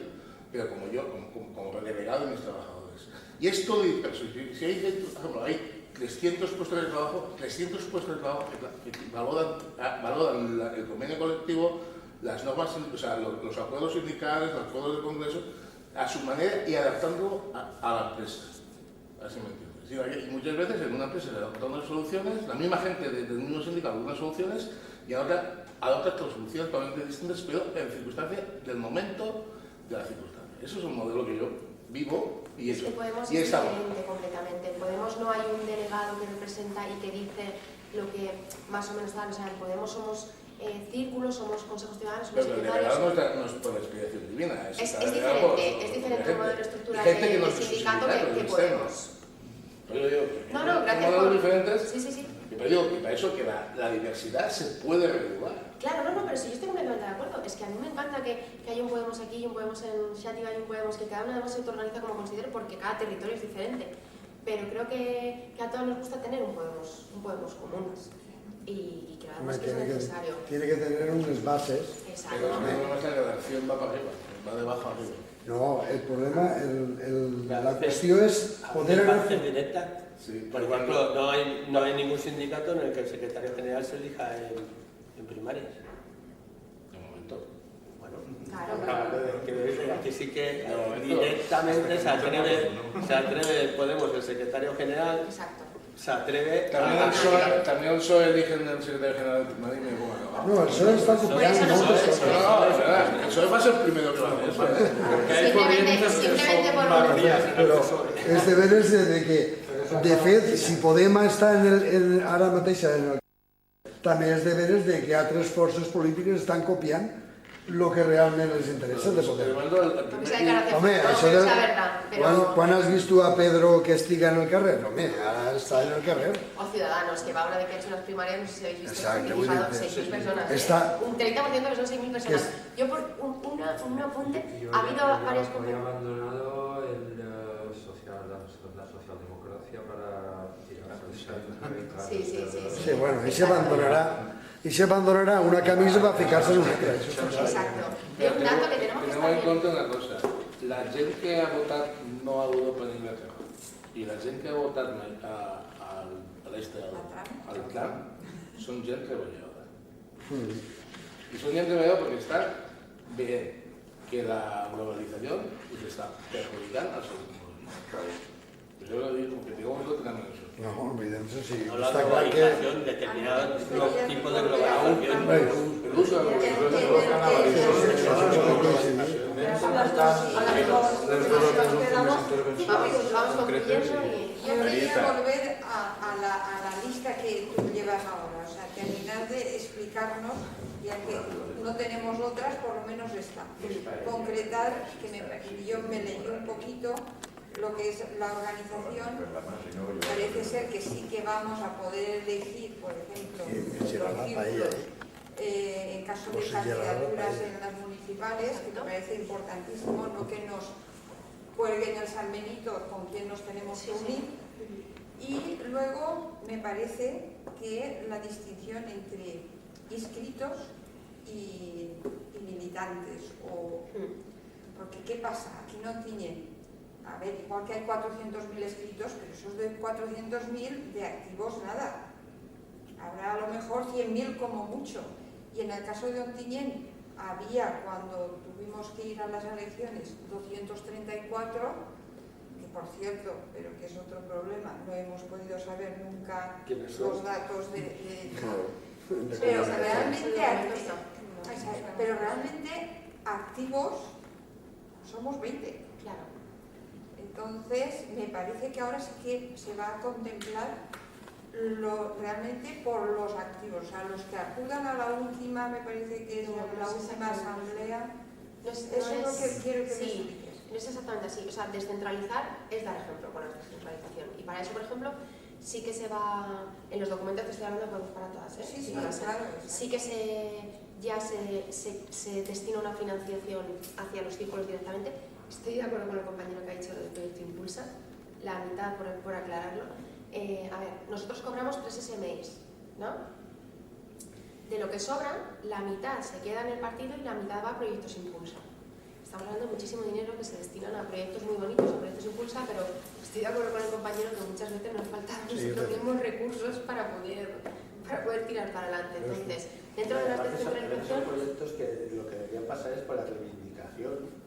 pero como delegado de mis trabajadores. Y es todo disperso. Si hay 300 puestos de trabajo que valoran el convenio colectivo, las normas, o sea, los acuerdos sindicales, los acuerdos del Congreso, a su manera y adaptándolo a la empresa. Así me entiendes. decir, y muchas veces en una empresa se adoptan unas soluciones, la misma gente del mismo sindicato unas soluciones y adopta otras soluciones probablemente distintas, pero en circunstancia del momento de la circunstancia. Eso es un modelo que yo vivo y es que Podemos es diferente completamente. En Podemos no hay un delegado que representa y que dice lo que más o menos tal. O sea, en Podemos somos círculos, somos consejos ciudadanos, somos secretarios. Pero el delegado no es por la explicación divina. Es diferente el modelo estructural de sindicato que Podemos. Pero yo digo que no, gracias modelos por... diferentes. Sí. Pero digo que para eso que la diversidad se puede regular. Claro, pero si yo estoy completamente de acuerdo. Es que a mí me encanta que haya un Podemos aquí y un Podemos en Xàtiva y un Podemos, que cada uno además se autorganiza como considere porque cada territorio es diferente. Pero creo que a todos nos gusta tener un Podemos común. Y creo que es necesario. Tiene que tener unas bases. Exacto. Pero el problema es que la acción va para arriba, va de abajo a arriba. No, el problema, la cuestión es poder... ¿Acción directa? Sí, por ejemplo, no hay ningún sindicato en el que el secretario general se elija en primarias. De momento. Bueno, claro. Quiero decir, aquí sí que directamente se atreve Podemos, el secretario general. Exacto. Se atreve También el PSOE elige el secretario general de Madrid y me pongo a acabar. No, el PSOE está copiando muchas cosas. No, es verdad, el PSOE va a ser el primero que lo hace. Simplemente por Pero els deberes de que, de fet, si Podem està ara mateix en el... també els deberes de que altres forces polítiques estan copiant el que realment els interessa de Podem. Home, això de... Quan has vist tu a Pedro que estiga en el carrer? Home, ara està en el carrer. O Ciudadanos, que va a hablar de que ha hecho unas primarias, no sé si habéis visto, Exacto, que ha 6.000 personas. Un 30% que son 6.000 personas. Yo por un apunte, ha habido varias compañías. Yo he abandonado la socialdemocracia para tirar a Sí. Sí, bueno, y se abandonará una camisa para ficarse en una otra. Exacto. Hay un dato que tenemos que Tenemos en estar cuenta una cosa, la gente que ha votat no a Europa ni a Inglaterra i la gent que ha votat a l'est, al Trump, són gent treballadora. I són gent treballadora perquè està veient que la globalització us està perjudicant al seu desenvolupament. Yo lo digo porque tengo un otro también eso. No, olvídense, sí. No, la globalización, determinados tipos de globalización. El uso de la Vamos concluyendo y... Yo quería volver a la lista que tú llevas ahora, o sea, terminar de explicarnos, ya que no tenemos otras, por lo menos esta. Concretar, que yo me leí un poquito lo que es la organización. Parece ser que sí que vamos a poder elegir, por ejemplo, los círculos en caso de candidaturas en las municipales, que me parece importantísimo, no que nos cuelguen el San Benito con quien nos tenemos que unir. Y luego me parece que la distinción entre inscritos y militantes, porque ¿qué pasa? Aquí no tienen, a ver, igual que hay 400.000 escritos, pero esos de 400.000 de activos nada. Habrá a lo mejor 100.000 como mucho. Y en el caso de Ontinyent había, cuando tuvimos que ir a las elecciones, 234, que por cierto, pero que es otro problema, no hemos podido saber nunca los datos pero realmente activos somos 20. Claro. Entonces, me parece que ahora sí que se va a contemplar realmente por los activos, o sea, los que acudan a la última, me parece que es la última asamblea. Eso es lo que quiero que me expliques. No es exactamente así, o sea, descentralizar es dar ejemplo con la descentralización. Y para eso, por ejemplo, sí que se va, en los documentos que estoy hablando podemos para todas, ¿eh? Sí, claro. Sí que se destina una financiación hacia los círculos directamente. Estoy de acuerdo con el compañero que ha dicho del proyecto Impulsa, la mitad por aclararlo. A ver, nosotros cobramos 3 SMIs, ¿no? De lo que sobra, la mitad se queda en el partido y la mitad va a proyectos Impulsa. Estamos hablando de muchísimo dinero que se destinan a proyectos muy bonitos, a proyectos Impulsa, pero estoy de acuerdo con el compañero que muchas veces nos faltan los mismos recursos para poder tirar para adelante. Entonces, dentro de las descentralizaciones... proyectos que lo que debería pasar es por la reivindicación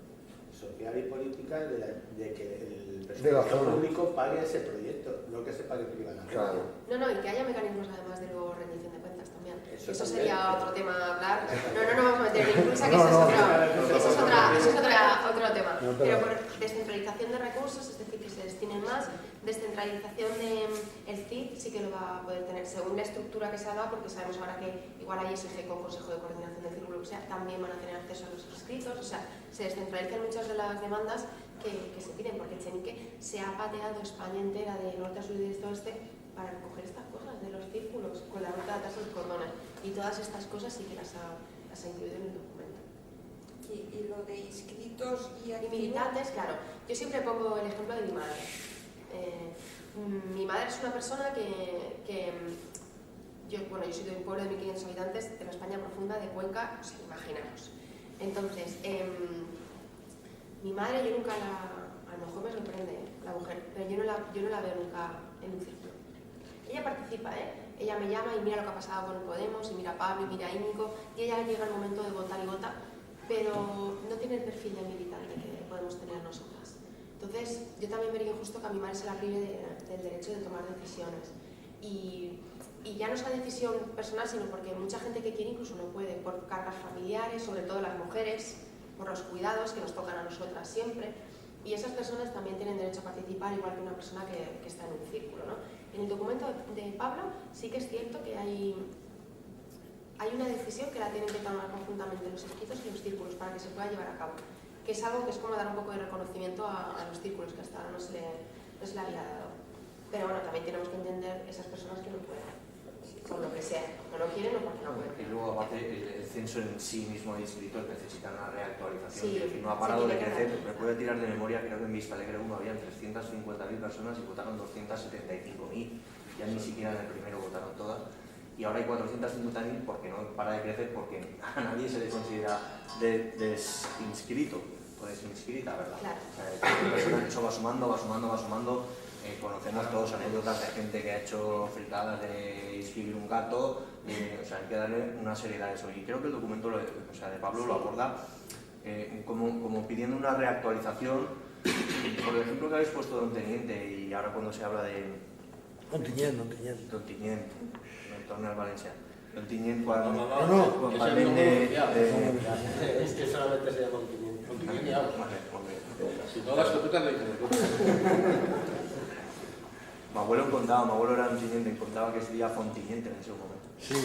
social y política de que el presupuesto público pague ese proyecto. no que sepa de privacidad. Claro. No, y que haya mecanismos además de luego rendición de cuentas también. Eso Eso también. sería otro tema a hablar. No vamos a meter ningún que eso es otro tema. No, Pero por descentralización de recursos, es decir, que se destinen más, descentralización del CID sí que lo va a poder tener, según la estructura que se haga, porque sabemos ahora que igual hay SG con Consejo de Coordinación del Círculo, o sea, también van a tener acceso a los inscritos, o sea, se descentralizan muchas de las demandas que se piden, porque Echenique se ha pateado España entera de norte a sur y de este a oeste para recoger estas cosas de los círculos, con la ruta de atrás de los cordones, y todas estas cosas sí que las ha incluido en el documento. Y lo de inscritos y Y militantes, claro, yo siempre pongo el ejemplo de mi madre. Mi madre es una persona que yo soy de un pueblo de 1.500 habitantes de la España profunda, de Cuenca, o sea, imaginaros. Entonces, mi madre yo nunca a lo mejor me sorprende la mujer, pero yo no la veo nunca en un círculo. Ella participa, ella me llama y mira lo que ha pasado con el Podemos, y mira a Pablo, y mira a Íñigo, y ella llega el momento de votar y vota, pero no tiene el perfil de militante que podemos tener nosotras. Entonces, yo también vería injusto que a mi madre se la prive del derecho de tomar decisiones. Y ya no es una decisión personal, sino porque hay mucha gente que quiere incluso no puede, por cargas familiares, sobre todo las mujeres, por los cuidados que nos tocan a nosotras siempre. Y esas personas también tienen derecho a participar, igual que una persona que está en un círculo, ¿no? En el documento de Pablo sí que es cierto que hay una decisión que la tienen que tomar conjuntamente los inscritos y los círculos para que se pueda llevar a cabo, que es algo que es como dar un poco de reconocimiento a los círculos que hasta ahora no se le había dado. Pero bueno, también tenemos que entender esas personas que no pueden, por lo que sea, no lo quieren o porque no pueden. Y luego, aparte, el censo en sí mismo de inscritos necesita una reactualización. Sí, es decir, no ha parado de tiene que crecer. reactualizar. Me puedo tirar de memoria, creo que en Vista Alegre 1 habían 350.000 personas y votaron 275.000. Ya ni siquiera en el primero votaron todas. Y ahora hay 450.000 porque no para de crecer, porque a nadie se le considera desinscrito o desinscrita, ¿verdad? Claro. O sea, eso va sumando. Conocemos todos anécdotas de gente que ha hecho fricadas de inscribir un gato, o sea, hay que darle una seriedad a eso. Y creo que el documento de Pablo lo aborda como pidiendo una reactualización, por el ejemplo que habéis puesto de Don Teniente, y ahora cuando se habla de Don Tiñent. Don Tiñent, no torna al Valencia. Don Tiñent quan que parlem de... Es que solamente se llama Continente. Si no, las copitas de Mi abuelo era un teniente, me contaba que sería Fontiniente en ese momento. Sí.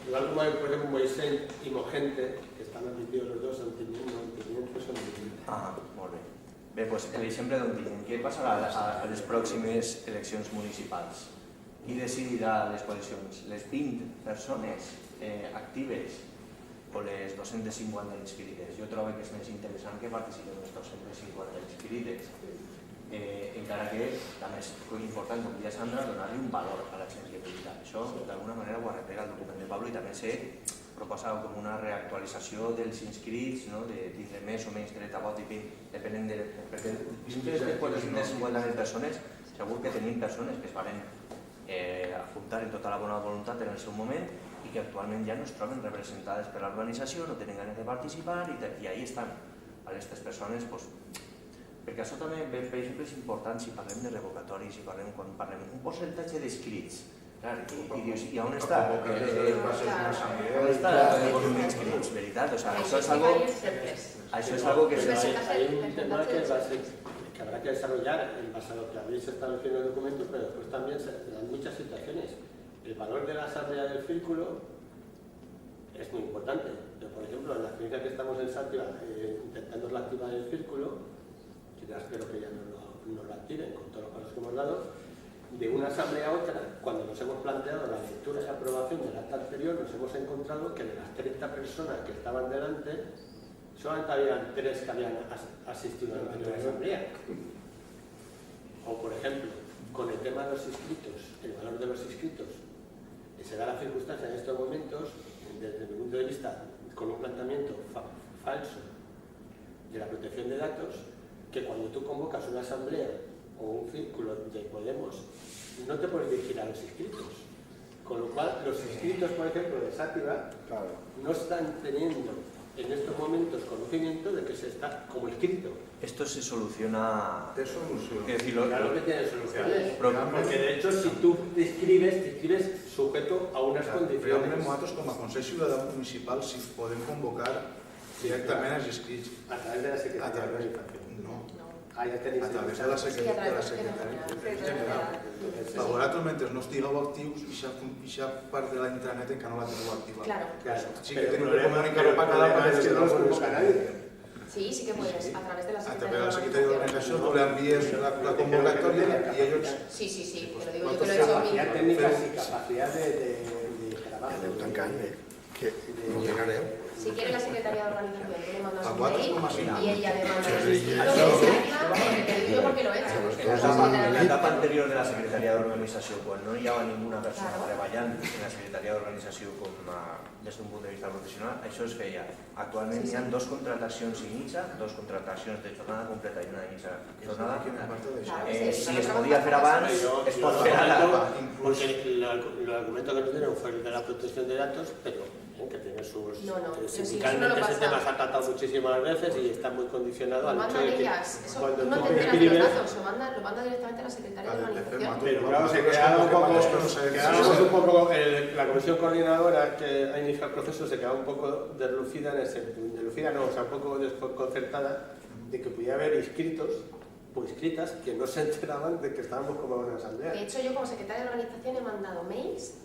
Igual como hay, por ejemplo, Moisés y Mogente, que están admitidos los dos, son tenientes, son tenientes. Ah, molt bé. Bé, doncs l'exemple d'on tinguem. Què passarà a les pròximes eleccions municipals? Qui decidirà les coalicions? Les 20 persones actives o les 250 inscrites? Jo trobo que és més interessant que participen les 250 inscrites. Encara que també és important, com deia Sandra, donar-li un valor a la gent que milita. Això d'alguna manera ho arreplega el document de Pablo i també se proposa com una reactualització dels inscrits, de tindre més o menys dret a vot, depenent de... Perquè dintre de 450.000 persones, segur que tenim persones que es van apuntar en tota la bona voluntat en el seu moment i que actualment ja no es troben representades per l'organització, no tenen ganes de participar i ahí estan. Aquestes persones, perquè això també, per exemple, és important si parlem de revocatoris, quan parlem un percentatge d'escrits. I dius, i on està? On està el volum d'inscrits, veritat? Això és algo que... Hay un tema que habrá que desarrollar en base a lo que habéis establecido en el documento, pero después también se dan muchas situaciones. El valor de la asamblea del círculo es muy importante. Por ejemplo, en la experiencia que estamos en Sátira, intentando la activar el círculo, que ya espero que ya no lo activen con todos los pasos que hemos dado, de una asamblea a otra, cuando nos hemos planteado la lectura y aprobación del acta anterior, nos hemos encontrado que de las 30 personas que estaban delante, solamente habían 3 que habían asistido a la anterior asamblea. O, por ejemplo, con el tema de los inscritos, el valor de los inscritos, se da la circunstancia en estos momentos, desde mi punto de vista, con un planteamiento falso de la protección de datos, que cuando tú convocas una asamblea o un círculo de Podemos, no te puedes dirigir a los inscritos. Con lo cual, los inscritos, por ejemplo, de Sátiva, no están teniendo en estos momentos conocimiento de que se está como inscrito. esto se soluciona... Té solució. Es decir, Claro que tiene soluciones. Pero- Porque de hecho, si tú te escribes sujeto a unes Realment condicions nosaltres com a Consell Ciutadà Municipal si podem convocar directament els inscrits a través de la Secretaría de Organización. no, Ah, ja tenéis a través de la Secretaria General. Per vosaltres, mentre no estigueu actius, aquesta part de la intranet encara no la teniu activa. Claro. Sí que tenim que comunicar-ho per cada vegada que no es convoca a nadie. Sí, sí que puedes, a través de la A través de Secretaría la Secretaria de Organizació tú le envíes la convocatoria y ellos... Sí, sí, sí, te lo digo yo que lo he hecho. Capacidad técnica y capacidad de trabajo. No mirareu. Si quiere la Secretaría de Organización, tú le mandas un Aguantas mail como así. y ella le manda Sí, los sí, inscritos, te lo digo yo porque lo he hecho. En l'etapa anterior de la Secretaria d'Organització, quan no hi havia ninguna persona Claro. treballant en la Secretaria d'Organització des d'un punt de vista professional, això es feia. Actualment hi ha dos contratacions i mitja, dos contratacions de jornada completa i una de mitja jornada. Si es podia fer abans, es pot fer ara. Porque el argumento que nos dieron fue el de la protección de datos, pero que tiene sus... No, no, pero si sindicalmente eso no lo ese tema pasa. se ha tratado muchísimas veces y está muy condicionado Lo al hecho mandan de que ellas, eso cuando tú no tú te enteras de los escribes... datos, lo manda directamente a la Secretaría de Organización. Pero claro, se quedaba un poco, la comisión coordinadora que ha iniciado el proceso se quedaba un poco deslucida, o sea, un poco desconcertada de que pudiera haber inscritos o inscritas que no se enteraban de que estábamos como una asamblea. De hecho, yo como secretaria de organización he mandado mails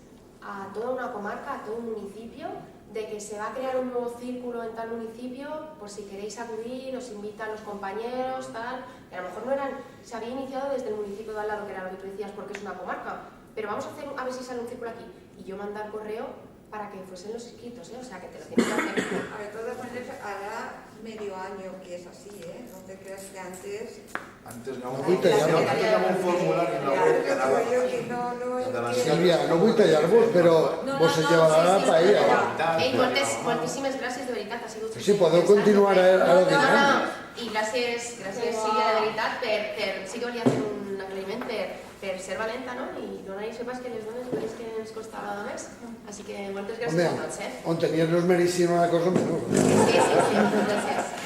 a toda una comarca, a todo un municipio, de que se va a crear un nuevo círculo en tal municipio, por si queréis acudir, os invitan los compañeros, tal, que a lo mejor no eran, se había iniciado desde el municipio de al lado, que era lo que tú decías, porque es una comarca, pero vamos a hacer, a ver si sale un círculo aquí, y yo mandar correo para que fuesen los inscritos, o sea, que te lo tienes que hacer. A ver, de todas maneras, hará medio año que es así, no te creas que antes... Antes No vull tallar-vos. un formulari en la web que anava... Sílvia, no vull tallar-vos, però vos se llevarà la paella. Ei, moltíssimes gràcies, de veritat, ha sigut... Si podeu continuar a No, i gràcies Sílvia, de veritat, sí que volia fer un aclariment per ser valenta, no? I donar-hi sepas que les dones veus que ens costava més. Així que moltes gràcies a tots, on tenies los meritos una cosa menor. Sí, gràcies.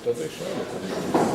Tot això...